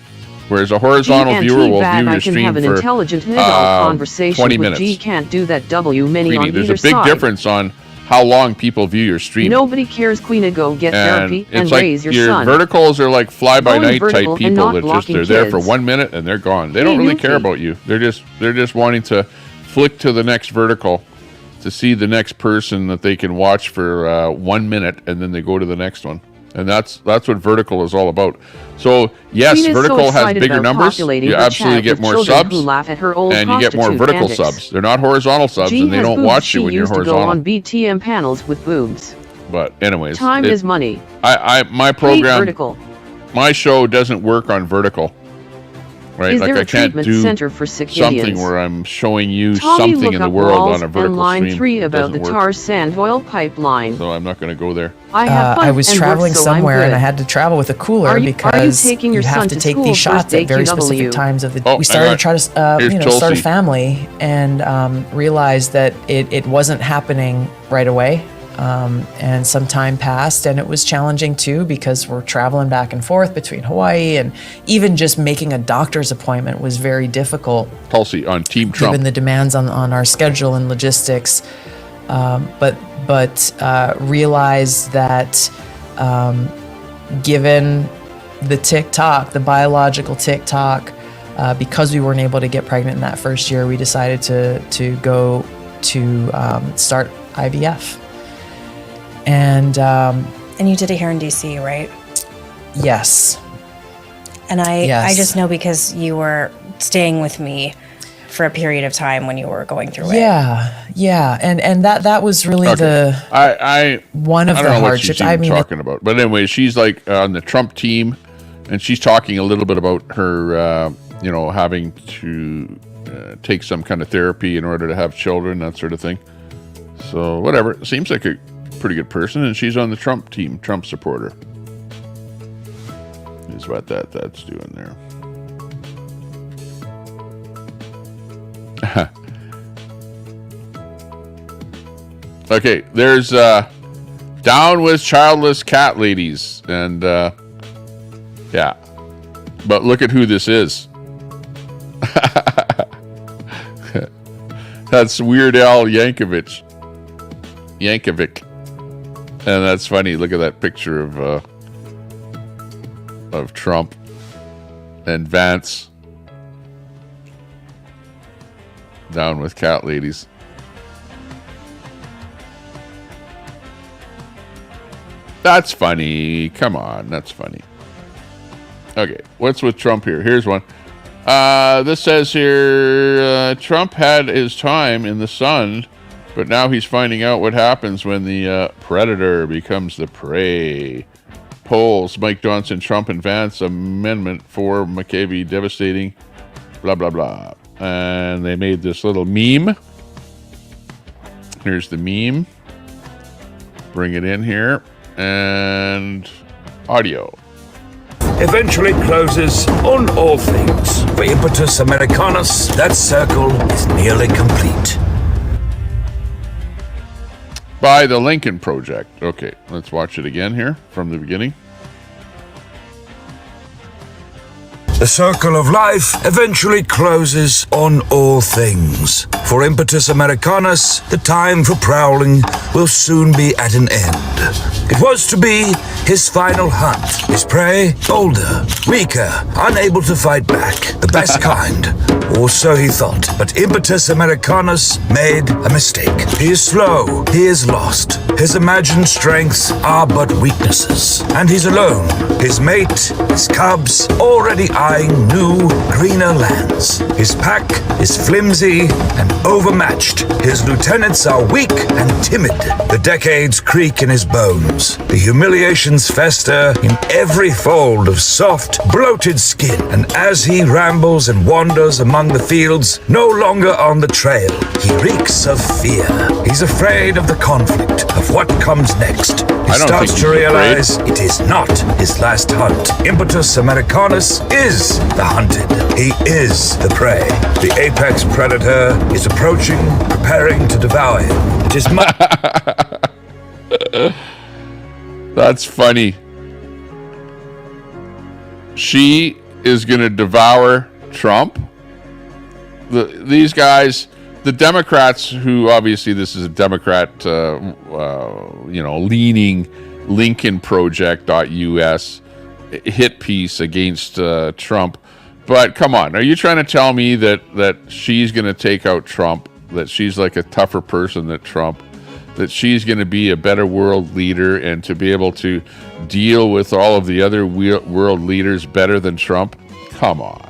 whereas a horizontal
G&T
viewer will
bad,
view
I
your
can
stream
have an
for
intelligent conversation
20
with
minutes.
G can't do that. W many on
There's
either
a big
side.
difference on how long people view your stream.
Nobody cares. Queena, go get therapy and
it's like
raise your
your
son.
verticals are like fly-by-night
Going
type
vertical and
people
not
that just
blocking
they're there for
kids.
1 minute and they're gone. They
Hey,
don't really
Milky.
care about you. They're just wanting to flick to the next vertical to see the next person that they can watch for 1 minute, and then they go to the next one. And that's what vertical is all about. So yes,
Queen is so
vertical has
excited
bigger
about
numbers.
populating
You
her
absolutely
chat
get
with
more
children
subs,
who laugh at her old
and you get more
prostitute
vertical
antics.
subs. They're not horizontal subs,
G
and they
has
don't
boobs.
watch
She
you when you're
used to go
horizontal.
on BTM panels with boobs.
But anyways,
Time is money.
my
Hate
program,
vertical.
my show doesn't work on vertical. Right?
Is
Like
there
I
a
can't
treatment
do
center for sick
something
idiots?
where I'm showing you
Tommy,
something
look
in the
up
world
walls
on a vertical
and line
stream.
3
It
about the
doesn't
tar
work.
sand oil pipeline.
So I'm not going to go there.
I have fun
I was
and
traveling
work, so I'm
somewhere and
good.
I had to travel with a cooler
Are you
because
taking your
you have
son
to
to
take
school
these
first
shots at very
AQW?
specific times of the.
Oh,
we started
hang
to try to
Here's
start a
Tulsi.
family and realized that it wasn't happening right away. And some time passed, and it was challenging too because we're traveling back and forth between Hawaii, and even just making a doctor's appointment was very difficult.
Tulsi on Team Trump.
Given the demands on our schedule and logistics, but realized that given the TikTok, the biological TikTok, because we weren't able to get pregnant in that first year, we decided to go to start IVF. And
you did it here in DC, right?
Yes.
And I
Yes.
just know because you were staying with me for a period of time when you were going through it.
Yeah, and that was really one of
I don't
the
know what
hardships.
she's even talking about. But anyway, she's like on the Trump team, and she's talking a little bit about her, having to take some kind of therapy in order to have children, that sort of thing. So whatever, seems like a pretty good person, and she's on the Trump team, Trump supporter. Is what that's doing there. Okay, there's down with childless cat ladies, and yeah, But look at who this is. That's Weird Al Yankovic. And that's funny. Look at that picture of Trump and Vance down with cat ladies. That's funny. Come on, that's funny. Okay, what's with Trump here? Here's one. This says here, Trump had his time in the sun, but now he's finding out what happens when the predator becomes the prey. Polls, Mike Johnson, Trump and Vance, Amendment 4, McCavey, devastating, blah, blah, blah. And they made this little meme. Here's the meme. Bring it in here. And audio.
Eventually closes on all things. For impetus Americanus, that circle is nearly complete.
By the Lincoln Project. Okay, let's watch it again here from the beginning.
The circle of life eventually closes on all things. For impetus Americanus, the time for prowling will soon be at an end. It was to be his final hunt. His prey, older, weaker, unable to fight back. The best kind, or so he thought. But impetus Americanus made a mistake. He is slow, he is lost. His imagined strengths are but weaknesses. And he's alone. His mate, his cubs, already eyeing new, greener lands. His pack is flimsy and overmatched. His lieutenants are weak and timid. The decades creak in his bones. The humiliations fester in every fold of soft, bloated skin. And as he rambles and wanders among the fields, no longer on the trail, he reeks of fear. He's afraid of the conflict, of what comes next. He starts to realize it is not his last hunt. Impetus Americanus is the hunted. He is the prey. The apex predator is approaching, preparing to devour him. It is
That's funny. She is going to devour Trump. These guys, the Democrats, who obviously this is a Democrat, leaning Lincoln Project.us hit piece against Trump. But come on, are you trying to tell me that she's going to take out Trump, that she's like a tougher person than Trump, that she's going to be a better world leader and to be able to deal with all of the other world leaders better than Trump? Come on.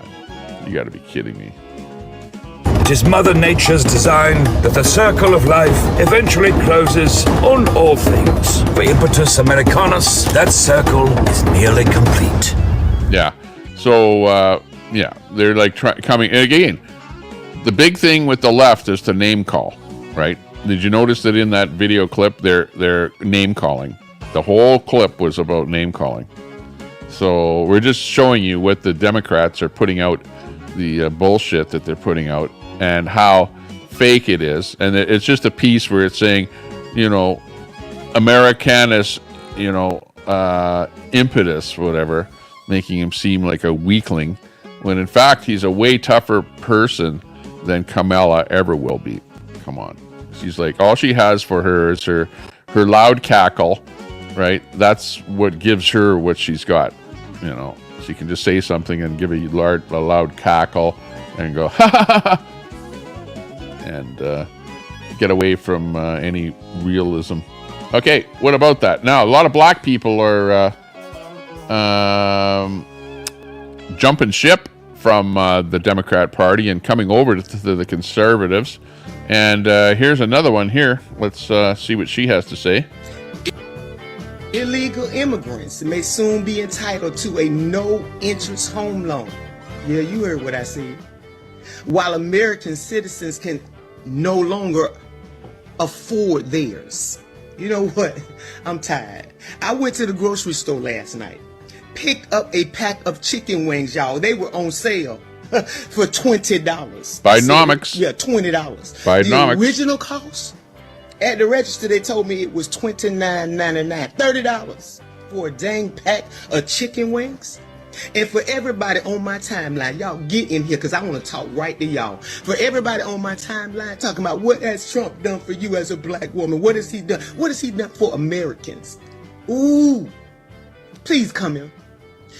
You got to be kidding me.
It is Mother Nature's design that the circle of life eventually closes on all things. For impetus Americanus, that circle is nearly complete.
Yeah. So, they're like coming. And again, the big thing with the left is to name call, right? Did you notice that in that video clip, they're name calling? The whole clip was about name calling. So we're just showing you what the Democrats are putting out, the bullshit that they're putting out, and how fake it is. And it's just a piece where it's saying, Americanus, impetus, whatever, making him seem like a weakling, when in fact he's a way tougher person than Kamala ever will be. Come on. She's like, all she has for her is her loud cackle, right? That's what gives her what she's got. She can just say something and give a loud cackle and go, ha ha ha, and get away from any realism. Okay, what about that? Now, a lot of black people are jumping ship from the Democrat Party and coming over to the Conservatives. And here's another one here. Let's see what she has to say.
Illegal immigrants may soon be entitled to a no-interest home loan. Yeah, you heard what I said. While American citizens can no longer afford theirs. You know what? I'm tired. I went to the grocery store last night. Picked up a pack of chicken wings, y'all. They were on sale for $20.
Bidenomics.
Yeah, $20.
Bidenomics.
The original cost at the register, they told me it was $29.99. $30 for a dang pack of chicken wings. And for everybody on my timeline, y'all get in here because I want to talk right to y'all. For everybody on my timeline talking about what has Trump done for you as a black woman? What has he done? What has he done for Americans? Ooh, please come here.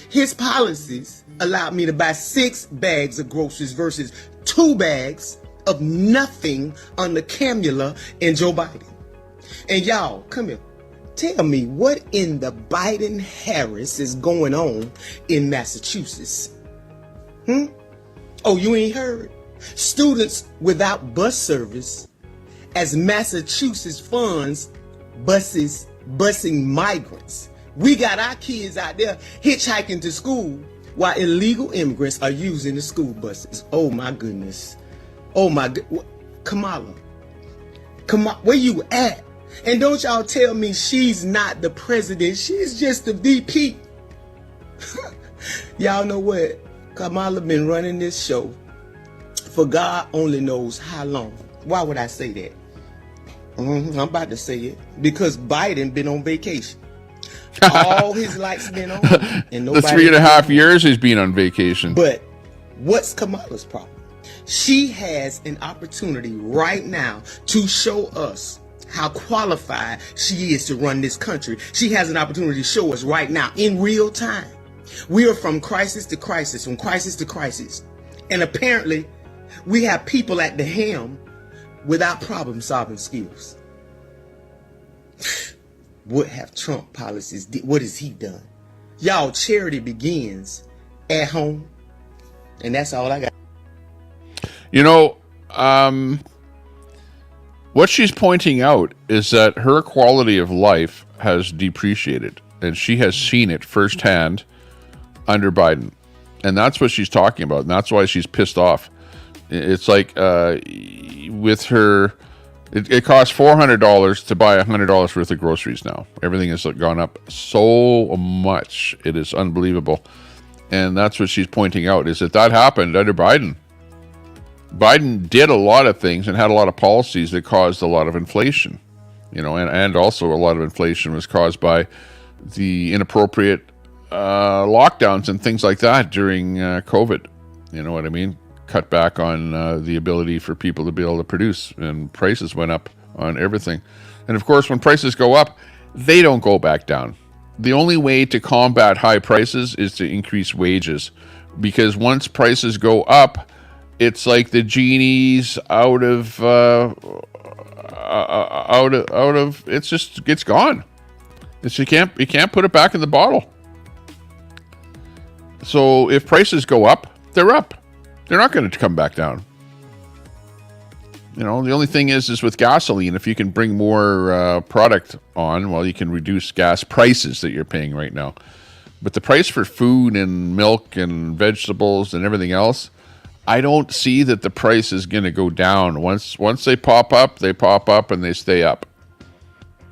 His policies allowed me to buy 6 bags of groceries versus 2 bags of nothing under Kamala and Joe Biden. And y'all, come here. Tell me what in the Biden-Harris is going on in Massachusetts? Oh, you ain't heard? Students without bus service as Massachusetts funds busing migrants. We got our kids out there hitchhiking to school while illegal immigrants are using the school buses. Oh my goodness. Oh my God. Kamala, where you at? And don't y'all tell me she's not the president. She's just the VP. Y'all know what? Kamala been running this show for God only knows how long. Why would I say that? I'm about to say it. Because Biden been on vacation. All his lights been on. And
the 3.5 years he's been on vacation.
But what's Kamala's problem? She has an opportunity right now to show us how qualified she is to run this country. She has an opportunity to show us right now in real time. We are from crisis to crisis, from crisis to crisis. And apparently we have people at the helm without problem solving skills. What have Trump policies did? What has he done? Y'all, charity begins at home. And that's all I got.
You know, what she's pointing out is that her quality of life has depreciated, and she has seen it firsthand under Biden. And that's what she's talking about, and that's why she's pissed off. It's like with her, it costs $400 to buy $100 worth of groceries now. Everything has gone up so much. It is unbelievable. And that's what she's pointing out, is that happened under Biden. Biden did a lot of things and had a lot of policies that caused a lot of inflation, you know, and also a lot of inflation was caused by the inappropriate lockdowns and things like that during COVID. You know what I mean? Cut back on the ability for people to be able to produce, and prices went up on everything. And of course, when prices go up, they don't go back down. The only way to combat high prices is to increase wages, because once prices go up, it's like the genie's out of it's gone. You can't put it back in the bottle. So if prices go up, they're up. They're not going to come back down. You know, the only thing is with gasoline, if you can bring more product on, well, you can reduce gas prices that you're paying right now. But the price for food and milk and vegetables and everything else, I don't see that the price is going to go down. Once they pop up and they stay up.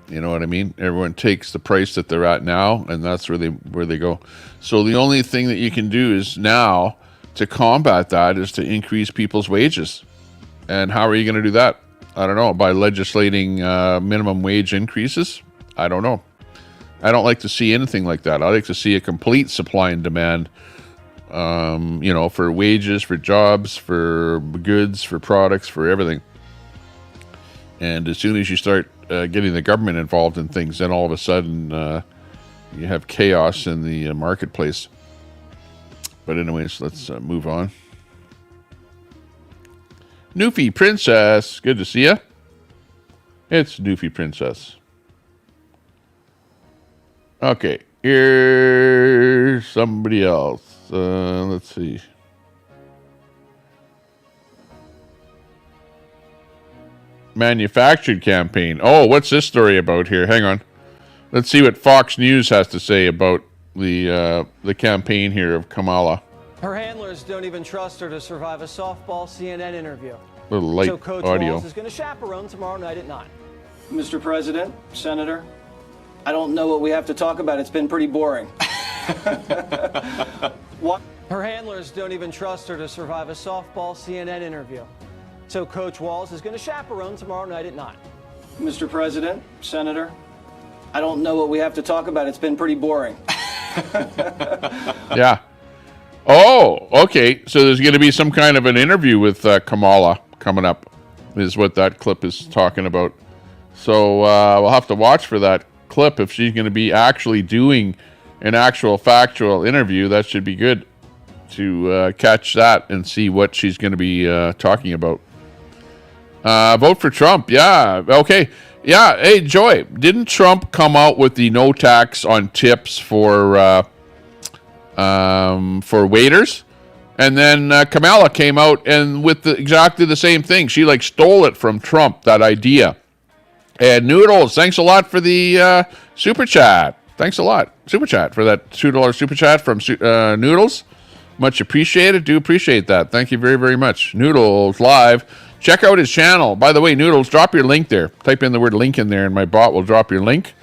You know what I mean? Everyone takes the price that they're at now, and that's where they go. So the only thing that you can do is now to combat that is to increase people's wages. And how are you going to do that? I don't know. By legislating minimum wage increases? I don't know. I don't like to see anything like that. I like to see a complete supply and demand, you know, for wages, for jobs, for goods, for products, for everything. And as soon as you start getting the government involved in things, then all of a sudden you have chaos in the marketplace. But anyways, let's move on. Newfie Princess, good to see you. It's Newfie Princess. Okay, here's somebody else. Let's see. Manufactured campaign. Oh, what's this story about here? Hang on. Let's see what Fox News has to say about the campaign here of Kamala.
Her handlers don't even trust her to survive a softball CNN interview.
A little light
so Coach
audio.
Walls is going to chaperone tomorrow night at 9. Mr. President, Senator, I don't know what we have to talk about. It's been pretty boring. What? Her handlers don't even trust her to survive a softball CNN interview. So Coach Walls is going to chaperone tomorrow night at 9. Mr. President, Senator, I don't know what we have to talk about. It's been pretty boring.
Yeah,
Oh, okay. So there's going to be some kind of an interview with Kamala coming up, is what that clip is talking about. So we'll have to watch for that clip. If she's going to be actually doing an actual factual interview, that should be good to catch that and see what she's going to be talking about. Vote for Trump. Yeah. Okay. Yeah. Hey, Joy, didn't Trump come out with the no tax on tips for waiters? And then Kamala came out and with exactly the same thing. She like stole it from Trump, that idea. And Noodles, thanks a lot for the super chat. Thanks a lot, super chat, for that $2 super chat from Noodles. Much appreciated. Do appreciate that. Thank you very, very much. Noodles Live. Check out his channel. By the way, Noodles, drop your link there. Type in the word link in there, and my bot will drop your link.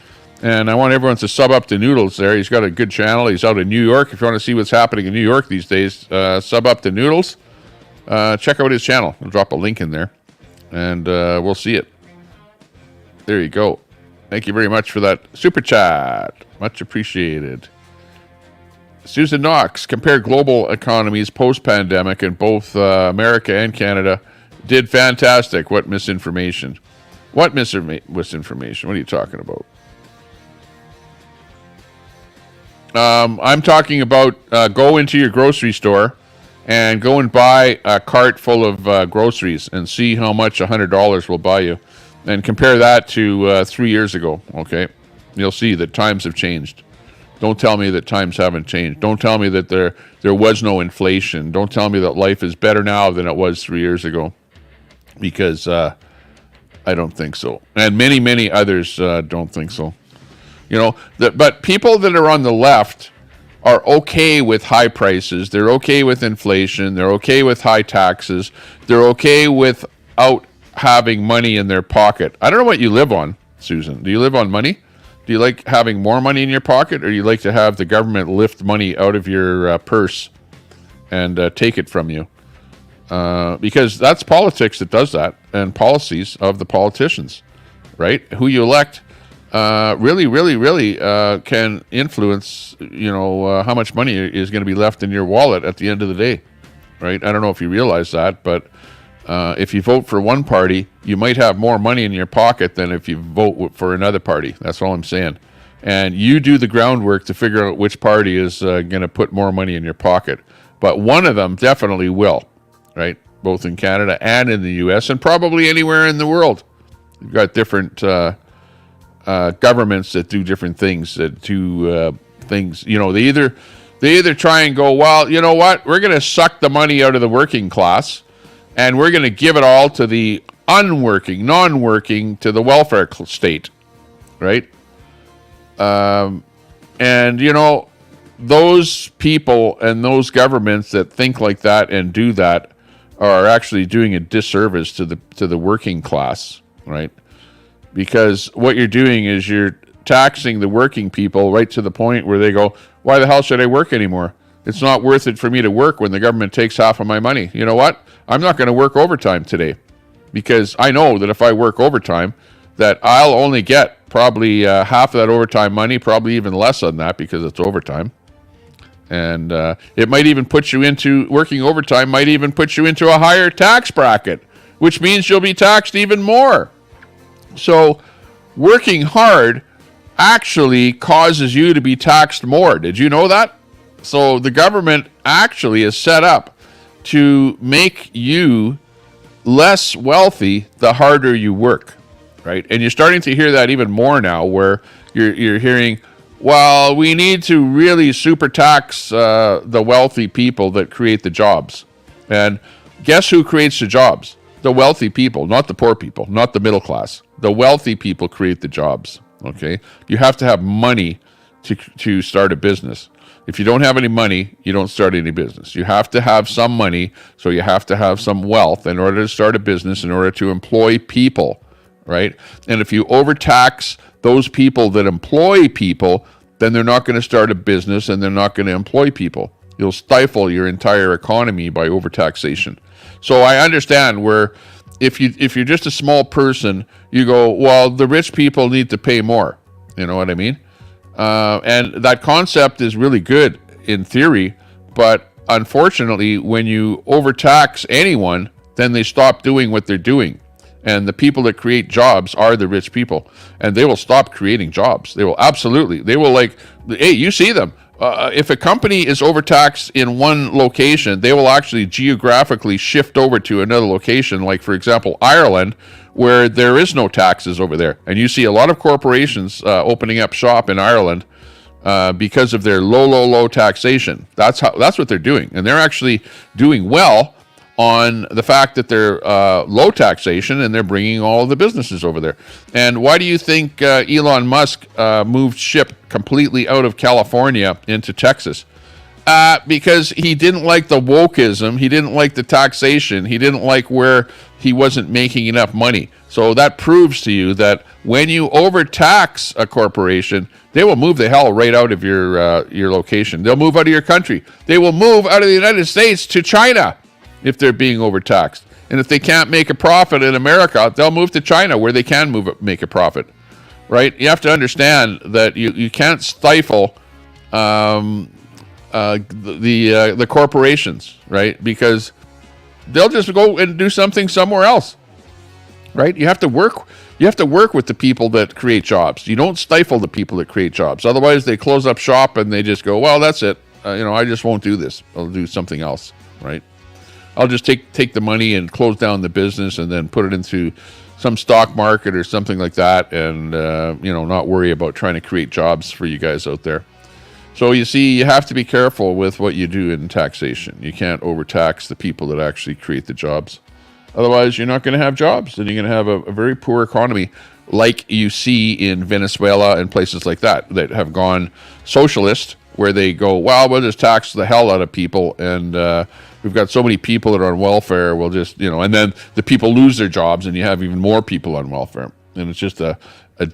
And I want everyone to sub up to Noodles there. He's got a good channel. He's out in New York. If you want to see what's happening in New York these days, sub up to Noodles. Check out his channel. I'll drop a link in there, and we'll see it. There you go. Thank you very much for that super chat. Much appreciated. Susan Knox, compare global economies post-pandemic in both America and Canada. Did fantastic. What misinformation? What misinformation? What are you talking about? I'm talking about go into your grocery store and go and buy a cart full of groceries and see how much $100 will buy you. And compare that to 3 years ago, okay? You'll see that times have changed. Don't tell me that times haven't changed. Don't tell me that there was no inflation. Don't tell me that life is better now than it was 3 years ago. Because I don't think so. And many, many others don't think so. You know, but people that are on the left are okay with high prices. They're okay with inflation. They're okay with high taxes. They're okay without having money in their pocket. I don't know what you live on, Susan. Do you live on money? Do you like having more money in your pocket, or do you like to have the government lift money out of your purse and take it from you? Because that's politics that does that, and policies of the politicians, right? Who you elect really can influence, how much money is going to be left in your wallet at the end of the day, right? I don't know if you realize that, but if you vote for one party, you might have more money in your pocket than if you vote for another party. That's all I'm saying. And you do the groundwork to figure out which party is going to put more money in your pocket. But one of them definitely will, right? Both in Canada and in the U.S. and probably anywhere in the world. You've got different governments that do different things, that do things. They either try and go, well, you know what? We're going to suck the money out of the working class, and we're going to give it all to the non-working, to the welfare state, right? And, those people and those governments that think like that and do that are actually doing a disservice to the working class, right? Because what you're doing is you're taxing the working people right to the point where they go, why the hell should I work anymore? It's not worth it for me to work when the government takes half of my money. You know what? I'm not going to work overtime today, because I know that if I work overtime, that I'll only get probably half of that overtime money, probably even less than that, because it's overtime. And it might even put you into, working overtime might even put you into a higher tax bracket, which means you'll be taxed even more. So working hard actually causes you to be taxed more. Did you know that? So the government actually is set up to make you less wealthy the harder you work, right? And you're starting to hear that even more now, where you're hearing, well, we need to really super tax the wealthy people that create the jobs. And guess who creates the jobs? The wealthy people, not the poor people, not the middle class. The wealthy people create the jobs, okay? You have to have money to start a business. If you don't have any money, you don't start any business. You have to have some money, so you have to have some wealth in order to start a business, in order to employ people, right? And if you overtax those people that employ people, then they're not going to start a business and they're not going to employ people. You'll stifle your entire economy by overtaxation. So I understand where if you're just a small person, you go, well, the rich people need to pay more. You know what I mean? And that concept is really good in theory, but
unfortunately, when you overtax anyone, then they stop doing what they're doing. And the people that create jobs are the rich people, and they will stop creating jobs. They will absolutely. They will hey, you see them. If a company is overtaxed in one location, they will actually geographically shift over to another location, like, for example, Ireland, where there is no taxes over there. And you see a lot of corporations opening up shop in Ireland because of their low taxation. That's what they're doing. And they're actually doing well on the fact that they're low taxation, and they're bringing all the businesses over there. And why do you think Elon Musk moved ship completely out of California into Texas? Because he didn't like the wokeism, he didn't like the taxation, he didn't like where he wasn't making enough money. So that proves to you that when you overtax a corporation, they will move the hell right out of your location. They'll move out of your country. They will move out of the United States to China if they're being overtaxed. And if they can't make a profit in America, they'll move to China where they can make a profit, right? You have to understand that you can't stifle the corporations, right? Because they'll just go and do something somewhere else, right? You have to work with the people that create jobs. You don't stifle the people that create jobs. Otherwise, they close up shop and they just go, well, that's it. I just won't do this. I'll do something else, right? I'll just take the money and close down the business and then put it into some stock market or something like that, and not worry about trying to create jobs for you guys out there. So you see, you have to be careful with what you do in taxation. You can't overtax the people that actually create the jobs. Otherwise, you're not going to have jobs, and you're going to have a very poor economy, like you see in Venezuela and places like that have gone socialist, where they go, well, we'll just tax the hell out of people, and we've got so many people that are on welfare, we'll just, and then the people lose their jobs, and you have even more people on welfare. And it's just a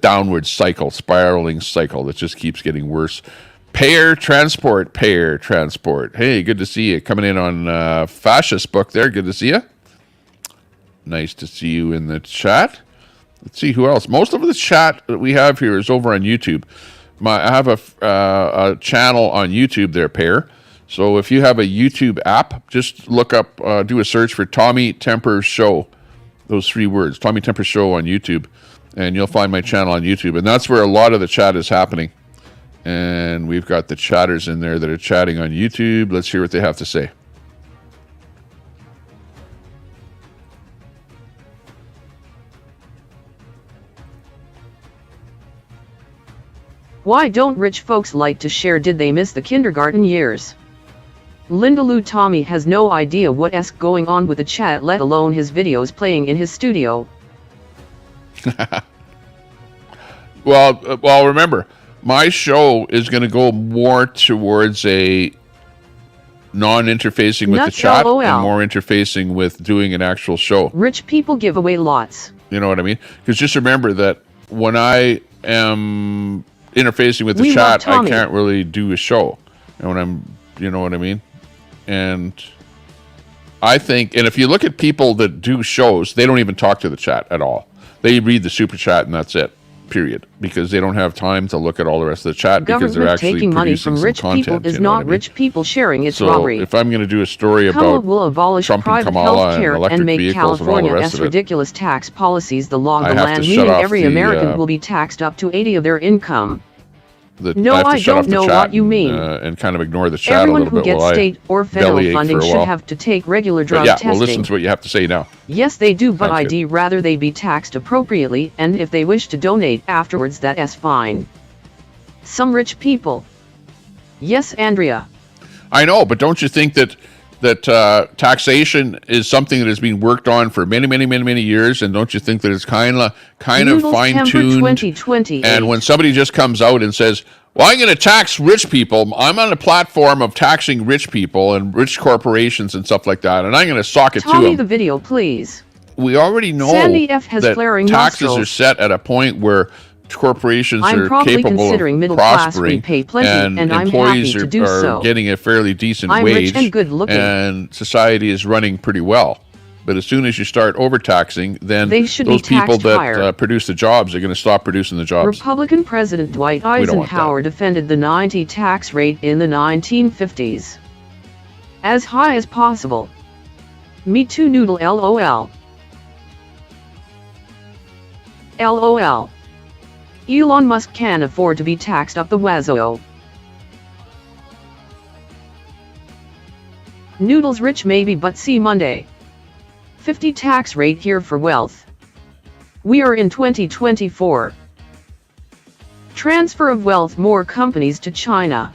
downward cycle, spiraling cycle that just keeps getting worse. Payer Transport. Hey, good to see you. Coming in on Fascist Book there. Good to see you. Nice to see you in the chat. Let's see who else. Most of the chat that we have here is over on YouTube. I have a channel on YouTube there, Pair. So if you have a YouTube app, just look up, do a search for Tommy Temper Show. Those 3 words, Tommy Temper Show on YouTube. And you'll find my channel on YouTube. And that's where a lot of the chat is happening. And we've got the chatters in there that are chatting on YouTube. Let's hear what they have to say.
Why don't rich folks like to share? Did they miss the kindergarten years? Linda Lou Tommy has no idea what's going on with the chat, let alone his videos playing in his studio.
Well, remember, my show is going to go more towards a non-interfacing with the chat and more interfacing with doing an actual show.
Rich people give away lots.
You know what I mean? Because just remember that when I am interfacing with the chat, I can't really do a show. And you know what I mean? And I think, and if you look at people that do shows, they don't even talk to the chat at all. They read the super chat and that's it, period. Because they don't have time to look at all the rest of the chat because they're actually
taking money from rich people is not rich people sharing, it's robbery.
So if I'm going to do a story
Kamala
about
will abolish
Trump and
private
Kamala
health care and make California's ridiculous tax policies the law of the land, meaning every American will be taxed up to 80% of their income. No, I don't know what you mean.
And kind of ignore the chat
Everyone
a little
who
bit
gets state or federal funding should have to take regular drug testing.
Well, listen to what you have to say now.
Yes, they do, but I'd rather they be taxed appropriately, and if they wish to donate afterwards, that's fine. Some rich people. Yes, Andrea.
I know, but don't you think that taxation is something that has been worked on for many years, and don't you think that it's kind of fine-tuned? And when somebody just comes out and says, well, I'm going to tax rich people, I'm on a platform of taxing rich people and rich corporations and stuff like that, and I'm going to sock it to them.
Tommy, the video, please.
We already know that taxes are set at a point where corporations are capable of prospering, and employees are getting a fairly decent wage, and society is running pretty well. But as soon as you start overtaxing, then those people that produce the jobs are going to stop producing the jobs.
Republican President Dwight Eisenhower defended the 90% tax rate in the 1950s. As high as possible. Me too noodle LOL. LOL. Elon Musk can afford to be taxed up the wazoo. Noodles rich maybe, but see Monday. 50 tax rate here for wealth. We are in 2024. Transfer of wealth, more companies to China.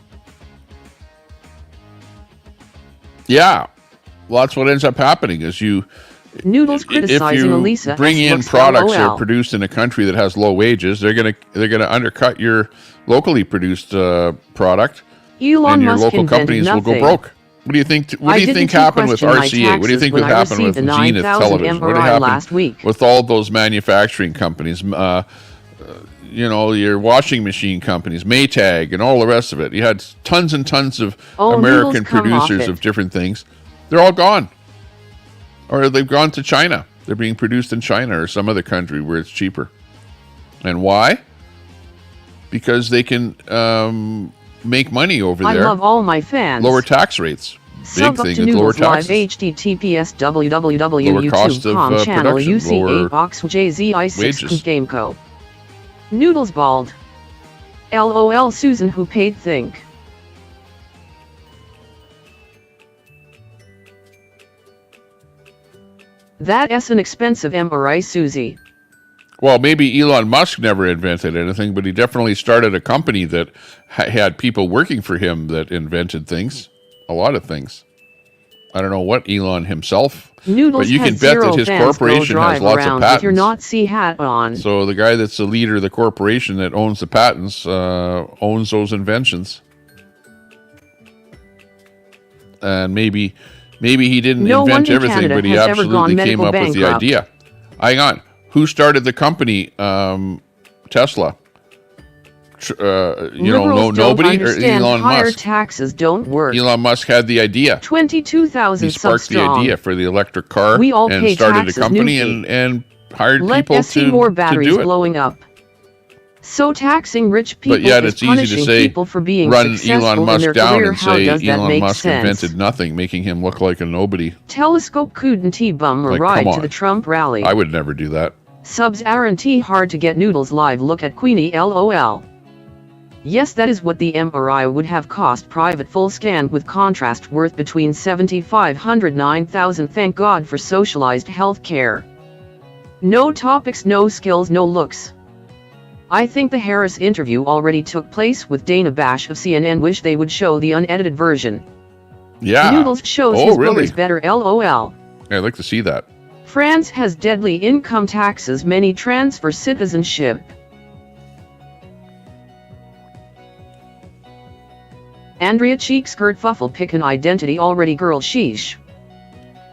Yeah, well, that's what ends up happening is
Noodles criticizing Elisa.
If you bring in products that are produced in a country that has low wages, they're gonna undercut your locally produced product,
Elon
and your
Musk
local companies
nothing.
will go broke. What do you think? What do you think happened with RCA? What do you think would happen with Zenith Television? What happened
last week?
With all those manufacturing companies? Your washing machine companies, Maytag, and all the rest of it. You had tons and tons of American producers of different things. They're all gone. Or they've gone to China. They're being produced in China or some other country where it's cheaper. And why? Because they can make money over there.
I love all my fans.
Lower tax rates. Big thing with lower taxes.
Live HTTPS www.youtube.com channel UC8 Ox JZI6 Gameco. Noodles bald. LOL Susan who paid think. That's an expensive MRI, Susie.
Well, maybe Elon Musk never invented anything, but he definitely started a company that had people working for him that invented things. A lot of things. I don't know what Elon himself,
Noodles
but you can bet that his corporation has lots of patents.
With your Nazi hat on.
So the guy that's the leader of the corporation that owns the patents owns those inventions. And maybe he didn't invent everything,
Canada
but he absolutely came up with the idea. Hang on. Who started the company, Tesla? Nobody or Elon
higher
Musk.
Taxes don't work.
Elon Musk had the idea.
22,000
He sparked the idea for the electric car.
We all
and
pay
started
taxes,
a company and hired people to
more batteries
do it.
blowing up. So taxing rich people
But yet
is
it's easy to
punishing
say,
people for being
run
successful
Elon
in
Musk
their
down
career.
and
How
say
does that
Elon
make
Musk
sense?
invented nothing, making him look like a nobody.
Telescope couldn't bum a
Like,
ride
come
to
on.
the Trump rally.
I would never do that.
Subs aren't hard to get. Noodles live look at Queenie LOL. Yes, that is what the MRI would have cost. Private full scan with contrast worth between $7,500 $9,000. Thank God for socialized health care. No topics, no skills, no looks. I think the Harris interview already took place with Dana Bash of CNN. Wish they would show the unedited version.
Yeah.
Noodles shows his boogers better LOL.
Yeah, I'd like to see that.
France has deadly income taxes. Many transfer citizenship. Andrea cheeks kerfuffle pick an identity already girl sheesh.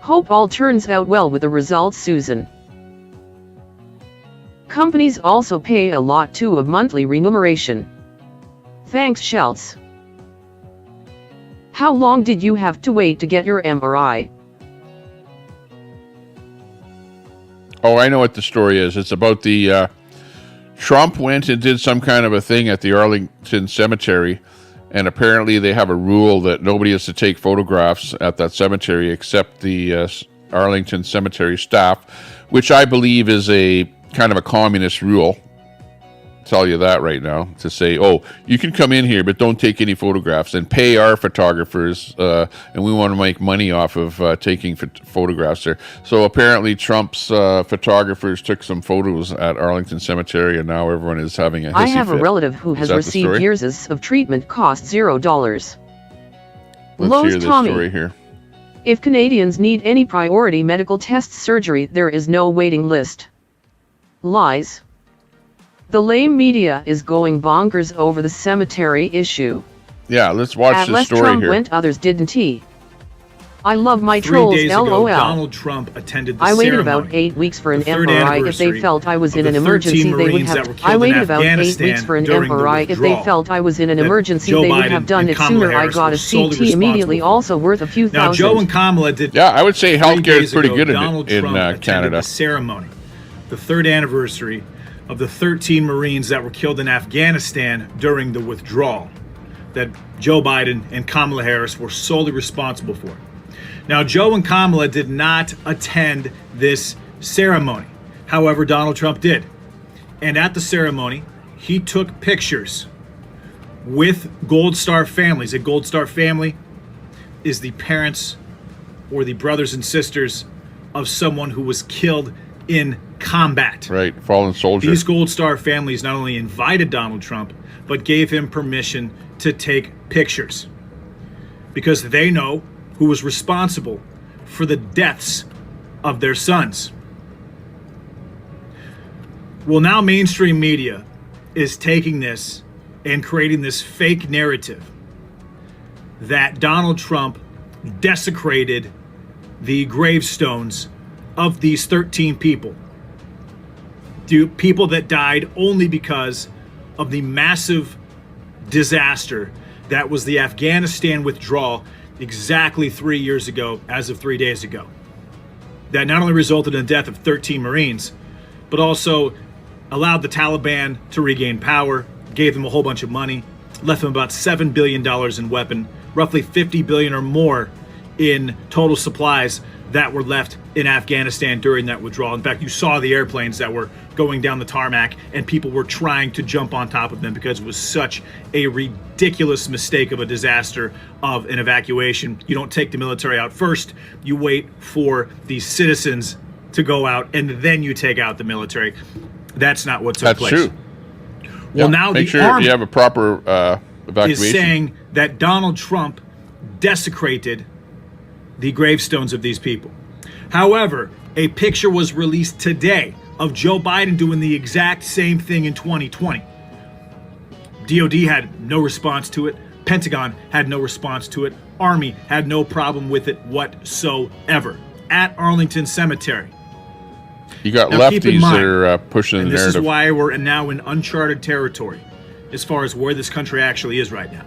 Hope all turns out well with the results, Susan. Companies also pay a lot too of monthly remuneration. Thanks, Shelts. How long did you have to wait to get your MRI?
Oh, I know what the story is. It's about the Trump went and did some kind of a thing at the Arlington Cemetery, and apparently they have a rule that nobody is to take photographs at that cemetery except the Arlington Cemetery staff, which I believe is a kind of a communist rule. I'll tell you that right now, to say, oh, you can come in here, but don't take any photographs and pay our photographers, and we want to make money off of taking photographs there. So apparently Trump's photographers took some photos at Arlington Cemetery, and now everyone is having a hissy
I have
fit.
a relative who has received years of treatment cost $0.
Let's
Lowe's
hear this
Tommy.
story here.
If Canadians need any priority medical test surgery, there is no waiting list. Lies. The lame media is going bonkers over the cemetery issue.
Yeah, let's watch
At
this
less
story
Trump
here.
went, others didn't he? I love my
3
trolls,
days ago,
LOL.
Donald Trump attended the
I waited
ceremony.
about 8 weeks for an
The third
MRI. If they
anniversary
felt I was
of
in an
the 13
emergency, they would
Marines that were
have.
killed
I
in
waited about 8
Afghanistan
weeks for an
during the
MRI. If they
withdrawal
felt I was in an
that
emergency,
Joe
they would
Biden
have done
and
it
Kamala
sooner. I
Harris
got a
were solely
CT immediately,
responsible.
also worth a few
Now,
thousand.
Joe and Kamala did.
Yeah, I would say
3
healthcare is
days
pretty
ago,
good
Donald
in
Trump attended
Canada.
the ceremony, the third anniversary of the 13 Marines that were killed in Afghanistan during the withdrawal, that Joe Biden and Kamala Harris were solely responsible for. Now, Joe and Kamala did not attend this ceremony. However, Donald Trump did. And at the ceremony, he took pictures with Gold Star families. A Gold Star family is the parents or the brothers and sisters of someone who was killed in combat.
Right, fallen soldier.
These Gold Star families not only invited Donald Trump, but gave him permission to take pictures because they know who was responsible for the deaths of their sons. Well, now mainstream media is taking this and creating this fake narrative that Donald Trump desecrated the gravestones of these 13 people. People that died only because of the massive disaster that was the Afghanistan withdrawal exactly 3 years ago, as of 3 days ago. That not only resulted in the death of 13 Marines, but also allowed the Taliban to regain power, gave them a whole bunch of money, left them about $7 billion in weapon, roughly $50 billion or more in total supplies that were left in Afghanistan during that withdrawal. In fact, you saw the airplanes that were going down the tarmac and people were trying to jump on top of them because it was such a ridiculous mistake of a disaster of an evacuation. You don't take the military out first, you wait for the citizens to go out and then you take out the military. That's not what took place.
That's true.
Well, now
make
the
sure
Army
you have a proper evacuation.
is saying that Donald Trump desecrated the gravestones of these people. However, a picture was released today of Joe Biden doing the exact same thing in 2020. DOD had no response to it. Pentagon had no response to it. Army had no problem with it whatsoever. At Arlington Cemetery.
You got
Now, keep in
lefties
mind,
that are pushing the
and this
narrative.
is why we're now in uncharted territory as far as where this country actually is right now.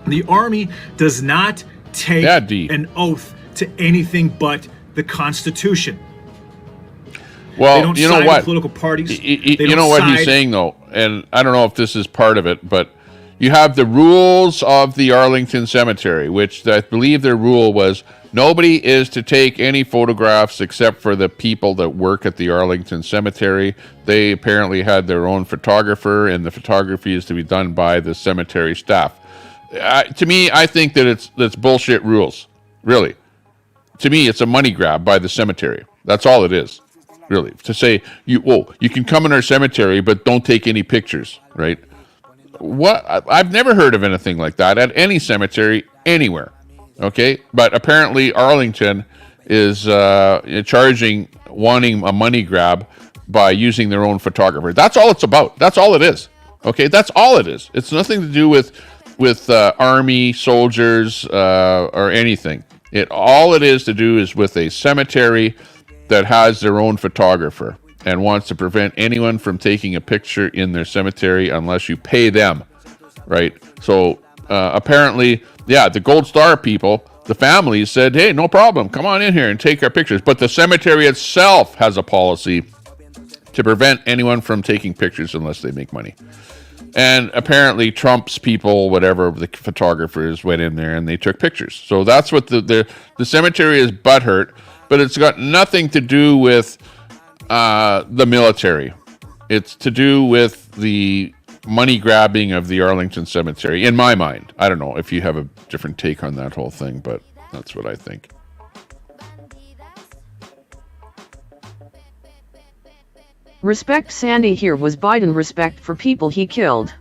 The Army does not take an oath to anything but the Constitution.
Well,
they don't
you know
side
what?
with political parties.
You know what he's saying, though, and I don't know if this is part of it, but you have the rules of the Arlington Cemetery, which I believe their rule was nobody is to take any photographs except for the people that work at the Arlington Cemetery. They apparently had their own photographer, and the photography is to be done by the cemetery staff. To me, I think that that's bullshit rules, really. To me, it's a money grab by the cemetery. That's all it is, really. To say, you can come in our cemetery, but don't take any pictures, right? What? I've never heard of anything like that at any cemetery anywhere, okay? But apparently Arlington is wanting a money grab by using their own photographer. That's all it's about. That's all it is, okay? That's all it is. It's nothing to do with Army, soldiers, or anything. All it is to do is with a cemetery that has their own photographer and wants to prevent anyone from taking a picture in their cemetery unless you pay them, right? So apparently, the Gold Star people, the families said, hey, no problem, come on in here and take our pictures. But the cemetery itself has a policy to prevent anyone from taking pictures unless they make money. And apparently Trump's people, whatever, the photographers went in there and they took pictures. So that's what the cemetery is butthurt, but it's got nothing to do with the military. It's to do with the money grabbing of the Arlington Cemetery, in my mind. I don't know if you have a different take on that whole thing, but that's what I think.
Respect Sandy here was Biden respect for people he killed.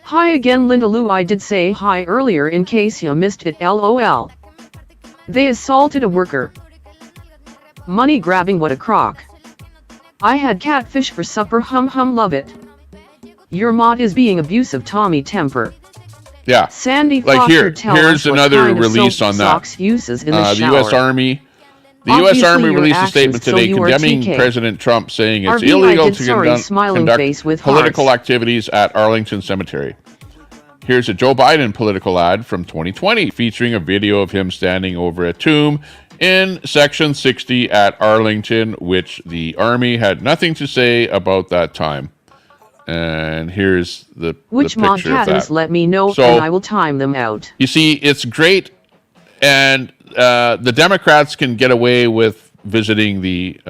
Hi again Linda Lou, I did say hi earlier in case you missed it, lol. They assaulted a worker. Money grabbing, what a crock. I had catfish for supper, hum love it. Your mod is being abusive, Tommy Temper.
Yeah.
Sandy
like
Foster,
here's another release on that.
Socks uses in the
the U.S. Army. The
Obviously,
U.S. Army
your
released a
actions,
statement
so
today
you are
condemning
TK.
President Trump, saying it's
RV,
illegal
I did,
to
sorry,
conduct
smiling face with
political
hearts.
activities at Arlington Cemetery. Here's a Joe Biden political ad from 2020 featuring a video of him standing over a tomb in Section 60 at Arlington, which the Army had nothing to say about that time. And here's the
Which
the picture of
Montans
that.
let me know,
So,
and I will time them out.
You see, it's great, and the Democrats can get away with visiting the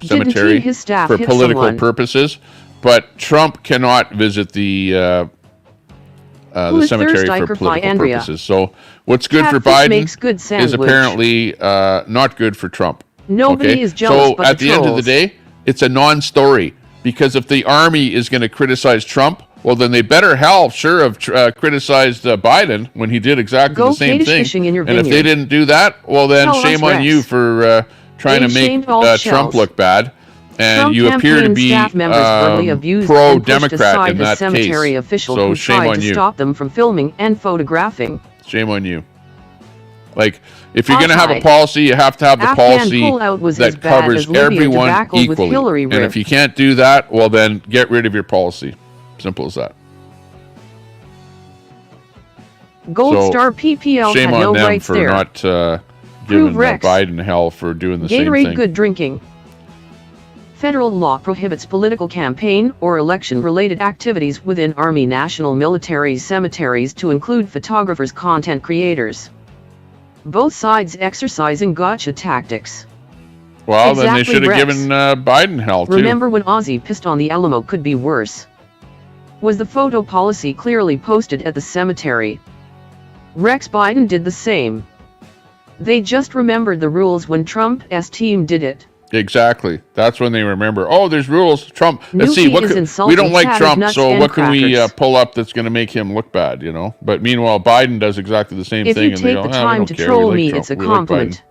cemetery
his staff
for
hit
political
someone?
purposes, but Trump cannot visit the cemetery for political
Andrea?
purposes. So what's good for
Catfish
Biden
makes good
is
sandwich.
apparently not good for Trump.
Nobody is jealous
So
but
at
the
the end of the
trolls.
day, it's a non-story, because if the army is going to criticize Trump, well, then they better have criticized Biden when he did exactly
Go
the same
Kadish
thing.
fishing in your
And if they
vineyard.
didn't do that, well, then
Tell
shame
us,
on
Rex.
you for trying
They
to make
shamed all
Trump
shells.
look bad. And
Trump
you appear to
campaign
be
staff members verbally abused and pushed
pro-Democrat
aside
in
the
that
cemetery
case.
official
So
who
shame
tried
on
to
you.
stop them from filming and photographing.
Shame on you. Like, if you're going to have a
Ahai.
policy, you have to have the
Afghan
policy
pullout was as
that
bad
covers
as Libya
everyone
debacle with
equally.
Hillary
And
rigged.
if you can't do that, well, then get rid of your policy. Simple as that.
Gold
So,
Star PPL
shame
had
on
no
them
rights
for
there.
not
Prove
giving
Rex.
Biden hell for doing the same
Gatorade
thing.
good drinking. Federal law prohibits political campaign or election-related activities within Army, national military cemeteries to include photographers, content creators. Both sides exercising gotcha tactics.
Well, then they
Exactly,
should have
Rex.
given Biden hell, too.
Remember when Ozzy pissed on the Alamo could be worse? Was the photo policy clearly posted at the cemetery? Rex Biden did the same. They just remembered the rules when Trump's team did it.
Exactly. That's when they remember. Oh, there's rules. Trump. Let's see.
Newfie
What
is
we don't
insulting
like
Chad
Trump,
nuts
so
and
what can we
crackers.
pull up that's going to make him look bad? You know. But meanwhile, Biden does exactly the same
If
thing,
you
and they
take
go,
the
"Ah, we
time
don't
to
care.
troll
We like
me,
Trump.
it's a
We like
compliment.
Biden."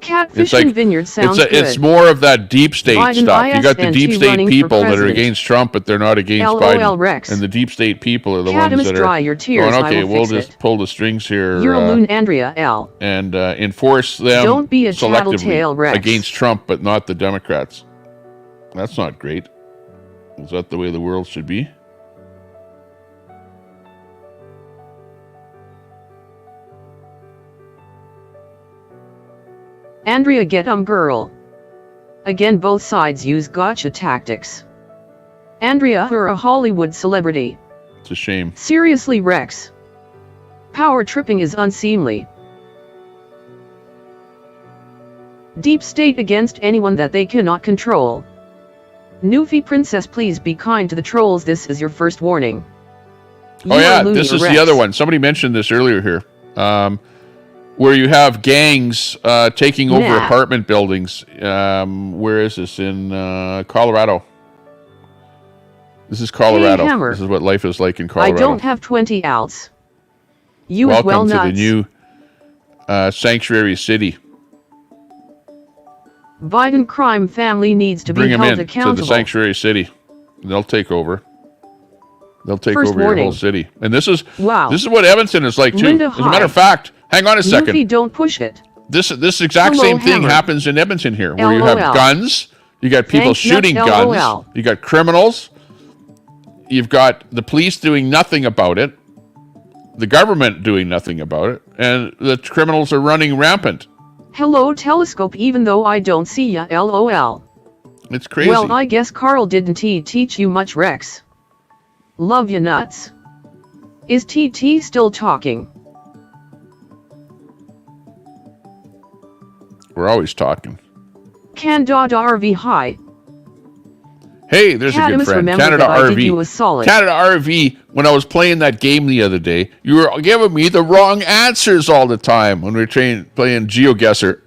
Catfish
It's like,
and vineyard sounds good.
it's more of that deep state
Biden
stuff. You got the deep
ISNT
state
running for
people that are
president.
against Trump, but they're not against
LOL
Biden.
Rex.
And the deep state people are the
Cadamus
ones that
dry
are
your tears,
going,
I
okay,
will
we'll
fix
just pull the strings here
You're a loon, Andrea L.
and enforce them
Don't be a
selectively
tattletale, Rex.
against Trump, but not the Democrats. That's not great. Is that the way the world should be?
Andrea get girl. Again, both sides use gotcha tactics. Andrea, you're a Hollywood celebrity.
It's a shame.
Seriously, Rex. Power tripping is unseemly. Deep state against anyone that they cannot control. Newfie princess, please be kind to the trolls. This is your first warning.
Oh yeah, this is the other one. Somebody mentioned this earlier here, where you have gangs taking over
Nah.
apartment buildings. Where is this? In Colorado. This is Colorado.
Hey, Hammer.
This is what life is like in Colorado.
I don't have 20 outs. You
Welcome
as well
to
nuts.
the new sanctuary city.
Biden crime family needs to
Bring
be
them
held
in to
accountable.
the sanctuary city. They'll take over. They'll take
First
over your
warning.
whole city. And this is
Wow.
this is what Evanston is like too.
Linda,
As a matter of
hi.
fact, hang on a second.
Newfie, don't push it.
This exact
Hello,
same thing
Hammer.
happens in Edmonton here, where you have
LOL.
guns, you got people
Thanks,
shooting
nuts,
guns,
LOL.
you got criminals, you've got the police doing nothing about it, the government doing nothing about it, and the criminals are running rampant.
Hello, telescope, even though I don't see ya, LOL.
It's crazy.
Well, I guess Carl didn't teach you much, Rex. Love ya nuts. Is TT still talking?
We're always talking.
Canada RV hi.
Hey, there's a good
Cadamus,
friend.
remember
Canada
that I did
RV.
you a solid.
Canada RV, when I was playing that game the other day, you were giving me the wrong answers all the time when we were playing GeoGuessr.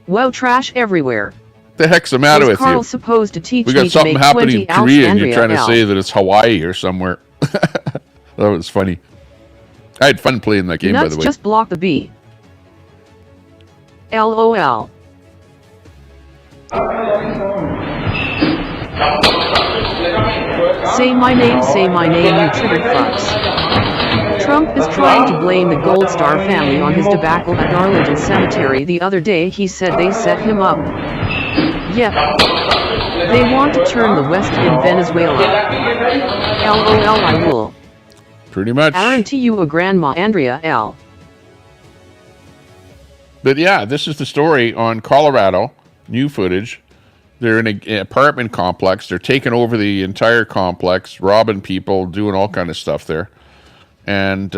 Wow, trash everywhere.
The heck's the matter
Was
with
Carl
you?
supposed to teach
We
me
got
to
something
make
happening
20
in
ounce
Korea and you're
Andrea
trying to
L?
say that it's Hawaii or somewhere. That was funny. I had fun playing that game,
Nuts,
by the way.
just block the B. LOL. Say my name, you triggered fucks. Trump is trying to blame the Gold Star family on his debacle at Arlington Cemetery the other day. He said they set him up. Yep. They want to turn the West in Venezuela. LOL, I will.
Pretty much.
Guarantee you a grandma, Andrea L.
But yeah, this is the story on Colorado, new footage, They're in an apartment complex. They're taking over the entire complex, robbing people, doing all kind of stuff there. And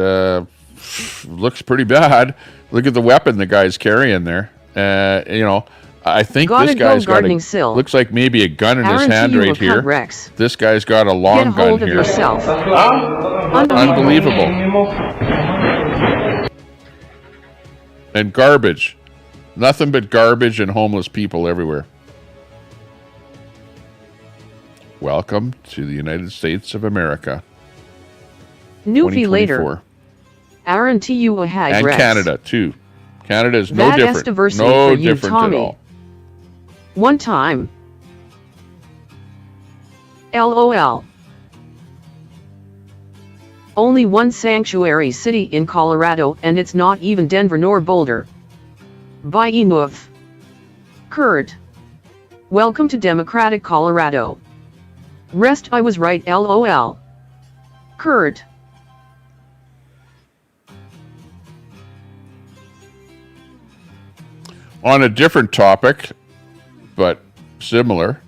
looks pretty bad. Look at the weapon the guy's carrying there. You know, I think this guy's got looks like maybe a gun in his hand right here.
Rex.
This guy's got a long gun here.
Yourself.
Unbelievable. And garbage. Nothing but garbage and homeless people everywhere. Welcome to the United States of America.
Newfie later. Aaron TU a hag
and
Rex.
Canada too. Canada is no
Bad
different.
diversity
No
for you,
different
Tommy.
at all.
One time. LOL. Only one sanctuary city in Colorado, and it's not even Denver nor Boulder. Bye enough. Kurt. Welcome to Democratic Colorado. Rest I was right LOL. Kurt.
On a different topic, but similar.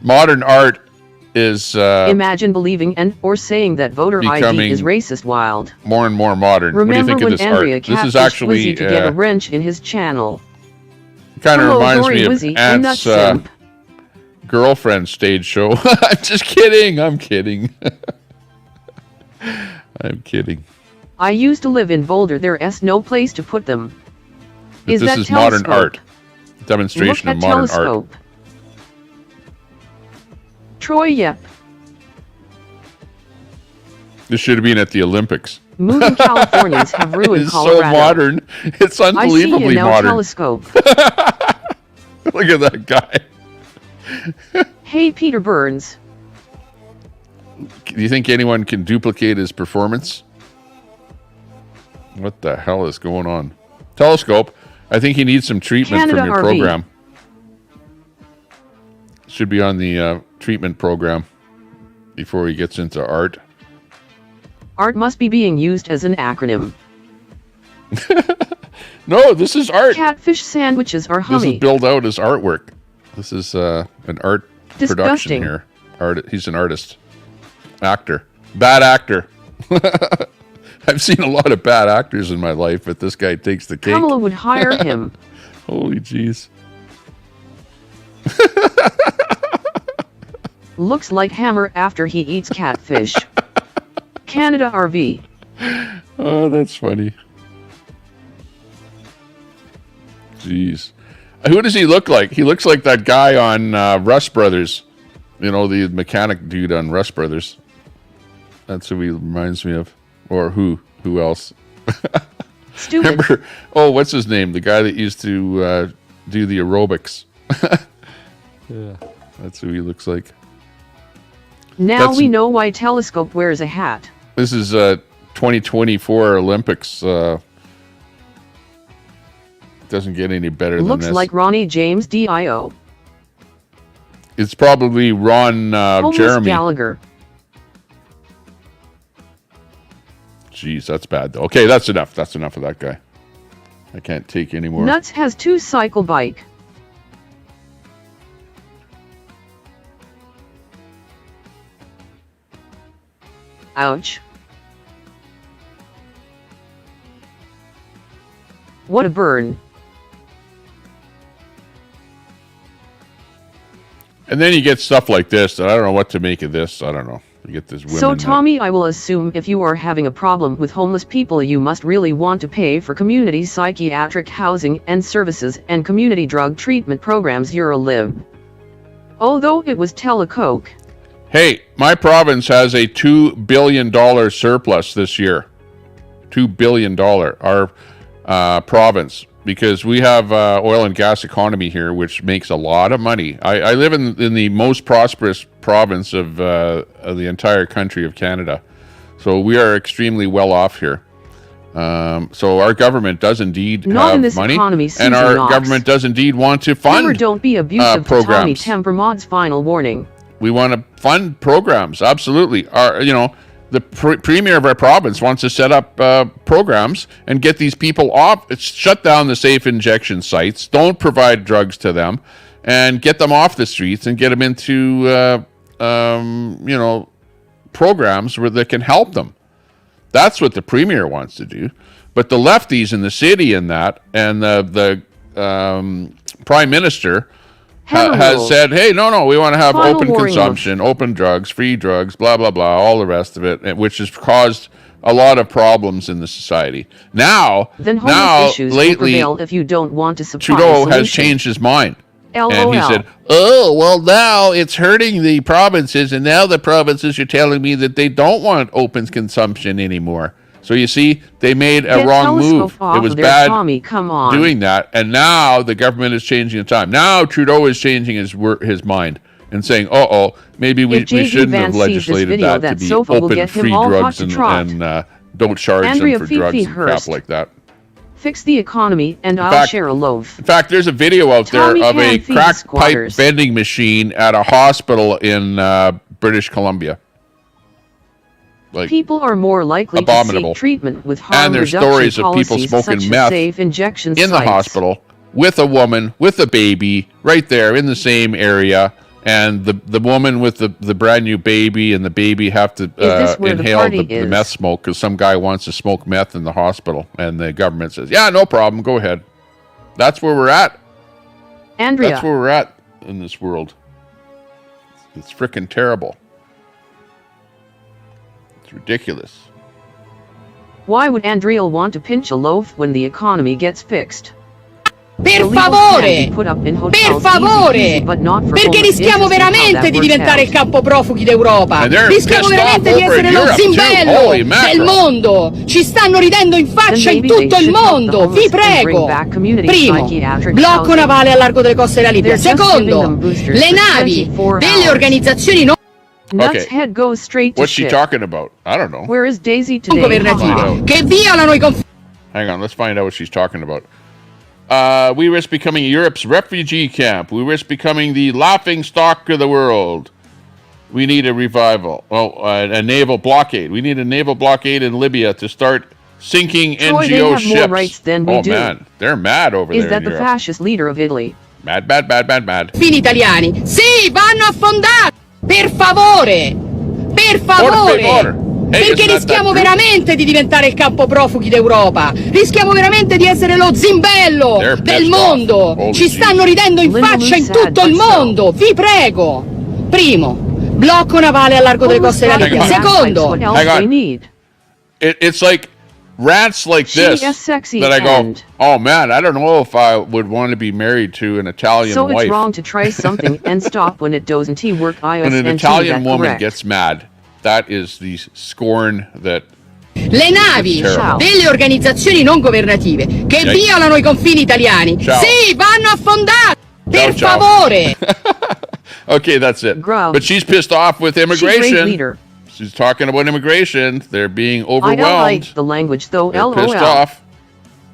Modern art is
imagine believing and or saying that voter ID is racist wild.
More and more modern.
Remember
what do you think
when
of this
Andrea
art? This is
catfished
actually
Wizzy to get a wrench in his channel.
Kind of
Hello,
reminds
Dory
me of
Wizzy,
Ant's girlfriend stage show. I'm just kidding. I'm kidding. I'm kidding.
I used to live in Boulder. There's no place to put them.
But
Is
this
that
is
telescope?
modern art. Demonstration
Look
of
at
modern
telescope.
art.
Troy Yep.
This should have been at the Olympics.
Moving Californians have ruined
It's
Colorado.
so modern. It's unbelievably
I see you now,
modern.
telescope.
Look at that guy.
Hey, Peter Burns.
Do you think anyone can duplicate his performance? What the hell is going on? Telescope. I think he needs some treatment
Canada
from your
RV.
program. Should be on the treatment program before he gets into art.
Art must be being used as an acronym.
No, this is art.
Catfish sandwiches are
This
hummy.
is billed out as artwork. This is an art production
Disgusting.
here. He's an artist. Actor. Bad actor. I've seen a lot of bad actors in my life, but this guy takes the cake.
Kamala would hire him.
Holy jeez.
Looks like Hammer after he eats catfish. Canada RV.
Oh, that's funny. Jeez. Who does he look like? He looks like that guy on Rush Brothers. You know, the mechanic dude on Rush Brothers. That's who he reminds me of. Or who? Who else?
Stupid.
Remember, oh, what's his name? The guy that used to do the aerobics. Yeah, that's who he looks like.
Now we know why Telescope wears a hat.
This is 2024 Olympics. Doesn't get any better than
Looks
this.
like Ronnie James Dio.
It's probably Ron
Homeless
Jeremy.
Gallagher.
Jeez, that's bad though. Okay, that's enough. That's enough of that guy. I can't take any more.
Nuts has 2 cycle bike. Ouch. What a burn.
And then you get stuff like this, and I don't know what to make of this. I don't know. You get this women.
So Tommy, I will assume if you are having a problem with homeless people, you must really want to pay for community psychiatric housing and services and community drug treatment programs. You're a lib. Although it was Telecoke.
Hey, my province has a $2 billion surplus this year. $2 billion. Our province. Because we have oil and gas economy here, which makes a lot of money. I live in the most prosperous province of the entire country of Canada. So we are extremely well off here. So our government does indeed
Not in
have
this
money.
economy,
And
Susan
our
Knox.
government does indeed want to fund
Never don't be abusive to Tommy
programs.
Temper Mod's final warning.
We want to fund programs, absolutely. the premier of our province wants to set up programs and get these people off. Shut down the safe injection sites. Don't provide drugs to them, and get them off the streets and get them into programs where they can help them. That's what the premier wants to do. But the lefties in the city and the prime minister has said, hey, no, we want to have open consumption, open drugs, free drugs, blah, blah, blah, all the rest of it, which has caused a lot of problems in the society. Now lately,
if you don't want to supply
Trudeau has changed his mind.
LOL.
And he said, oh, well, now it's hurting the provinces, and now the provinces are telling me that they don't want open consumption anymore. So you see, they made a wrong move. It was bad doing that, and now the government is changing the time. Now Trudeau is changing his mind and saying, maybe we shouldn't have legislated that to be open free drugs and don't charge them for drugs and crap like that.
Fix the economy, and I'll share a loaf.
In fact, there's a video out there of a crack pipe vending machine at a hospital in British Columbia. Like,
people are more likely to seek treatment with harm reduction policies,
and there's stories of people smoking meth
safe injection
in the hospital with a woman with a baby right there in the same area, and the woman with the brand new baby and the baby have to inhale the meth smoke because some guy wants to smoke meth in the hospital, and the government says, yeah, no problem, go ahead. That's where we're at.
Andrea.
That's where we're at in this world. It's freaking terrible. It's ridiculous.
Why would Andrea want to pinch a loaf when the economy gets fixed?
Per favore! Per favore! Perché rischiamo veramente di diventare il campo profughi d'Europa. Rischiamo veramente di essere lo zimbello del mondo. Ci stanno ridendo in faccia in tutto il mondo. Vi prego. Primo, blocco navale al largo delle coste della Libia. Secondo, le navi delle organizzazioni non
Nutshead goes straight to
What's she talking about? I don't know.
Where is Daisy today?
governative che violano i confini.
Hang on, let's find out what she's talking about. We risk becoming Europe's refugee camp. We risk becoming the laughing stock of the world. We need a revival. A naval blockade. We need a naval blockade in Libya to start sinking NGO
they have
ships.
More rights than we do.
Man, they're mad over there.
Is that the fascist leader of Italy?
Mad.
Fini italiani. Sì, vanno affondati. Per favore. Per favore. Perché rischiamo veramente di diventare il campo profughi d'Europa. Rischiamo veramente di essere lo zimbello del mondo. Ci stanno ridendo in faccia in tutto il mondo. Vi prego. Primo, blocco navale al largo delle coste della Libia. Secondo,
it's like rants like this that I go, oh man, I don't know if I would want to be married to an Italian wife.
So it's wrong to try something and stop when it doesn't work.
When an Italian woman gets mad, that is the scorn that
le navi delle organizzazioni non governative che violano i confini italiani. Sì, vanno affondate. Per favore.
Okay, that's it. But she's pissed off with immigration. She's talking about immigration. They're being overwhelmed.
I don't like the language though.
They're pissed off.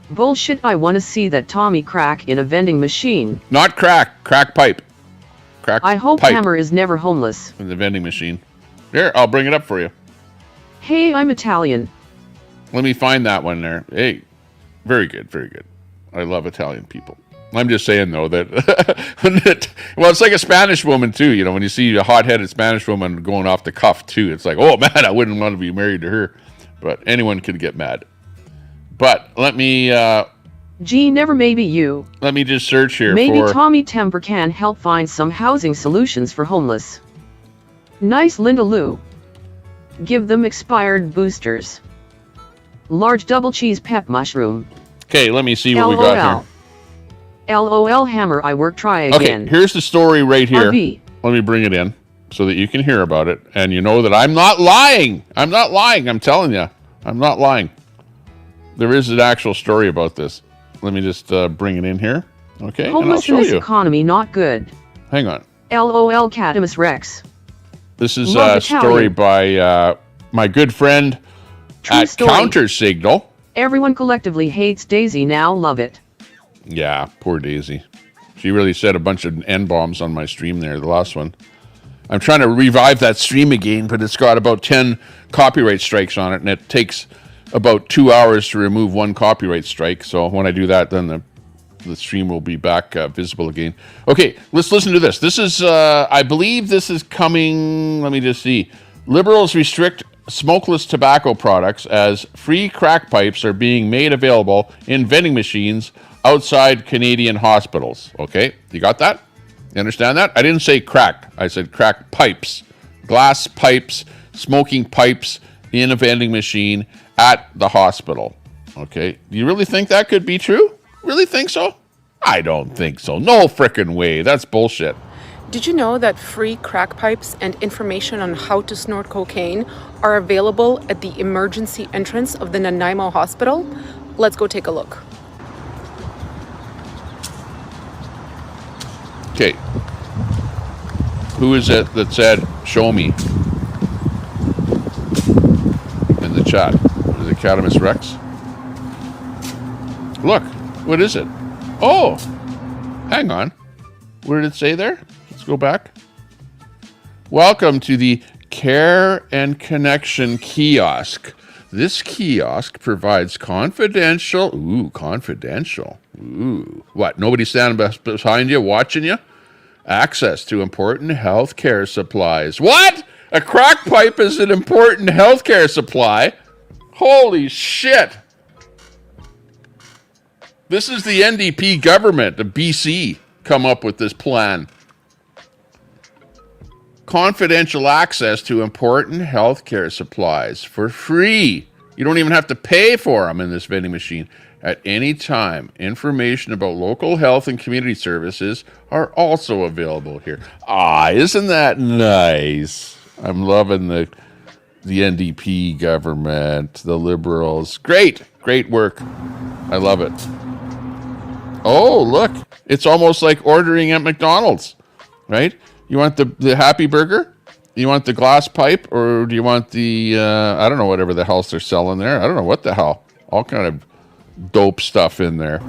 Bullshit. I want to see that Tommy crack in a vending machine.
Not crack pipe. Crack
I hope
pipe
Hammer is never homeless.
In the vending machine. Here, I'll bring it up for you.
Hey, I'm Italian.
Let me find that one there. Hey, very good. I love Italian people. I'm just saying, though, that well, it's like a Spanish woman, too. You know, when you see a hot-headed Spanish woman going off the cuff, too, it's like, oh, man, I wouldn't want to be married to her. But anyone could get mad. But let me...
Gee, never maybe you.
Let me just search here
Maybe Tommy Temper can help find some housing solutions for homeless. Nice Linda Lou. Give them expired boosters. Large double cheese pep mushroom.
Okay, let me see what we got here.
LOL Hammer, I work try again.
Okay, here's the story right here.
RV.
Let me bring it in so that you can hear about it. And you know that I'm not lying. I'm telling you. I'm not lying. There is an actual story about this. Let me just bring it in here. Okay, and I'll show you.
Economy not good.
Hang on.
LOL Catamus Rex.
This is a story by my good friend at Counter Signal.
Everyone collectively hates Daisy now. Love it.
Yeah, poor Daisy. She really said a bunch of N-bombs on my stream there, the last one. I'm trying to revive that stream again, but it's got about 10 copyright strikes on it, and it takes about 2 hours to remove one copyright strike. So when I do that, then the stream will be back visible again. Okay, let's listen to this. This is, I believe this is coming, let me just see. Liberals restrict smokeless tobacco products as free crack pipes are being made available in vending machines outside Canadian hospitals. Okay, you got that? You understand that? I didn't say crack. I said crack pipes. Glass pipes, smoking pipes in a vending machine at the hospital. Okay, do you really think that could be true? Really think so? I don't think so. No frickin' way. That's bullshit.
Did you know that free crack pipes and information on how to snort cocaine are available at the emergency entrance of the Nanaimo Hospital? Let's go take a look.
Okay. Who is it that said, show me? In the chat. Is it Cadamus Rex? Look, what is it? Oh, hang on. What did it say there? Let's go back. Welcome to the Care and Connection Kiosk. This kiosk provides confidential, what, nobody standing behind you, watching you? Access to important healthcare supplies. What? A crack pipe is an important healthcare supply? Holy shit. This is the NDP government of BC come up with this plan. Confidential access to important healthcare supplies for free. You don't even have to pay for them in this vending machine at any time. Information about local health and community services are also available here. Ah, isn't that nice? I'm loving the NDP government, the Liberals. Great work. I love it. Oh, look, it's almost like ordering at McDonald's, right? You want the Happy Burger? You want the glass pipe? Or do you want the, I don't know, whatever the hell they're selling there. I don't know what the hell. All kind of dope stuff in there.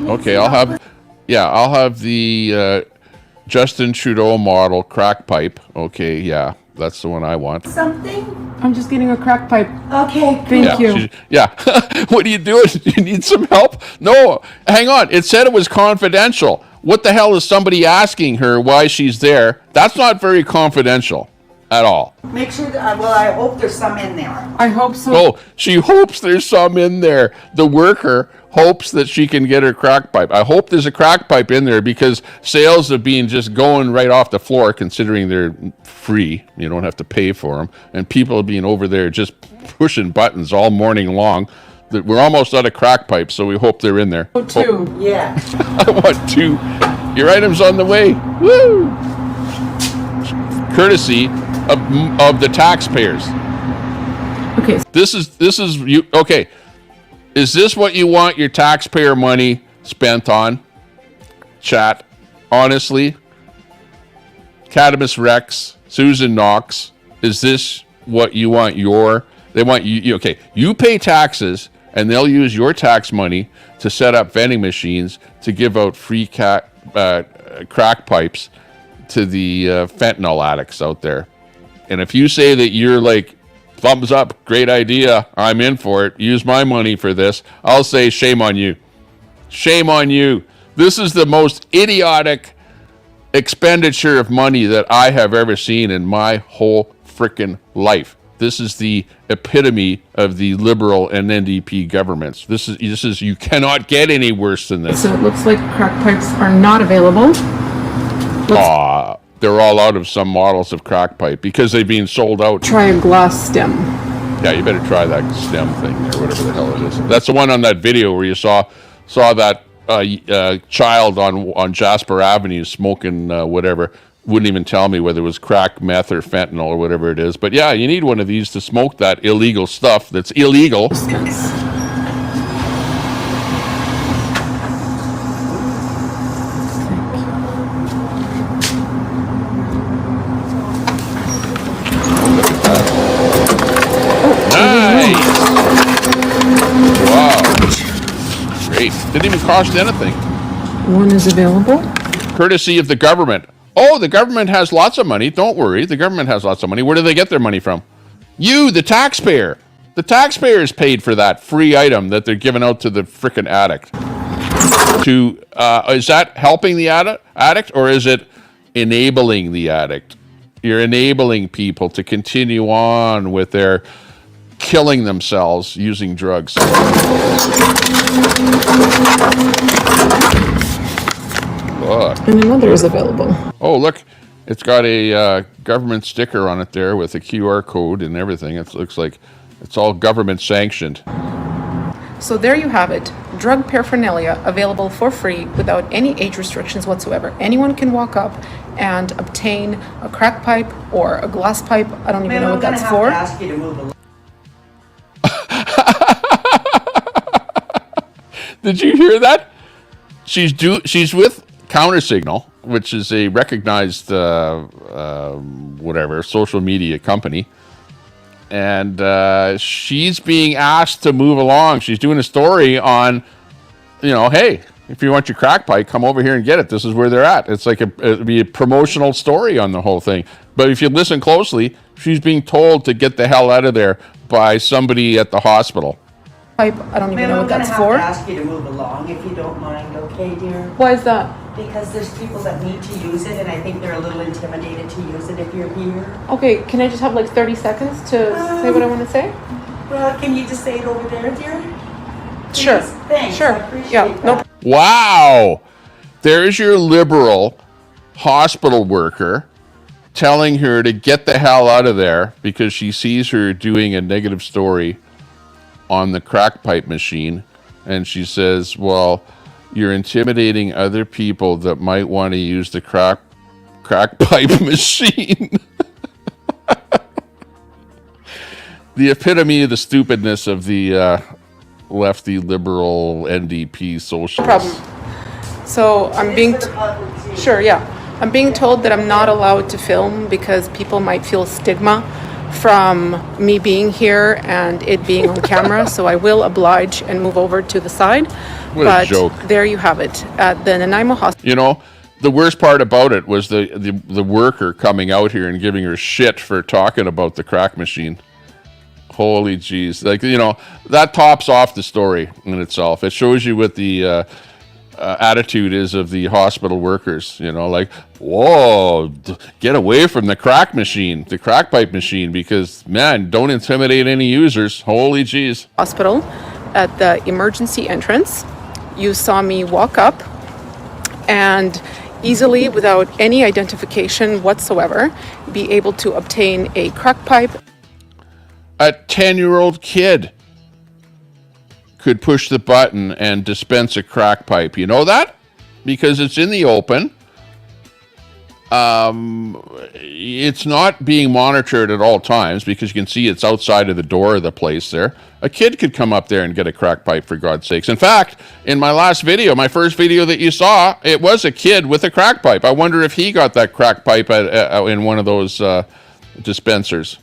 Okay, I'll have the Justin Trudeau model crack pipe. Okay, yeah, that's the one I want.
Something? I'm just getting a crack pipe. Okay, thank you.
What are you doing? Do you need some help? No, hang on. It said it was confidential. What the hell is somebody asking her why she's there? That's not very confidential at all.
Make sure that, I hope there's some in there.
I hope so.
Oh, she hopes there's some in there. The worker hopes that she can get her crack pipe. I hope there's a crack pipe in there because sales have been just going right off the floor considering they're free. You don't have to pay for them. And people are being over there just pushing buttons all morning long. We're almost out of crack pipes, so we hope they're in there.
Oh, two.
Yeah.
I want two. Your item's on the way. Woo! Courtesy of the taxpayers.
Okay.
This is you. Okay. Is this what you want your taxpayer money spent on? Chat. Honestly. Cadamus Rex, Susan Knox. Is this what you want they want you, okay, you pay taxes and they'll use your tax money to set up vending machines to give out free crack pipes to the fentanyl addicts out there. And if you say that you're like, thumbs up, great idea, I'm in for it, use my money for this, I'll say shame on you. Shame on you. This is the most idiotic expenditure of money that I have ever seen in my whole freaking life. This is the epitome of the Liberal and NDP governments. This is you cannot get any worse than this.
So it looks like crack pipes are not available.
They're all out of some models of crack pipe because they've been sold out.
Try a glass stem.
Yeah, you better try that stem thing or whatever the hell it is. That's the one on that video where you saw that child on Jasper Avenue smoking whatever. Wouldn't even tell me whether it was crack, meth, or fentanyl or whatever it is. But yeah, you need one of these to smoke that illegal stuff that's illegal. Nice! Wow. Great. Didn't even cost anything.
One is available.
Courtesy of the government.
Oh, the government has lots of money. Don't worry. The government has lots of money. Where do they get their money from? You, the taxpayer. The taxpayer is paid for that free item that they're giving out to the frickin' addict. Is that helping the addict, or is it enabling the addict? You're enabling people to continue on with their killing themselves using drugs.
And another is available.
Oh, look. It's got a government sticker on it there with a QR code and everything. It looks like it's all government sanctioned.
So there you have it. Drug paraphernalia available for free without any age restrictions whatsoever. Anyone can walk up and obtain a crack pipe or a glass pipe. I don't even know what that's for.
I'm gonna have to ask you to move along.
Did you hear that? She's with Countersignal, which is a recognized whatever social media company, and she's being asked to move along. She's doing a story on, hey, if you want your crack pipe, come over here and get it. This is where they're at. It's like it'd be a promotional story on the whole thing. But if you listen closely, she's being told to get the hell out of there by somebody at the hospital.
Pipe. I don't even know what that's for.
I'm gonna have to ask you to move along if you don't mind, okay, dear?
Why is that?
Because there's people that need to use it, and I think they're a little intimidated to use it if you're here.
Okay, can I just have like 30 seconds to say what I want to say?
Well, can you just say it over there, dear?
Sure.
Please? Thanks.
Sure.
I appreciate
Yeah.
that.
No.
Wow. There's your liberal hospital worker telling her to get the hell out of there because she sees her doing a negative story on the crack pipe machine. And she says, well, you're intimidating other people that might want to use the crack pipe machine. The epitome of the stupidness of the lefty liberal NDP socialists.
Problem. So I'm being sure, yeah. I'm being told that I'm not allowed to film because people might feel stigma from me being here and it being on camera. So I will oblige and move over to the side.
What a joke.
There you have it at the Nanaimo Hospital.
The worst part about it was the worker coming out here and giving her shit for talking about the crack machine. Holy jeez. That tops off the story in itself. It shows you what the attitude is of the hospital workers. Whoa, get away from the crack machine, the crack pipe machine, because, man, don't intimidate any users. Holy jeez.
Hospital at the emergency entrance. You saw me walk up and easily, without any identification whatsoever, be able to obtain a crack pipe.
A 10-year-old kid could push the button and dispense a crack pipe. You know that? Because it's in the open. It's not being monitored at all times because you can see it's outside of the door of the place there. A kid could come up there and get a crack pipe, for God's sakes. In fact, in my last video, my first video that you saw, it was a kid with a crack pipe. I wonder if he got that crack pipe in one of those dispensers.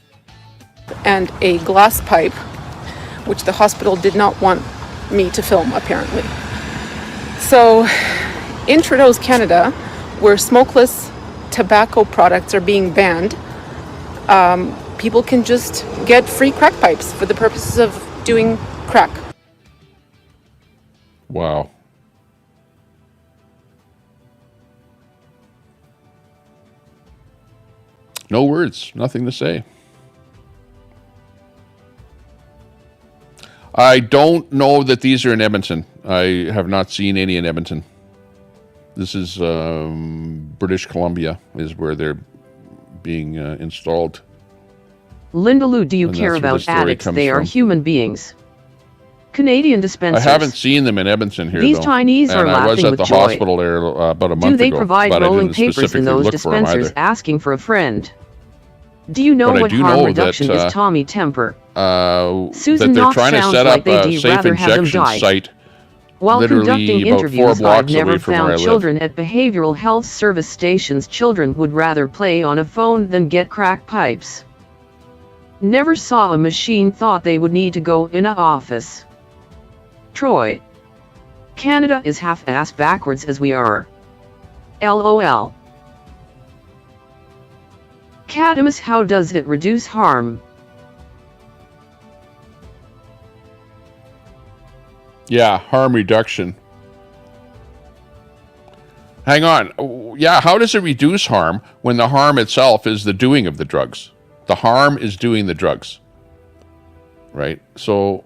And a glass pipe, which the hospital did not want me to film, apparently. So, in Trudeau's Canada, where smokeless tobacco products are being banned, people can just get free crack pipes for the purposes of doing crack.
Wow. No words, nothing to say. I don't know that these are in Edmonton. I have not seen any in Edmonton. This is British Columbia is where they're being installed.
Linda Lou, do you care about addicts? They are human beings. Canadian dispensers.
I haven't seen them in Edmonton here,
These
though.
Chinese are laughing with joy.
I was at the hospital there about a month ago.
Do they provide rolling papers in those dispensers asking for a friend? Do you know what harm reduction is, Tommy Temper? Susan
that they're
Knox
trying to
sounds
set
like
up
they'd
a safe
rather have them
injection
die.
site
While conducting
literally about 4
interviews, I've
blocks
never
away from where I
found
live.
children at behavioral health service stations. Children would rather play on a phone than get crack pipes. Never saw a machine, thought they would need to go in a office. Troy. Canada is half-ass backwards as we are. LOL. Adamus, how does it reduce harm?
Yeah, harm reduction. Hang on. Yeah, how does it reduce harm when the harm itself is the doing of the drugs? The harm is doing the drugs. Right? So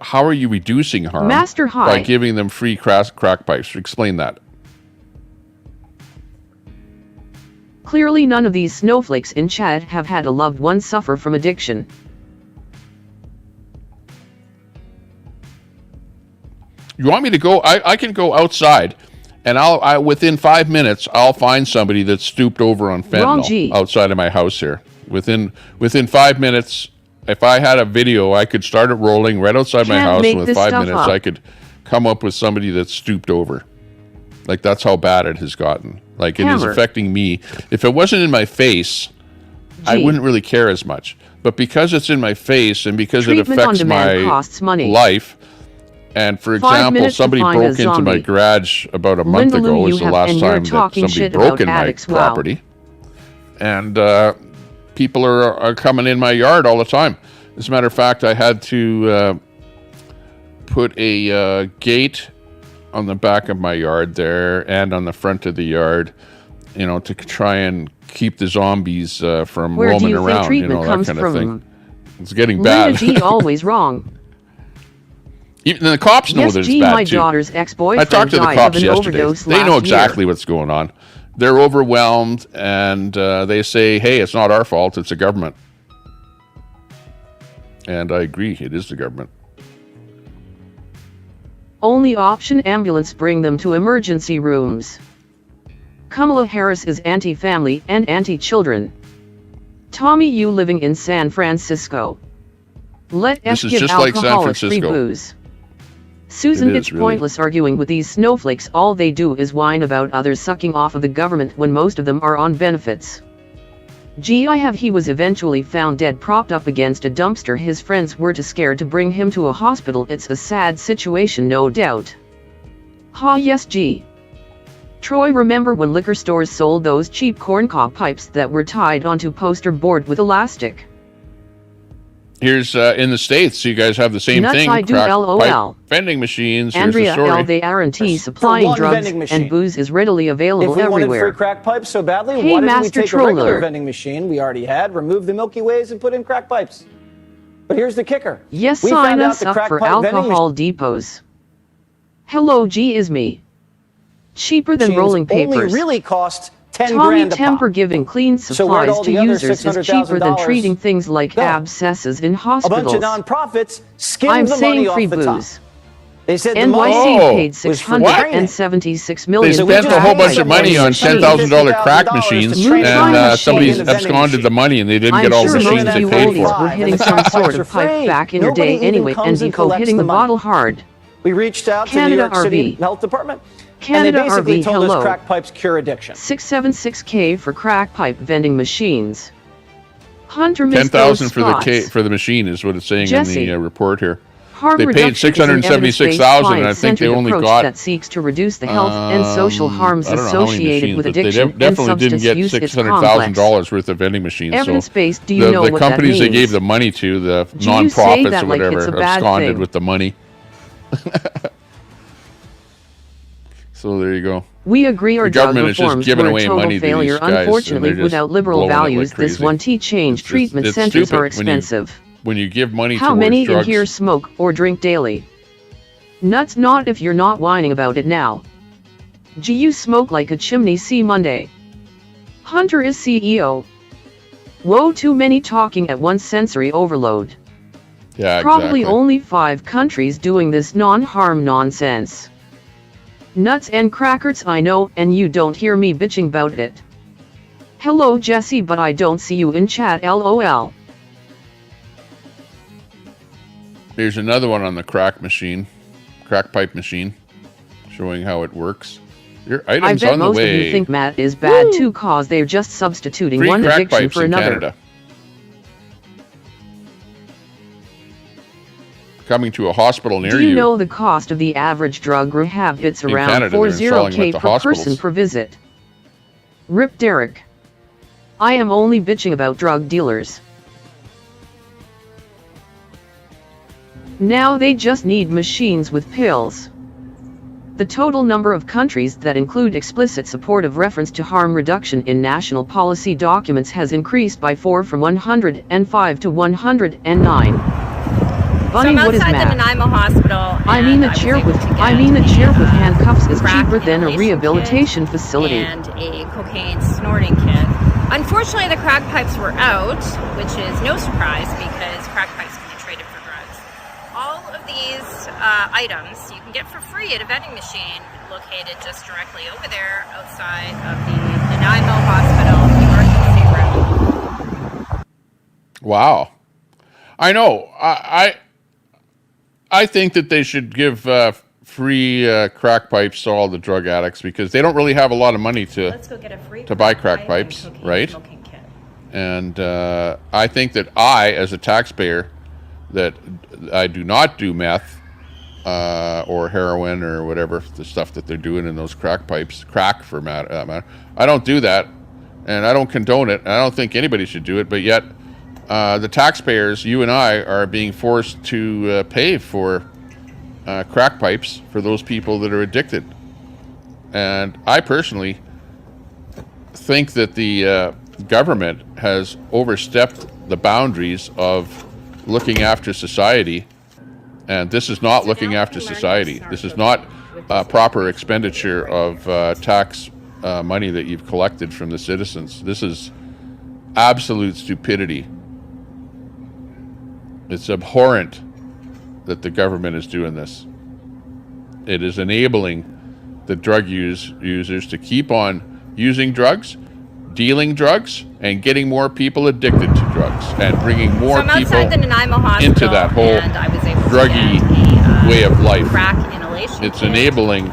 how are you reducing harm
Master High.
by giving them free crack pipes? Explain that.
Clearly none of these snowflakes in chat have had a loved one suffer from addiction.
You want me to go? I can go outside, and within 5 minutes I'll find somebody that's stooped over on fentanyl outside of my house here. Within 5 minutes, if I had a video, I could start it rolling right outside my house, and with 5 minutes I could come up with somebody that's stooped over. Like, that's how bad it has gotten. Like, it is affecting me. If it wasn't in my face, I wouldn't really care as much. But because it's in my face and because it affects my life. And for example, somebody broke into my garage about a month ago. Was the last time that somebody broke in my property. And people are coming in my yard all the time. As a matter of fact, I had to put a gate on the back of my yard there and on the front of the yard, you know, to try and keep the zombies from roaming around, you know, that kind of thing. It's getting bad.
Linda G always wrong.
Even the cops know that it's bad
my
too.
Daughter's ex-boyfriend
I talked to the
died
cops
of an
yesterday.
overdose
They know
last
exactly
year.
what's going on. They're overwhelmed, and they say, "Hey, it's not our fault; it's the government." And I agree, it is the government.
Only option: ambulance, bring them to emergency rooms. Kamala Harris is anti-family and anti-children. Tommy, you living in San Francisco. Let F
This is
give
just like San
alcoholics free
Francisco.
booze. Susan,
It is,
it's
really.
pointless arguing with these snowflakes. All they do is whine about others sucking off of the government when most of them are on benefits. He was eventually found dead, propped up against a dumpster. His friends were too scared to bring him to a hospital. It's a sad situation, no doubt. Yes, G. Troy, remember when liquor stores sold those cheap corncob pipes that were tied onto poster board with elastic?
Here's in the States, you guys have the same
Nuts,
thing.
I do,
crack
LOL.
pipe vending machines. Here's
Andrea
the story.
L. They aren't supplying
one
drugs
vending machine.
and booze is readily available
If we wanted
everywhere.
free crack pipes so badly,
Hey,
why didn't
Master
we take a regular
Troller.
vending machine we already had, remove the Milky Ways, and put in crack pipes? But here's the kicker.
Yes,
we
sign
found out
us
the
up
crack
for
pipe vending
alcohol depots. Hello, G is me. Cheaper than
machines
rolling papers.
only really cost 10
Tommy
grand a
Temper
pop.
giving clean
So where'd
supplies
all
to
the other
users is cheaper than
$600,000
treating things like
go?
abscesses in
A
hospitals.
bunch of nonprofits skimmed
I'm
the
saying
money off
free
the top.
booze.
They said the
NYC
money
paid
was for training.
$676 million.
They spent a whole bunch of money on $10,000 crack machines, and somebody's absconded the money, and they didn't get all the machines they paid
oldies
for.
were hitting some sort of pipe back in your day anyway, and Deco hitting the bottle hard.
We reached out to the New
Canada
York City
RV.
Health Department,
Canada
and they basically
RV,
told
hello.
us crack pipes cure addiction.
676K for crack pipe vending machines. Hunter missed those
10,000
spots.
for the machine is what it's saying
Jesse.
in the report here.
Harm
They paid
reduction is an
$676,000, and I think they
evidence-based
only
approach
got
that seeks to reduce the health and social harms
I don't know how many
associated
machines,
with
but
addiction
they
and
definitely didn't
substance
get
use. It's complex.
$600,000 worth of vending machines.
Evidence-based, do you
the,
know
the
what that
companies they
means?
gave the money to, the
Do you say
nonprofits
that
or
like
whatever,
it's a bad
absconded
thing?
with the money. So there you go.
We agree our
The
drug
government is just
reforms
giving
were a
away
total
money to
failure.
these guys, and
Unfortunately,
they're just
without liberal
blowing it like
values, this
crazy.
1T change. Treatment
It's
centers
stupid
are expensive.
when you give money
How
towards
many
drugs.
in here smoke or drink daily? Nuts, not if you're not whining about it now. Gee, you smoke like a chimney. See Monday. Hunter is CEO. Whoa, too many talking at once, sensory overload.
Yeah,
Probably
exactly.
only 5 countries doing this non-harm nonsense. Nuts and crackers, I know, and you don't hear me bitching about it. Hello, Jesse, but I don't see you in chat, lol.
Here's another one on the crack pipe machine, showing how it works. Your
I
items
bet
on the
most of
way.
you think Matt is bad too, cause they're just substituting
Free
one
crack
addiction
pipes
for
in
another.
Canada. Coming to a hospital near
Do you know the cost of the average drug rehab? It's
In
around
Canada, they're installing them
40K
at the
per
hospitals.
person per visit. Rip Derek. I am only bitching about drug dealers. Now they just need machines with pills. The total number of countries that include explicit support of reference to harm reduction in national policy documents has increased by 4 from 105 to 109. Bunny, what is
the
math?
Nanaimo Hospital.
I mean the chair with handcuffs is cheaper than a rehabilitation facility.
And a cocaine snorting kit. Unfortunately, the crack pipes were out, which is no surprise because crack pipes can be traded for drugs. All of these items you can get for free at a vending machine located just directly over there outside of the Nanaimo Hospital emergency room.
Wow. I know. I think that they should give free crack pipes to all the drug addicts because they don't really have a lot of money to buy crack pipes, right? And I think that I, as a taxpayer, that I do not do meth or heroin or whatever the stuff that they're doing in those crack pipes, crack for matter. I don't do that, and I don't condone it. And I don't think anybody should do it, but yet the taxpayers, you and I, are being forced to pay for crack pipes for those people that are addicted. And I personally think that the government has overstepped the boundaries of looking after society, and this is not looking after society. This is not proper expenditure of tax money that you've collected from the citizens. This is absolute stupidity. It's abhorrent that the government is doing this. It is enabling the drug users to keep on using drugs, dealing drugs, and getting more people addicted to drugs, and bringing more people into that whole druggy way of life. It's enabling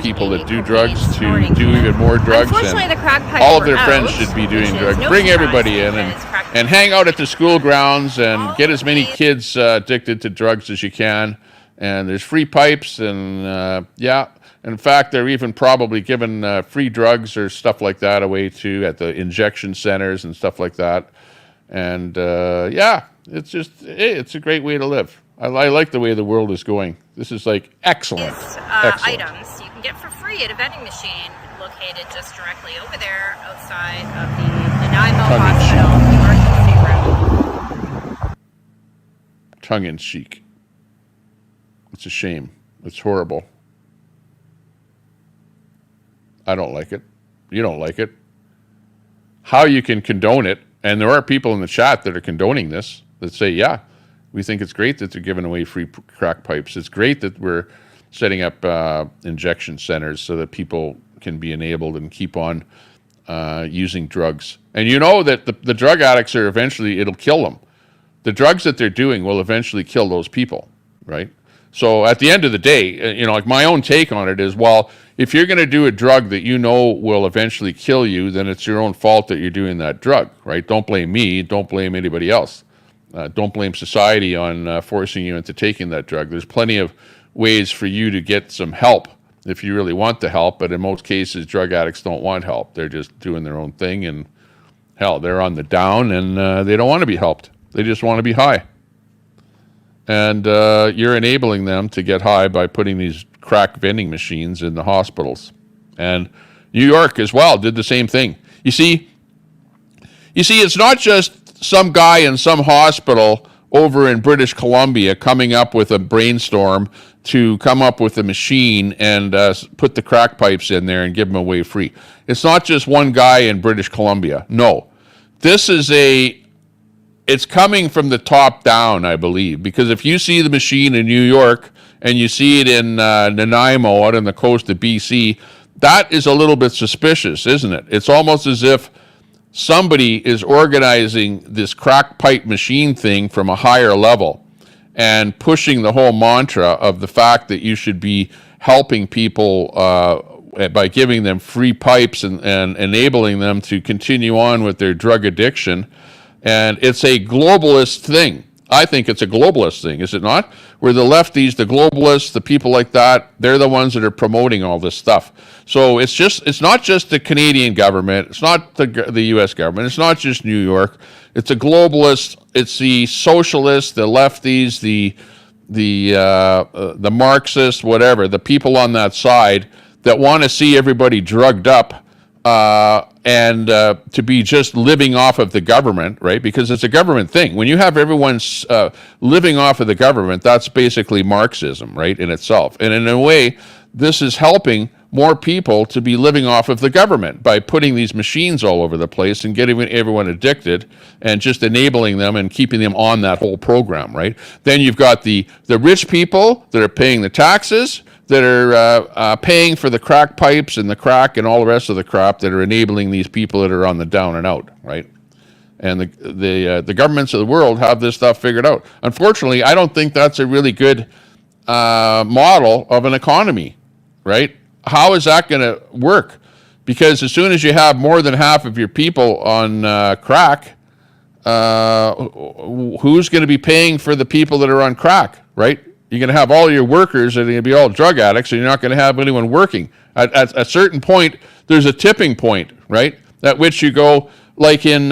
people that do drugs to do even more drugs, and all of their friends should be doing drugs. Bring everybody in and hang out at the school grounds and get as many kids addicted to drugs as you can. And there's free pipes, and in fact, they're even probably giving free drugs or stuff like that away too at the injection centers and stuff like that. And it's just, it's a great way to live. I like the way the world is going. This is like excellent.
Items you can get for free at a vending machine located just directly over there outside of the Nanaimo Hospital emergency room.
Tongue in cheek. It's a shame. It's horrible. I don't like it. You don't like it. How you can condone it, and there are people in the chat that are condoning this, that say, yeah, we think it's great that they're giving away free crack pipes. It's great that we're setting up injection centers so that people can be enabled and keep on using drugs. And you know that the drug addicts are eventually, it'll kill them. The drugs that they're doing will eventually kill those people, right? So at the end of the day, like my own take on it is, well, if you're going to do a drug that you know will eventually kill you, then it's your own fault that you're doing that drug, right? Don't blame me. Don't blame anybody else. Don't blame society on forcing you into taking that drug. There's plenty of ways for you to get some help if you really want the help, but in most cases, drug addicts don't want help. They're just doing their own thing, and hell, they're on the down, and they don't want to be helped. They just want to be high. And you're enabling them to get high by putting these crack vending machines in the hospitals. And New York as well did the same thing. You see, it's not just some guy in some hospital over in British Columbia coming up with a brainstorm to come up with a machine and put the crack pipes in there and give them away free. It's not just one guy in British Columbia. No. This is it's coming from the top down, I believe, because if you see the machine in New York and you see it in Nanaimo out on the coast of BC, that is a little bit suspicious, isn't it? It's almost as if somebody is organizing this crack pipe machine thing from a higher level and pushing the whole mantra of the fact that you should be helping people by giving them free pipes and enabling them to continue on with their drug addiction. And it's a globalist thing. I think it's a globalist thing, is it not? Where the lefties, the globalists, the people like that, they're the ones that are promoting all this stuff. So it's not just the Canadian government, it's not the U.S. government, it's not just New York. It's a globalist. It's the socialists, the lefties, the Marxists, whatever, the people on that side that want to see everybody drugged up and to be just living off of the government, right? Because it's a government thing. When you have everyone living off of the government, that's basically Marxism, right, in itself. And in a way, this is helping more people to be living off of the government by putting these machines all over the place and getting everyone addicted and just enabling them and keeping them on that whole program, right? Then you've got the rich people that are paying the taxes, that are paying for the crack pipes and the crack and all the rest of the crap that are enabling these people that are on the down and out, right? And the governments of the world have this stuff figured out. Unfortunately, I don't think that's a really good model of an economy, right? How is that going to work? Because as soon as you have more than half of your people on crack, who's going to be paying for the people that are on crack, right? You're going to have all your workers that are going to be all drug addicts, and you're not going to have anyone working. At a certain point, there's a tipping point, right? At which you go, like in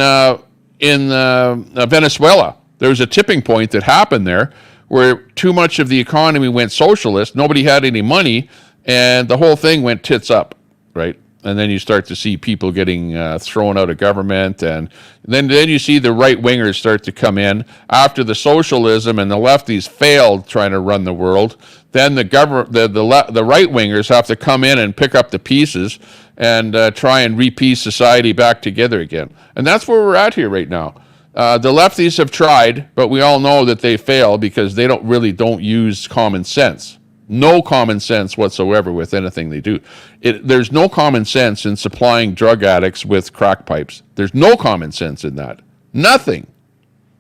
Venezuela, there was a tipping point that happened there where too much of the economy went socialist, nobody had any money, and the whole thing went tits up, right? And then you start to see people getting thrown out of government, and then you see the right-wingers start to come in. After the socialism and the lefties failed trying to run the world, then the right-wingers have to come in and pick up the pieces and try and repiece society back together again. And that's where we're at here right now. The lefties have tried, but we all know that they fail because they don't use common sense. No common sense whatsoever with anything they do. There's no common sense in supplying drug addicts with crack pipes. There's no common sense in that. Nothing.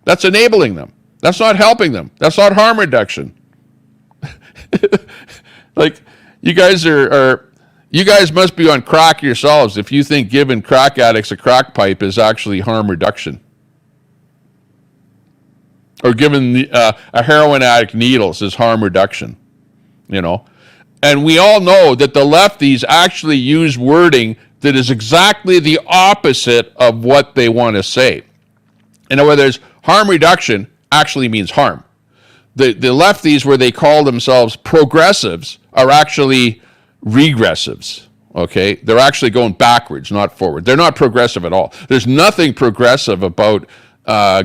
That's enabling them. That's not helping them. That's not harm reduction. Like, you guys you guys must be on crack yourselves if you think giving crack addicts a crack pipe is actually harm reduction. Or giving a heroin addict needles is harm reduction. You know, and we all know that the lefties actually use wording that is exactly the opposite of what they want to say. In other words, harm reduction actually means harm. The lefties, where they call themselves progressives, are actually regressives. Okay, they're actually going backwards, not forward. They're not progressive at all. There's nothing progressive about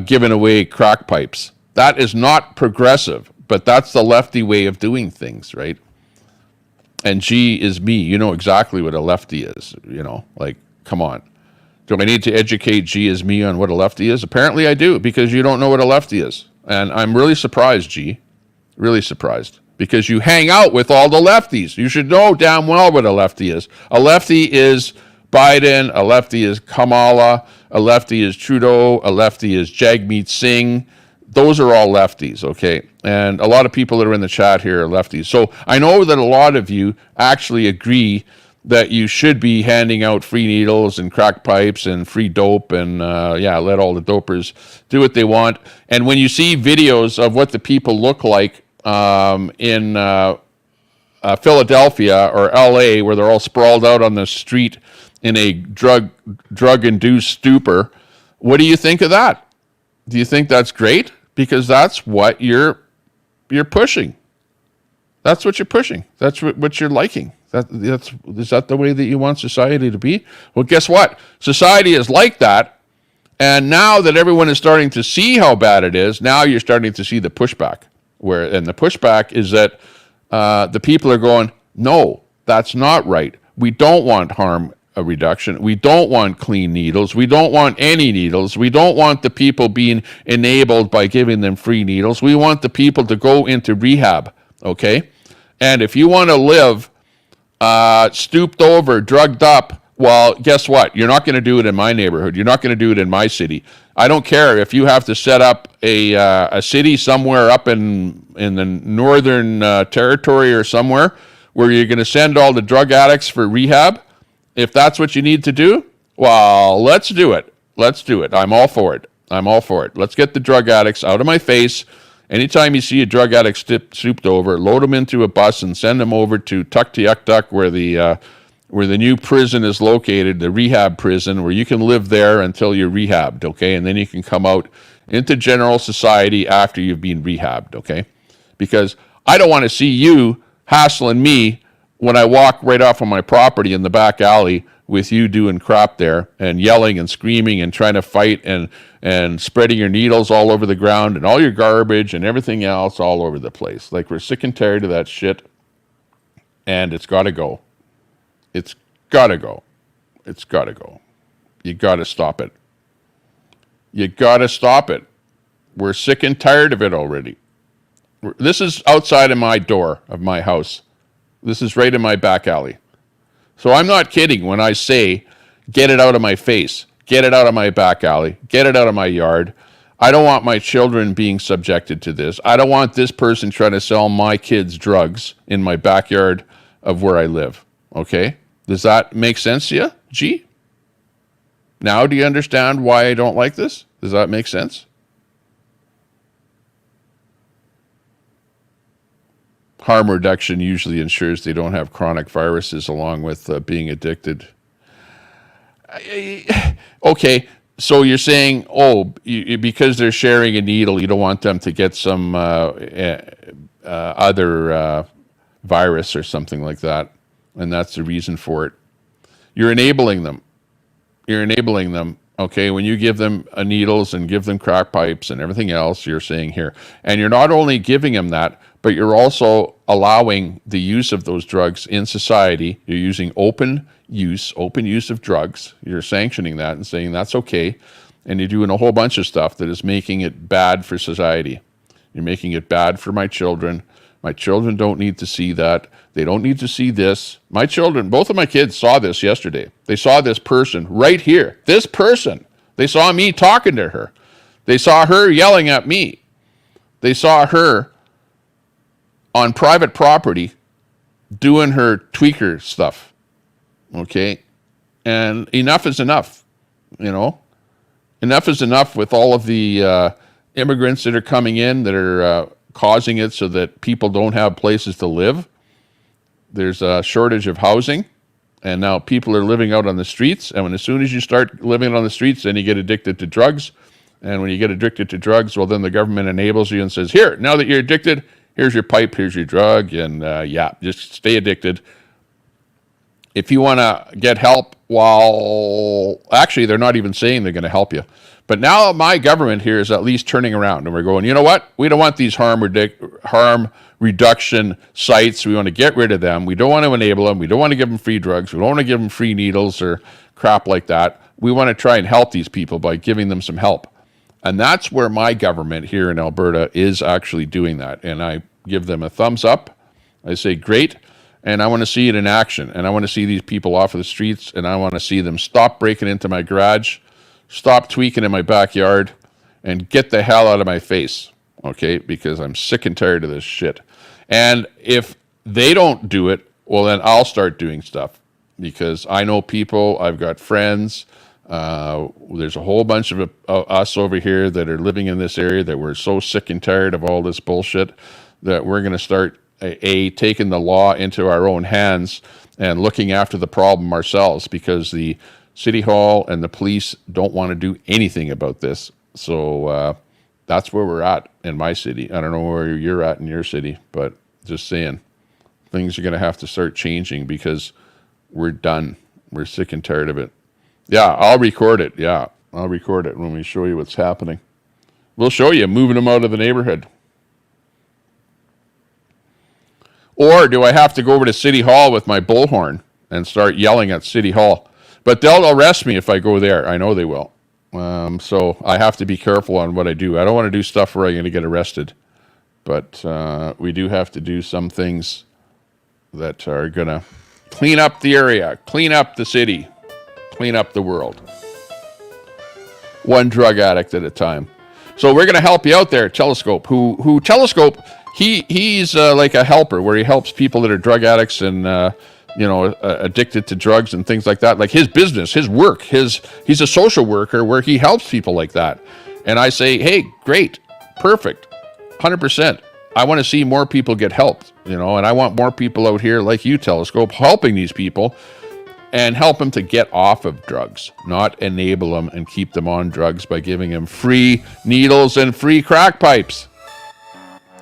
giving away crack pipes. That is not progressive. But that's the lefty way of doing things, right? And G is me. You know exactly what a lefty is, you know, like, come on. Do I need to educate G is me on what a lefty is? Apparently I do, because you don't know what a lefty is. And I'm really surprised, G. Really surprised. Because you hang out with all the lefties. You should know damn well what a lefty is. A lefty is Biden. A lefty is Kamala. A lefty is Trudeau. A lefty is Jagmeet Singh. Those are all lefties, okay? And a lot of people that are in the chat here are lefties. So I know that a lot of you actually agree that you should be handing out free needles and crack pipes and free dope and, let all the dopers do what they want. And when you see videos of what the people look like in Philadelphia or LA, where they're all sprawled out on the street in a drug-induced stupor, what do you think of that? Do you think that's great? Because that's what you're pushing. That's what you're pushing. That's what you're liking. Is that the way that you want society to be? Well, guess what? Society is like that, and now that everyone is starting to see how bad it is, now you're starting to see the pushback. And the pushback is that the people are going, no, that's not right. We don't want harm reduction. We don't want clean needles. We don't want any needles. We don't want the people being enabled by giving them free needles. We want the people to go into rehab, okay? And if you want to live stooped over, drugged up, well, guess what? You're not going to do it in my neighborhood. You're not going to do it in my city. I don't care if you have to set up a city somewhere up in the northern territory or somewhere where you're going to send all the drug addicts for rehab. If that's what you need to do, well, let's do it. Let's do it. I'm all for it. I'm all for it. Let's get the drug addicts out of my face. Anytime you see a drug addict souped over, load them into a bus and send them over to Tuktoyaktuk, where the new prison is located, the rehab prison, where you can live there until you're rehabbed, okay? And then you can come out into general society after you've been rehabbed, okay? Because I don't want to see you hassling me when I walk right off of my property in the back alley with you doing crap there and yelling and screaming and trying to fight and spreading your needles all over the ground and all your garbage and everything else all over the place. Like, we're sick and tired of that shit, and it's got to go. It's got to go. It's got to go. You got to stop it. You got to stop it. We're sick and tired of it already. This is outside of my door of my house. This is right in my back alley. So I'm not kidding when I say, get it out of my face. Get it out of my back alley. Get it out of my yard. I don't want my children being subjected to this. I don't want this person trying to sell my kids drugs in my backyard of where I live. Okay? Does that make sense to you, G? Now do you understand why I don't like this? Does that make sense? Harm reduction usually ensures they don't have chronic viruses along with being addicted. Okay, so you're saying, because they're sharing a needle, you don't want them to get some other virus or something like that, and that's the reason for it. You're enabling them. You're enabling them. Okay, when you give them needles and give them crack pipes and everything else, you're saying here. And you're not only giving them that, but you're also allowing the use of those drugs in society. You're using open use of drugs. You're sanctioning that and saying that's okay. And you're doing a whole bunch of stuff that is making it bad for society. You're making it bad for my children. My children don't need to see that. They don't need to see this. My children, both of my kids saw this yesterday. They saw this person right here. This person. They saw me talking to her. They saw her yelling at me. They saw her on private property doing her tweaker stuff. Okay? And enough is enough, you know? Enough is enough with all of the immigrants that are coming in that are causing it so that people don't have places to live. There's a shortage of housing, and now people are living out on the streets. And as soon as you start living on the streets, then you get addicted to drugs. And when you get addicted to drugs, well, then the government enables you and says, here, now that you're addicted, here's your pipe, here's your drug, and just stay addicted. If you want to get help, well, actually, they're not even saying they're going to help you. But now my government here is at least turning around, and we're going, you know what? We don't want these harm reduction sites. We want to get rid of them. We don't want to enable them. We don't want to give them free drugs. We don't want to give them free needles or crap like that. We want to try and help these people by giving them some help. And that's where my government here in Alberta is actually doing that. And I give them a thumbs up. I say, great. And I want to see it in action. And I want to see these people off of the streets. And I want to see them stop breaking into my garage, stop tweaking in my backyard, and get the hell out of my face. Okay? Because I'm sick and tired of this shit. And if they don't do it, well, then I'll start doing stuff. Because I know people, I've got friends. There's a whole bunch of us over here that are living in this area that we're so sick and tired of all this bullshit that we're going to start taking the law into our own hands and looking after the problem ourselves, because the city hall and the police don't want to do anything about this. So that's where we're at in my city. I don't know where you're at in your city, but just saying, things are going to have to start changing because we're done. We're sick and tired of it. Yeah, I'll record it. Yeah, I'll record it when we show you what's happening. We'll show you moving them out of the neighborhood. Or do I have to go over to City Hall with my bullhorn and start yelling at City Hall? But they'll arrest me if I go there. I know they will. So I have to be careful on what I do. I don't want to do stuff where I'm going to get arrested. But we do have to do some things that are going to clean up the area, clean up the city, clean up the world. One drug addict at a time. So we're going to help you out there, Telescope. Who Telescope, he's like a helper where he helps people that are drug addicts and addicted to drugs and things like that. Like his business, his work, he's a social worker where he helps people like that. And I say, hey, great, perfect, 100%. I want to see more people get helped, and I want more people out here like you, Telescope, helping these people and help them to get off of drugs, not enable them and keep them on drugs by giving them free needles and free crack pipes.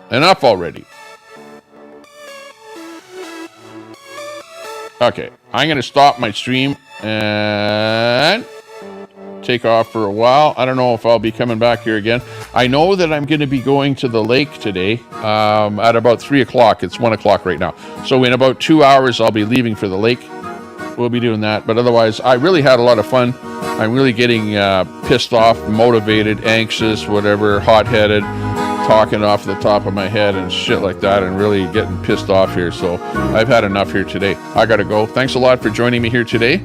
Enough already. Okay, I'm going to stop my stream and take off for a while. I don't know if I'll be coming back here again. I know that I'm going to be going to the lake today at about 3 o'clock. It's 1 o'clock right now. So in about 2 hours, I'll be leaving for the lake. We'll be doing that. But otherwise, I really had a lot of fun. I'm really getting pissed off, motivated, anxious, whatever, hot-headed, talking off the top of my head and shit like that, and really getting pissed off here. So I've had enough here today. I got to go. Thanks a lot for joining me here today.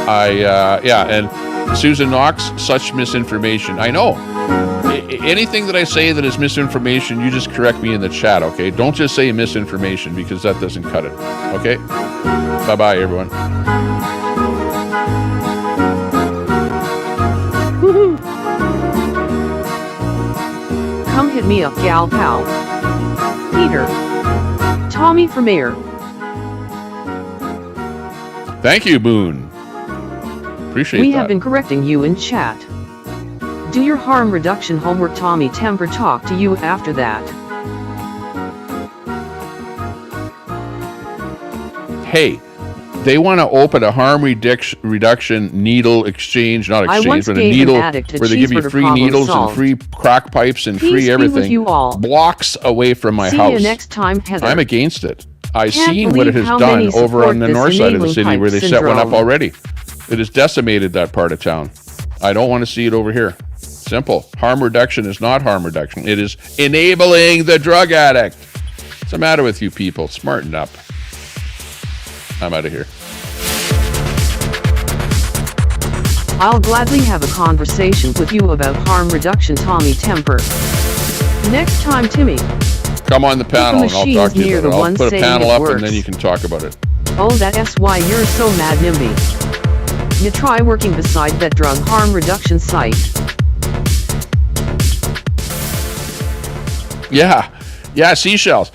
And Susan Knox, such misinformation. I know. Anything that I say that is misinformation, you just correct me in the chat, okay? Don't just say misinformation, because that doesn't cut it, okay? Bye-bye, everyone.
Woohoo! Come hit me up, gal pal. Peter. Tommy for mayor.
Thank you, Boone. Appreciate that.
We have been correcting you in chat. Do your harm reduction homework. Tommy Temper talk to you after that.
Hey, they want to open a harm reduction needle exchange, not exchange, but a needle where they give you free needles and free crack pipes and free everything. Blocks away from my house.
See you next time, Heather.
I'm against it. I've seen what it has done over on the north side of the city where they set one up already. It has decimated that part of town. I don't want to see it over here. Simple. Harm reduction is not harm reduction. It is enabling the drug addict. What's the matter with you people? Smarten up. I'm out of here.
I'll gladly have a conversation with you about harm reduction, Tommy Temper. Next time, Timmy.
Come on the panel and I'll talk to you about it. I'll put a panel up and then you can talk about it.
Oh, that's why you're so mad, NIMBY. You try working beside that drug harm reduction site.
Yeah, seashells.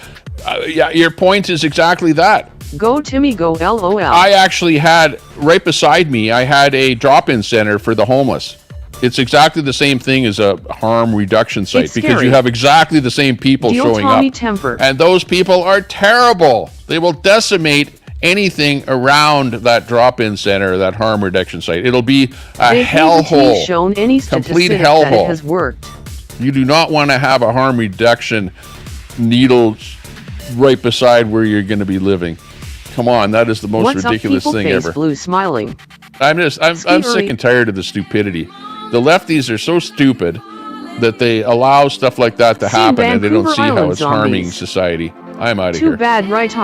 Yeah, your point is exactly that.
Go, Timmy, go, LOL.
I actually had, right beside me, I had a drop-in center for the homeless. It's exactly the same thing as a harm reduction site because you have exactly the same people showing up.
Temper.
And those people are terrible. They will decimate anything around that drop-in center, that harm reduction site. It'll be a hellhole.
Shown any
complete
hellhole.
That it
has worked.
You do not want to have a harm reduction needle right beside where you're going to be living. Come on, that is the most ridiculous thing ever.
Blue smiling.
I'm sick and tired of the stupidity. The lefties are so stupid that they allow stuff like that to happen and they don't see how it's harming society. I'm out of here.
Too bad, right?